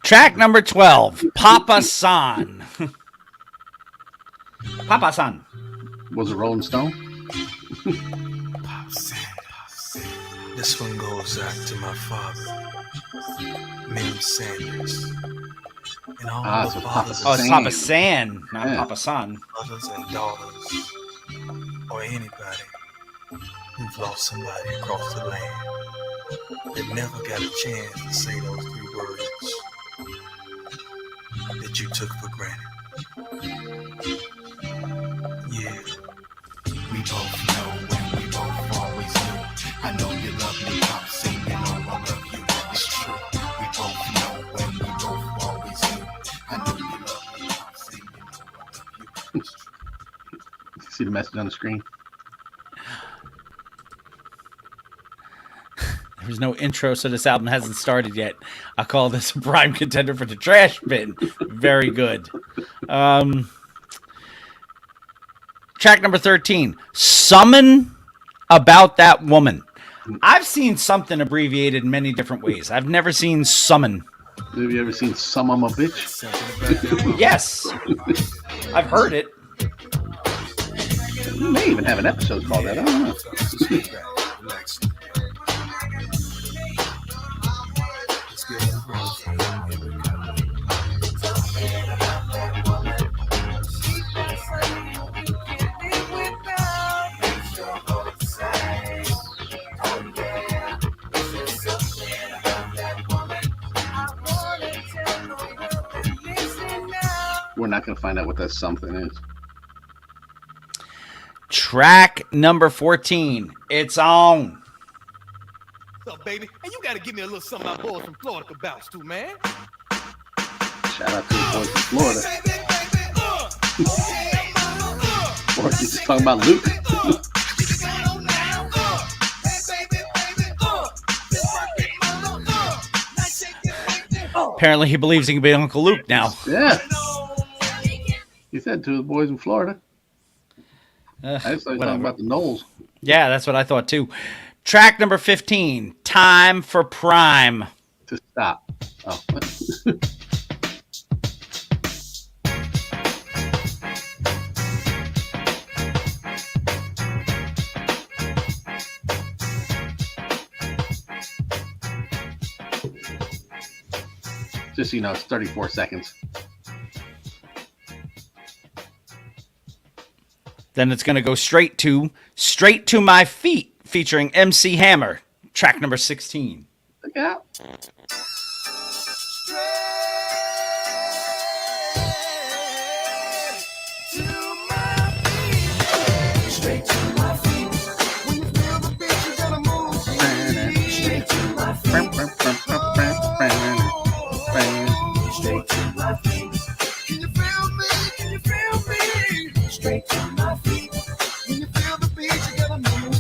Track number 12, Papa San. Papa San. Was it Rolling Stone? This one goes out to my father, Mim Sanders. And all the so Papa fathers Oh, it's San. Papa San, not Yeah. Papa San. mothers and daughters, or anybody who've lost somebody across the land that never got a chance to say those 3 words that you took for granted. Yeah. We both know when we both always knew. I know you love me, Pop, say you know I love you. It's true. We both know when we both always knew. I know you love me, Pop, say you know I love you. It's true. See the message on the screen? There's no intro, so this album hasn't started yet. I call this a prime contender for the trash bin. Very good. Track number 13, Summon About That Woman. I've seen something abbreviated in many different ways. I've never seen summon. Have you ever seen Some I'm a Bitch? Yes. I've heard it. You may even have an episode called that. I don't know. We're not going to find out what that something is. Track number 14, It's On. What's up, baby? Hey, you gotta give me a little something my boys from Florida could bounce to, man. Shout out to the boys from Florida. Or you just talking about Luke. Apparently he believes he can be Uncle Luke now. Yeah. He said to the boys in Florida. I just thought you were talking about the Knowles. Yeah, that's what I thought too. Track number 15, Time for Prime. To stop. Oh. Just so you know, it's 34 seconds. Then it's going to go straight to My Feet, featuring MC Hammer, track number 16. Look out. Straight to my feet. When you feel the beat, you gotta move. Straight to my feet. Straight to my feet. Can you feel me? Can you feel me? Straight to my feet. When you feel the beat, you gotta move.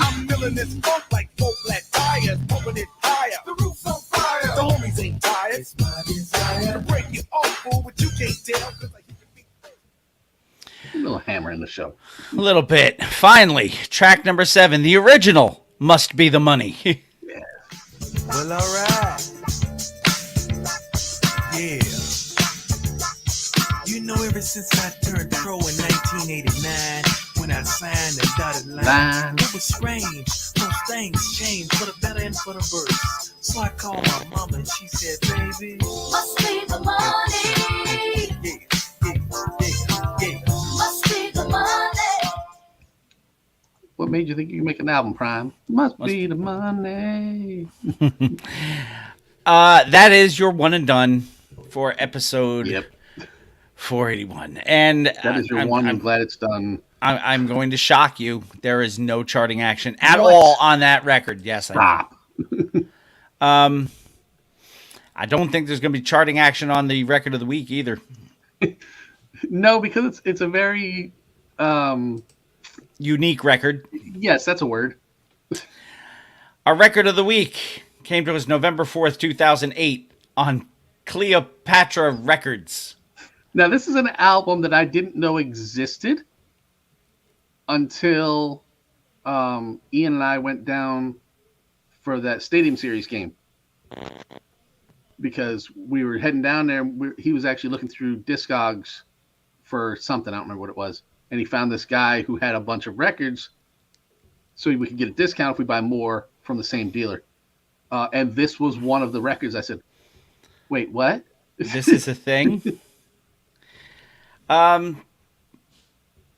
I'm feeling this funk like full flat tires, pumping it higher. The roof's on fire. The homies ain't tired. It's my desire To break you off, fool, but you can't tell. 'Cause I hit your feet. A little Hammer in the show. A little bit. Finally, track number 7, the original, Must Be the Money. Well, alright. Yeah. You know, ever since I turned pro in 1989, when I signed the dotted line, it was strange. Those things changed for the better and for the worse. So I called my mama and she said, baby, Must be the money. Must be the money. What made you think you could make an album, Prime? Must be the money. That is your one and done for episode 481. And that is your one. I'm glad it's done. I'm going to shock you. There is no charting action at all on that record. Yes, Stop. I don't think there's going to be charting action on the record of the week either. No, because it's a very unique record. Yes, that's a word. Our record of the week came to us November 4th, 2008 on Cleopatra Records. Now, this is an album that I didn't know existed until Ian and I went down for that Stadium Series game. Because we were heading down there, he was actually looking through Discogs for something. I don't remember what it was. And he found this guy who had a bunch of records so we could get a discount if we buy more from the same dealer. And this was one of the records. I said, wait, what? This is a thing?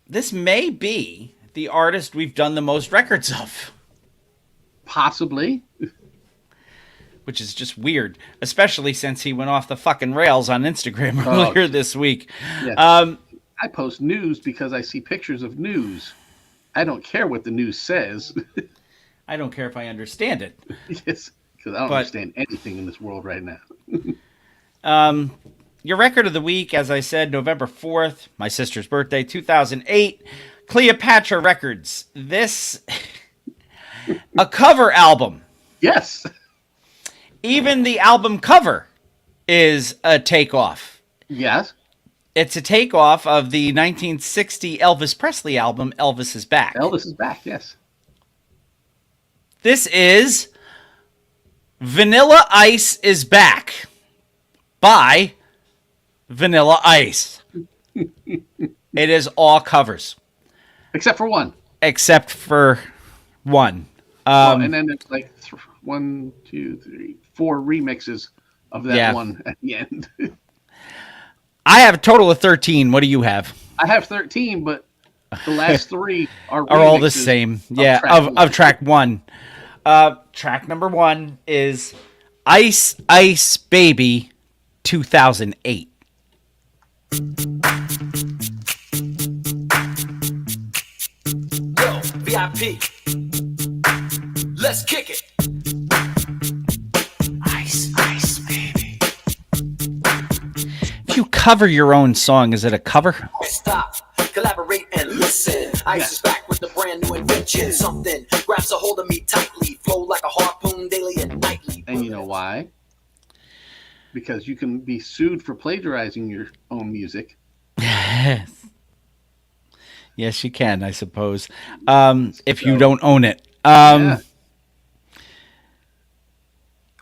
This may be the artist we've done the most records of. Possibly. Which is just weird, especially since he went off the fucking rails on Instagram earlier this week. Yes. I post news because I see pictures of news. I don't care what the news says. I don't care if I understand it. Yes, because I don't understand anything in this world right now. Your record of the week, as I said, November 4th, my sister's birthday, 2008, Cleopatra Records. This, a cover album. Yes. Even the album cover is a takeoff. Yes. It's a takeoff of the 1960 Elvis Presley album, Elvis is Back. Elvis is Back, yes. This is Vanilla Ice is Back by Vanilla Ice. It is all covers. Except for one. Except for one. And then it's like 1, 2, 3, 4 remixes of that one at the end. I have a total of 13. What do you have? I have 13, but the last 3 are all the same. Of track 1. Track number 1 is Ice Ice Baby 2008. Yo, VIP. Let's kick it. Ice, ice, baby. If you cover your own song, is it a cover? Stop, collaborate and listen. Ice is back with a brand new invention. Something grabs a hold of me tightly. Flow like a harpoon daily and nightly. And you know why? Because you can be sued for plagiarizing your own music. Yes, you can, I suppose. If you don't own it.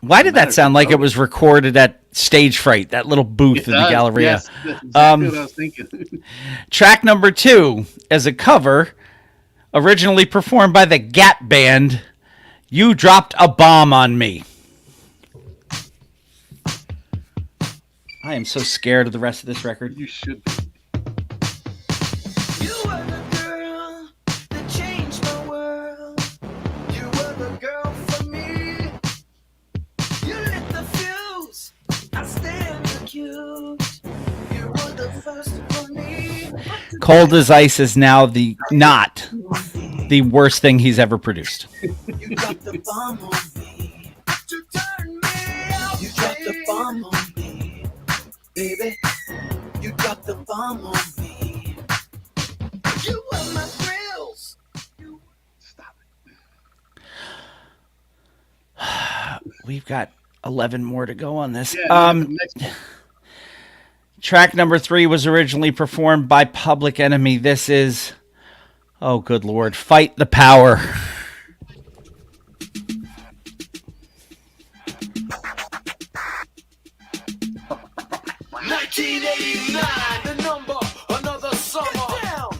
Why did that sound like it was recorded at Stage Fright, that little booth in the Galleria? Yes, that's exactly what I was thinking. Track number 2 is a cover originally performed by the Gap Band, You Dropped a Bomb on Me. I am so scared of the rest of this record. You should. You were the girl that changed my world. You were the girl for me. You lit the fuse. I stand accused. You were the first for me. Cold as Ice is now not the worst thing he's ever produced. You dropped the bomb on me. To turn me out. You dropped the bomb on me. Baby, you dropped the bomb on me. You were my thrills. Stop We've got 11 more to go on this. it. Yeah, the next one. Track number 3 was originally performed by Public Enemy. This is, oh good Lord, Fight the Power. 1989, the number, another summer. Down.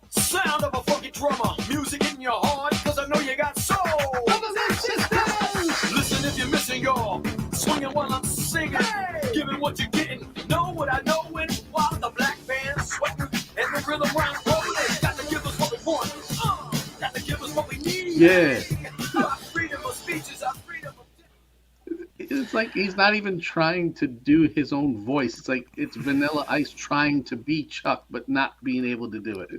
Sound of a funky drummer. Music in your heart, cause I know you got soul. Brothers and sisters, listen if you're missing, y'all. Swinging while I'm singing, giving what you're getting. Know what I know when while the black band's sweating and the rhythm round rolling. Got to give us what we want. Got to give us what we need. Yeah. Our freedom of speech is our freedom of... It's like he's not even trying to do his own voice. It's like it's Vanilla Ice trying to be Chuck, but not being able to do it.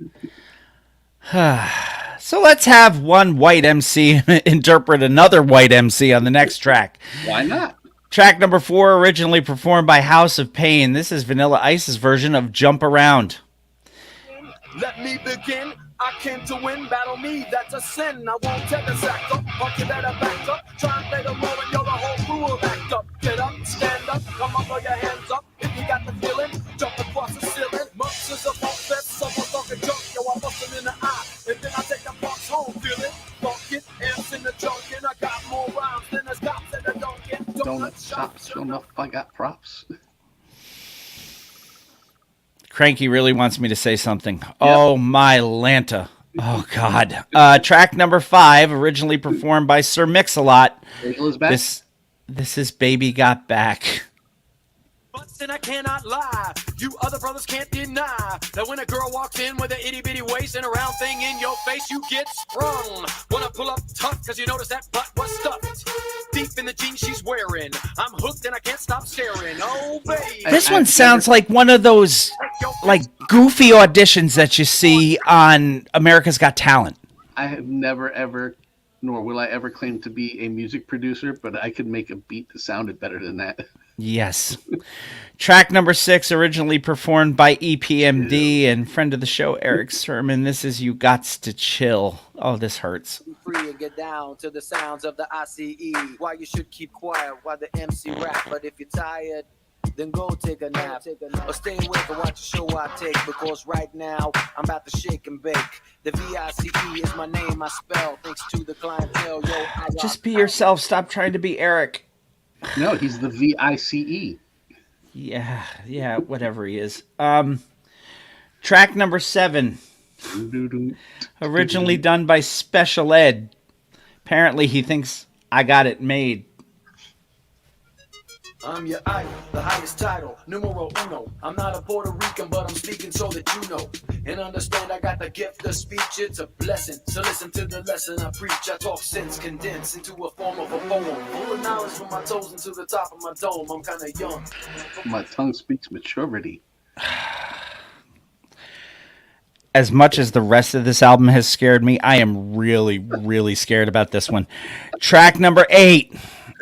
So let's have one white MC interpret another white MC on the next track. Why not? Track number 4, originally performed by House of Pain. This is Vanilla Ice's version of Jump Around. Let me begin. I came to win, battle me, that's a sin. I won't take a sack up, punk you better back up. Try and play the role and you're the whole crew will back up. Get up, stand up, come up, throw your hands up. If you got the feeling, jump across the ceiling. Months is a bump fest, someone talking junk, yo, I bust them in the eye. And then I take the box home, feel it, funk it, amps in the junk, and I got more rhymes than the cops and I don't get Donut shop, sure enough, I got props. Cranky really wants me to say something. Yep. Oh, my Lanta. Oh, God. Track number 5, originally performed by Sir Mix-a-Lot. This is Baby Got Back. And I cannot lie. You other brothers can't deny that when a girl walks in with an itty bitty waist and a round thing in your face, you get sprung. Wanna pull up tough cause you notice that butt was stuffed deep in the jeans she's wearing. I'm hooked and I can't stop staring. Oh, baby. This one sounds like one of those like goofy auditions that you see on America's Got Talent. I have never ever, nor will I ever claim to be a music producer, but I could make a beat that sounded better than that. Yes. Track number 6, originally performed by EPMD and friend of the show, Eric Sermon. This is You Gots to Chill. Oh, this hurts. Free and get down to the sounds of the ICE. Why you should keep quiet while the MC rap. But if you're tired, then go take a nap. Or stay awake and watch the show I take. Because right now, I'm about to shake and bake. The VICE is my name, I spell. Thanks to the clientele, yo. Just be yourself. Stop trying to be Eric. No, he's the VICE. Yeah, whatever he is. Track number 7, originally done by Special Ed. Apparently he thinks I got it made. I'm your idol, the highest title, numero uno. I'm not a Puerto Rican, but I'm speaking so that you know. And understand I got the gift of speech, it's a blessing. So listen to the lesson I preach. I talk sense condensed into a form of a poem. Full of knowledge from my toes into the top of my dome. I'm kind of young. My tongue speaks maturity. As much as the rest of this album has scared me, I am really, really scared about this one. Track number 8.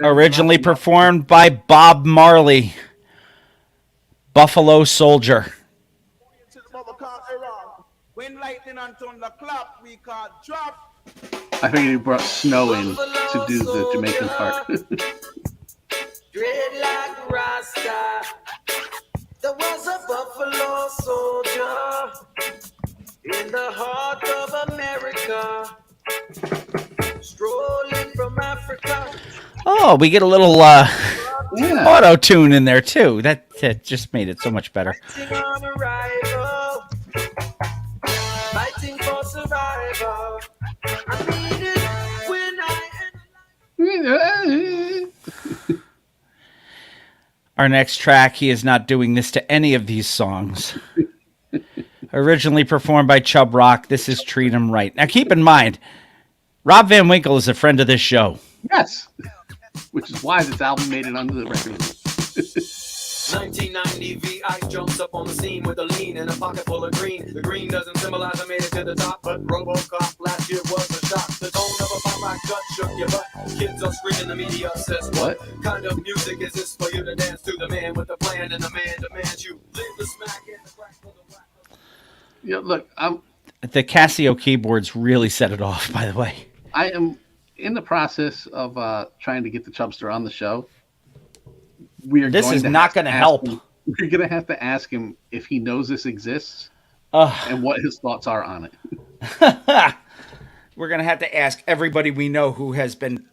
Originally performed by Bob Marley, Buffalo Soldier. When lightning and thunder clap, we can't drop. I figured he brought Snow in to do the Jamaican part. Dread like Rasta, there was a buffalo soldier in the heart of America, strolling from Africa. Oh, we get a little auto tune in there too. That just made it so much better. On arrival, fighting for survival. I need it when I. our next track, he is not doing this to any of these songs. Originally performed by Chub Rock, this is Treat 'Em Right. Now keep in mind, Rob Van Winkle is a friend of this show. Yes. Which is why this album made it under the record. 1990 V Ice jumps up on the scene with a lean and a pocket full of green. The green doesn't symbolize I made it to the top, but RoboCop last year was a shock. The tone of a pop rock gut shook your butt. Kids are screaming, the media says, what kind of music is this for you to dance to? The man with the plan and the man demands you live the smack and the crack for the black. Yeah, look, the Casio keyboards really set it off, by the way. I am in the process of trying to get the Chubster on the show. This is not going to help. We're going to have to ask him if he knows this exists and what his thoughts are on it. We're going to have to ask everybody we know who has been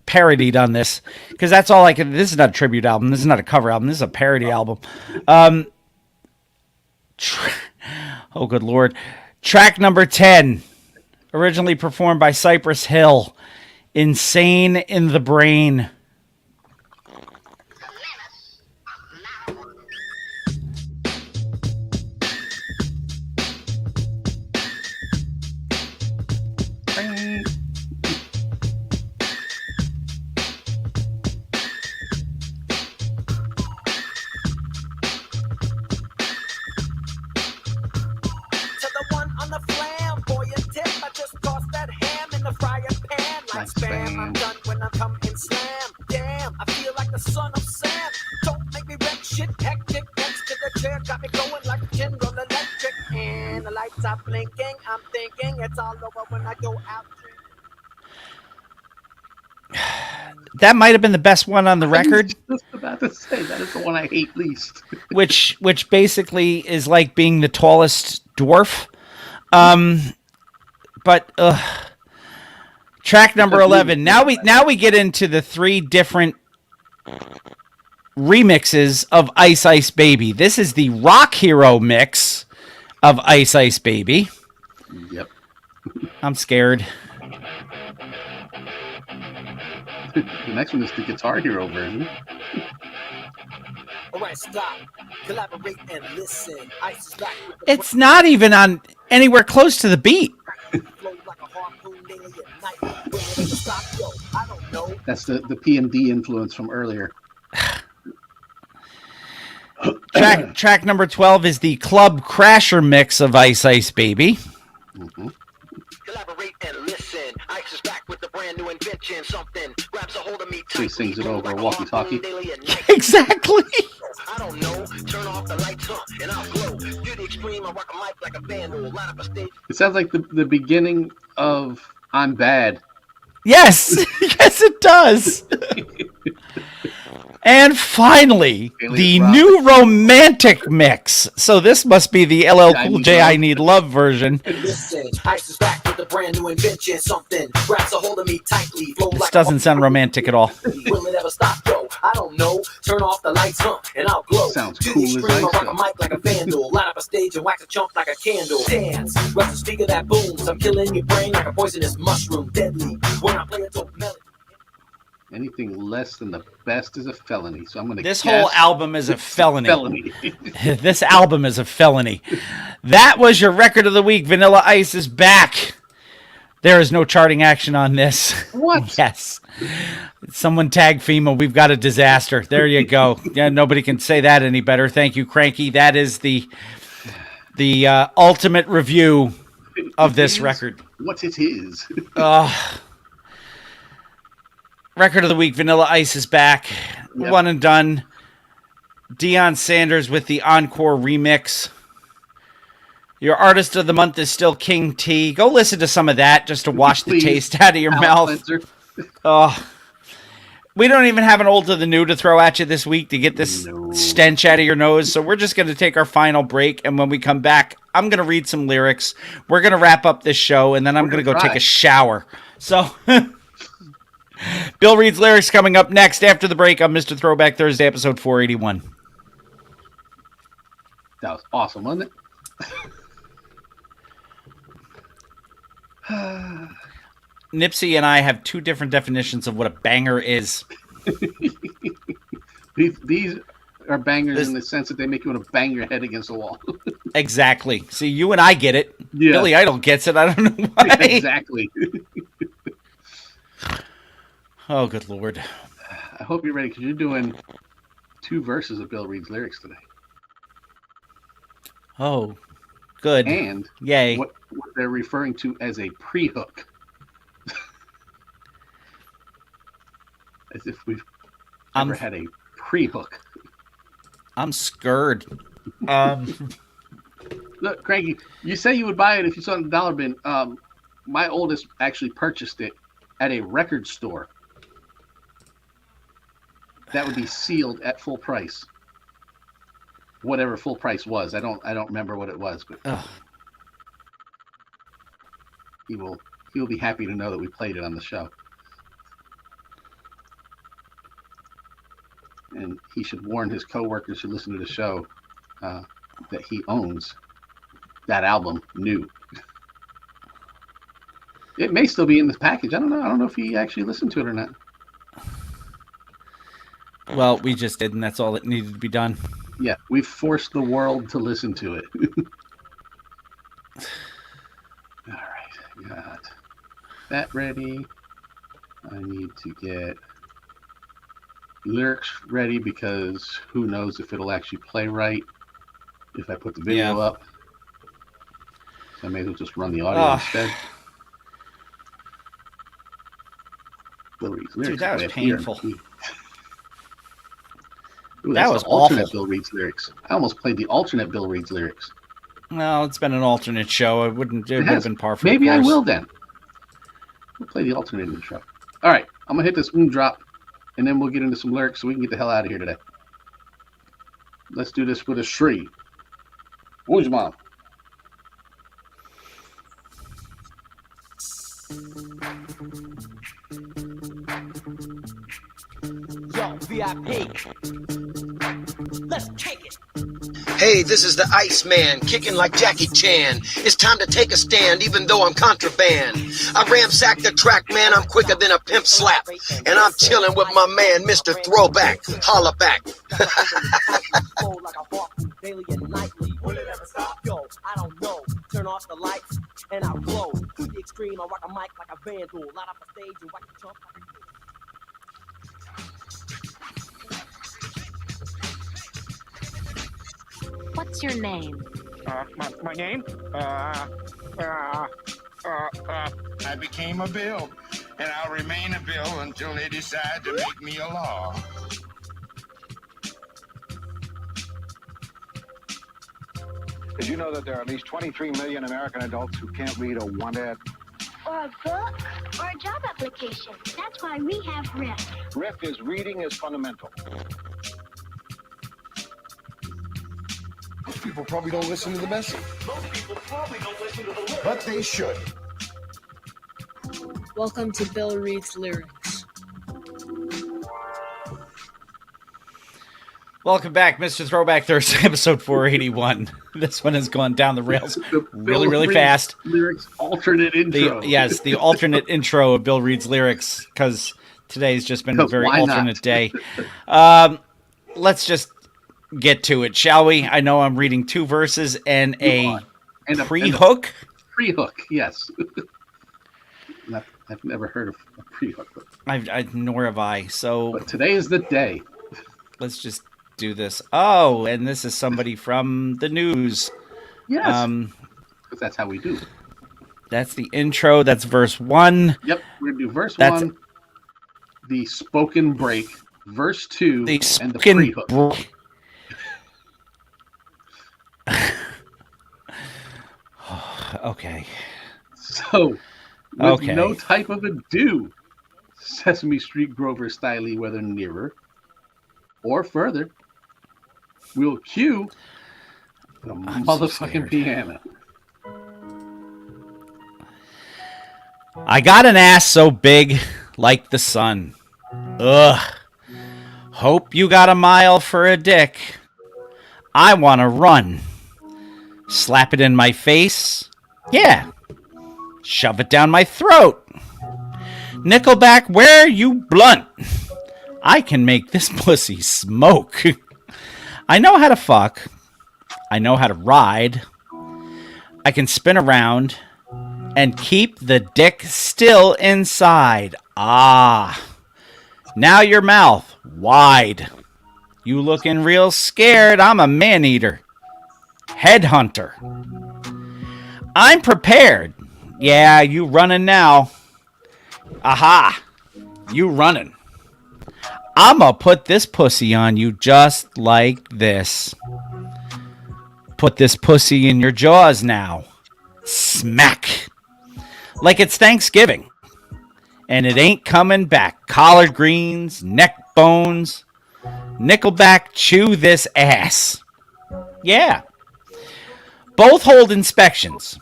parodied on this, because that's all I can. This is not a tribute album. This is not a cover album. This is a parody album. Oh, good Lord. Track number 10, originally performed by Cypress Hill, Insane in the Brain. Spam, I'm done when I come in slam. Damn, I feel like the son of Sam. Don't make me wreck shit, hectic. Next to the chair, got me going like a General Electric. And the lights are blinking. I'm thinking it's all over when I go out. That might have been the best one on the record. I was just about to say that is the one I hate least. which basically is like being the tallest dwarf. But track number 11. Now we get into the three different remixes of Ice Ice Baby. This is the Rock Hero mix of Ice Ice Baby. Yep. I'm scared. The next one is the Guitar Hero version. All right, stop. Collaborate and listen. Ice is back with the It's not even on anywhere close to the beat. That's the PMD influence from earlier. Track number 12 is the Club Crasher mix of Ice Ice Baby. Mm-hmm. Collaborate and listen. Ice is back with the brand new invention. Something grabs a hold of me. So he sings it over a walkie-talkie. Exactly. I don't know. Turn off the lights, and I'll glow. Do the extreme. I rock a mic like a vandal. Line up a stage. It sounds like the beginning of I'm Bad. Yes. Yes, it does. And finally, the new romantic mix. So this must be the LL Cool J I Need Love version. Listen, Ice is back with a brand new invention. Something grabs a hold of me tightly. Flow This like doesn't sound romantic at all. Will it ever stop, yo? I don't know. Turn off the lights, and I'll glow. Sounds Do cool the as extreme, I ice, rock though. a mic like a vandal. Line up a stage and wax a chump like a candle. Dance, rush the speaker that booms. I'm killing your brain like a poisonous mushroom. Deadly when I play a dope melody. Anything less than the best is a felony. So I'm going to This whole album is a felony. This album is a felony. That was your record of the week. Vanilla Ice is back. There is no charting action on this. What? Yes. Someone tag FEMA. We've got a disaster. There you go. Yeah, nobody can say that any better. Thank you, Cranky. That is the ultimate review of this record. What it is. Record of the week, Vanilla Ice is back. Yep. One and done. Deion Sanders with the Encore remix. Your artist of the month is still King T. Go listen to some of that just to wash the taste out of your mouth. Oh, we don't even have an old to the new to throw at you this week to get this stench out of your nose. So we're just going to take our final break. And when we come back, I'm going to read some lyrics. We're going to wrap up this show and then I'm going to go take a shower. So Bill reads lyrics coming up next after the break on Mr. Throwback Thursday, episode 481. That was awesome, wasn't it? Nipsey and I have two different definitions of what a banger is. These are bangers in the sense that they make you want to bang your head against the wall. Exactly. See, you and I get it. Yeah. Billy Idol gets it. I don't know why. Exactly. Oh, good Lord. I hope you're ready because you're doing 2 verses of Bill Reed's lyrics today. Oh, good. And yay. What they're referring to as a pre-hook. As if we've ever had a pre-hook. I'm scared. Look, Cranky, you say you would buy it if you saw it in the dollar bin. My oldest actually purchased it at a record store. That would be sealed at full price. Whatever full price was. I don't remember what it was, but he'll be happy to know that we played it on the show. And he should warn his coworkers who listen to the show that he owns that album new. It may still be in this package. I don't know. I don't know if he actually listened to it or not. Well, we just did, and that's all that needed to be done. Yeah, we forced the world to listen to it. All right, got that ready. I need to get lyrics ready because who knows if it'll actually play right if I put the video up. So I may as well just run the audio instead. Dude, that was painful. Ooh, that was alternate awful. Bill Reed's lyrics. I almost played the alternate Bill Reed's lyrics. Well, it's been an alternate show. It would have been par for Maybe the I course. will then. We'll play the alternate intro. All right, I'm gonna hit this drop, and then we'll get into some lyrics so we can get the hell out of here today. Let's do this with a Shri. Who's mom? Yo, VIP. Let's take it. Hey, this is the Iceman, kicking like Jackie Chan. It's time to take a stand, even though I'm contraband. I ramsack the track, man, I'm quicker than a pimp slap. And I'm chilling with my man, Mr. Throwback. Holla back. Daily and nightly. Will it ever stop? Yo, I don't know. Turn off the lights and I'll glow. To the extreme, I rock a mic like a vandal. Light up the stage and watch the jump like a What's your name? My name? I became a bill, and I'll remain a bill until they decide to make me a law. Did you know that there are at least 23 million American adults who can't read a want-ad? Or a book? Or a job application. That's why we have RIF. RIF is reading is fundamental. Most people probably don't listen to the message. But they should. Welcome to Bill Reed's Lyrics. Welcome back, Mr. Throwback Thursday, episode 481. This one has gone down the rails really, really fast. Lyrics alternate intro. The alternate intro of Bill Reed's lyrics, because today's just been a very alternate day. Let's just get to it, shall we? I know I'm reading 2 verses and a pre-hook. Pre-hook, yes. I've never heard of a pre-hook. Nor have I. But today is the day. Let's just do this. Oh, and this is somebody from the news. Yes. Because that's how we do. That's the intro. That's verse 1. Yep, we're going to do verse 1, the spoken break, verse 2, and the pre-hook. Okay. So, with no type of ado, Sesame Street Grover Styley, whether nearer or further, we'll cue the motherfucking piano. I got an ass so big like the sun. Ugh. Hope you got a mile for a dick. I want to run. Slap it in my face. Yeah. Shove it down my throat. Nickelback, where you blunt? I can make this pussy smoke. I know how to fuck. I know how to ride. I can spin around and keep the dick still inside. Ah. Now your mouth wide. You looking real scared. I'm a man-eater. Headhunter. I'm prepared. Yeah, you running now. Aha. You running. I'ma put this pussy on you just like this. Put this pussy in your jaws now. Smack. Like it's Thanksgiving. And it ain't coming back. Collard greens, neck bones. Nickelback, chew this ass. Yeah. Both hold inspections.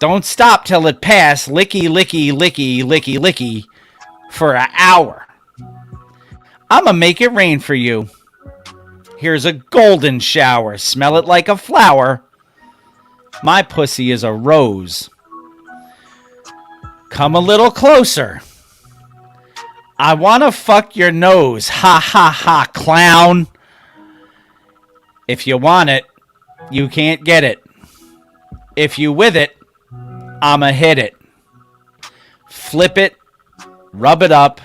Don't stop till it pass. Licky, licky, licky, licky, licky. For an hour. I'ma make it rain for you. Here's a golden shower. Smell it like a flower. My pussy is a rose. Come a little closer. I wanna fuck your nose. Ha ha ha, clown. If you want it, you can't get it. If you with it, I'ma hit it. Flip it, rub it up,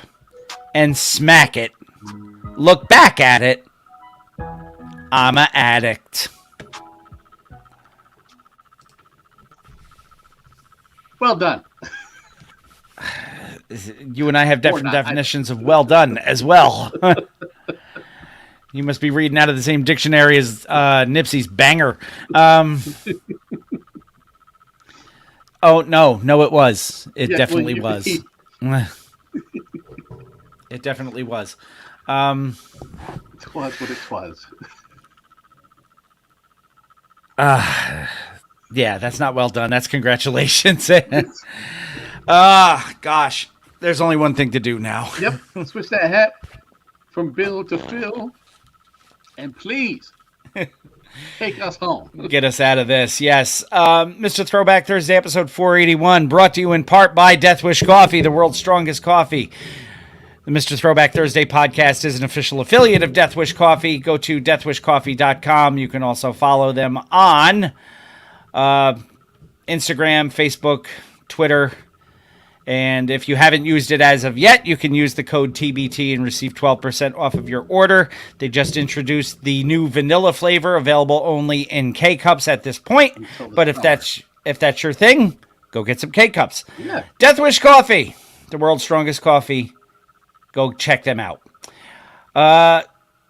and smack it. Look back at it. I'm an addict. Well done. You and I have different definitions of well done as well. You must be reading out of the same dictionary as Nipsey's banger. Oh, no, it was. It definitely was. It definitely was. It was what it was. Yeah, that's not well done. That's congratulations. Gosh. There's only one thing to do now. Yep. Switch that hat from Bill to Phil. And please take us home. Get us out of this. Yes. Mr. Throwback Thursday, episode 481, brought to you in part by Death Wish Coffee, the world's strongest coffee. The Mr. Throwback Thursday podcast is an official affiliate of Death Wish Coffee. Go to deathwishcoffee.com. You can also follow them on Instagram, Facebook, Twitter. And if you haven't used it as of yet, you can use the code TBT and receive 12% off of your order. They just introduced the new vanilla flavor, available only in K-Cups at this point. But if that's your thing, go get some K-Cups. Yeah. Death Wish Coffee, the world's strongest coffee. Go check them out.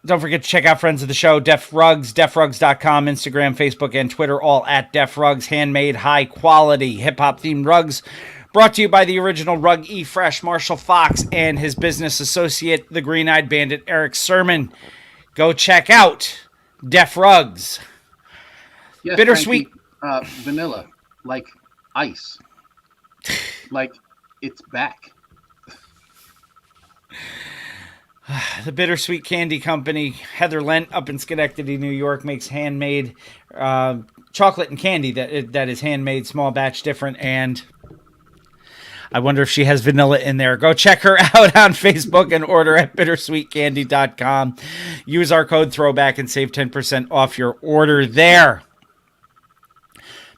Don't forget to check out friends of the show, Def Rugs, defrugs.com, Instagram, Facebook, and Twitter, all at Def Rugs. Handmade, high-quality, hip-hop themed rugs. Brought to you by the original Rug E-Fresh, Marshall Fox, and his business associate, the Green-Eyed Bandit, Eric Sermon. Go check out Def Rugs. Yes, Bittersweet. Vanilla, like ice. Like it's back. The Bittersweet Candy Company, Heather Lent up in Schenectady, New York, makes handmade chocolate and candy that is handmade, small batch, different, and I wonder if she has vanilla in there. Go check her out on Facebook and order at bittersweetcandy.com. Use our code THROWBACK and save 10% off your order there.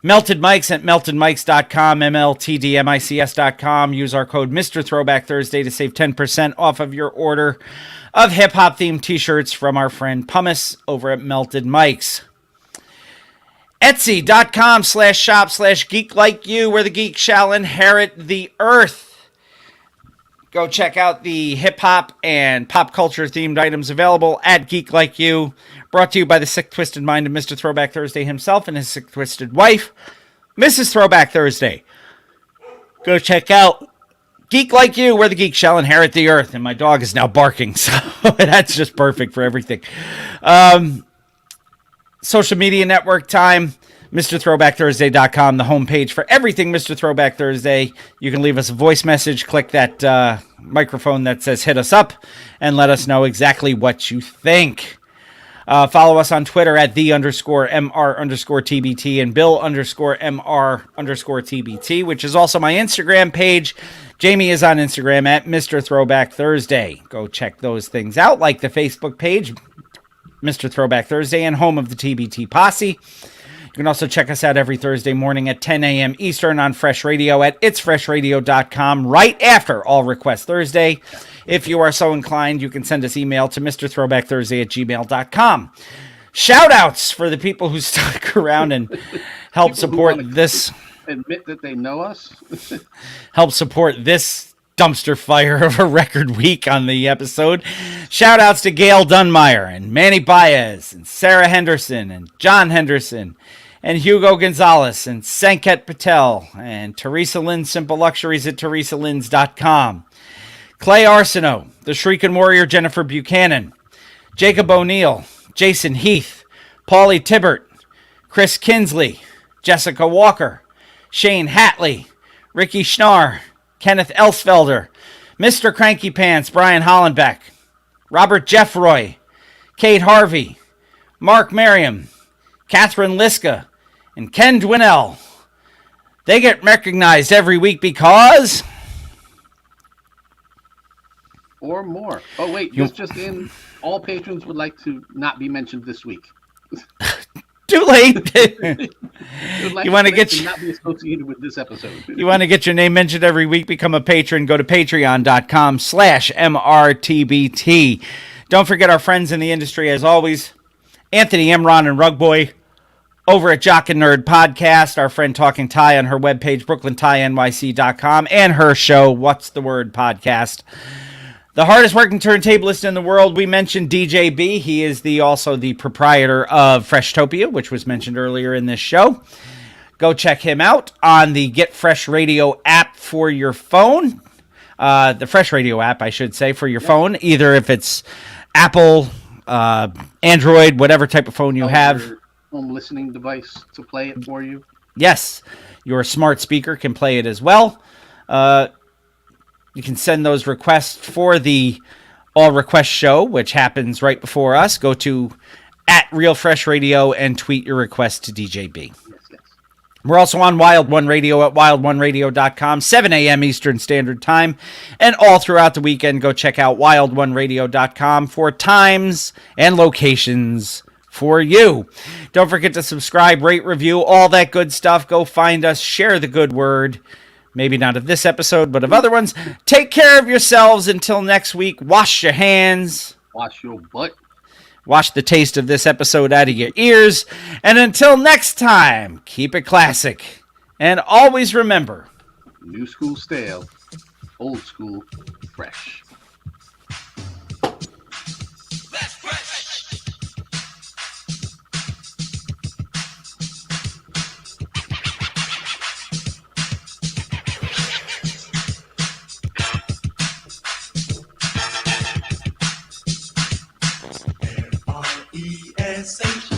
Melted Mics at meltedmics.com, MLTDMICS.com. Use our code Mr. Throwback Thursday to save 10% off of your order of hip-hop themed t-shirts from our friend Pumice over at Melted Mics. Etsy.com/shop/geek like you, where the geek shall inherit the earth. Go check out the hip-hop and pop culture themed items available at Geek Like You. Brought to you by the sick, twisted mind of Mr. Throwback Thursday himself and his sick, twisted wife, Mrs. Throwback Thursday. Go check out Geek Like You, where the geek shall inherit the earth. And my dog is now barking, so that's just perfect for everything. Social media network time, MrThrowbackThursday.com, the homepage for everything Mr. Throwback Thursday. You can leave us a voice message, click that microphone that says hit us up, and let us know exactly what you think. Follow us on Twitter at @the_MR_TBT and Bill_MR_TBT, which is also my Instagram page. Jamie is on Instagram at Mr. Throwback Thursday. Go check those things out, like the Facebook page, Mr. Throwback Thursday, and home of the TBT Posse. You can also check us out every Thursday morning at 10 a.m. Eastern on Fresh Radio at itsfreshradio.com right after All Request Thursday. If you are so inclined, you can send us email to mrthrowbackthursday@gmail.com. Shout-outs for the people who stuck around and help support this. Admit that they know us. Help support this dumpster fire of a record week on the episode. Shout-outs to Gail Dunmeyer and Manny Baez and Sarah Henderson and John Henderson and Hugo Gonzalez and Sanket Patel and Teresa Lynn, Simple Luxuries at teresalynns.com. Clay Arsenault, the Shrieking Warrior Jennifer Buchanan, Jacob O'Neill, Jason Heath, Paulie Tibbert, Chris Kinsley, Jessica Walker, Shane Hatley, Ricky Schnarr, Kenneth Elsfelder, Mr. Cranky Pants, Brian Hollenbeck, Robert Jeffroy, Kate Harvey, Mark Merriam, Catherine Liska, and Ken Dwinell. They get recognized every week because... Or more. Oh, wait. This just in. All patrons would like to not be mentioned this week. Too late. You want to get not be associated with this episode. You want to get your name mentioned every week? Become a patron. Go to patreon.com/MRTBT. Don't forget our friends in the industry, as always. Anthony Emron and Rugboy over at Jock and Nerd Podcast. Our friend Talking Ty on her webpage, BrooklynTyNYC.com, and her show, What's the Word Podcast. The hardest working turntablist in the world, we mentioned DJ B. He is also the proprietor of Freshtopia, which was mentioned earlier in this show. Go check him out on the Get Fresh Radio app for your phone. The Fresh Radio app, I should say, for your phone. Either if it's Apple, Android, whatever type of phone you have. Your home listening device to play it for you. Yes, your smart speaker can play it as well. You can send those requests for the All Request show, which happens right before us. Go to @RealFreshRadio and tweet your request to DJ B. Yes. We're also on Wild One Radio at wildoneradio.com, 7 a.m. Eastern Standard Time. And all throughout the weekend, go check out wildoneradio.com for times and locations for you. Don't forget to subscribe, rate, review, all that good stuff. Go find us, share the good word. Maybe not of this episode, but of other ones. Take care of yourselves until next week. Wash your hands. Wash your butt. Wash the taste of this episode out of your ears. And until next time, keep it classic. And always remember, new school stale, old school fresh. R-E-S-H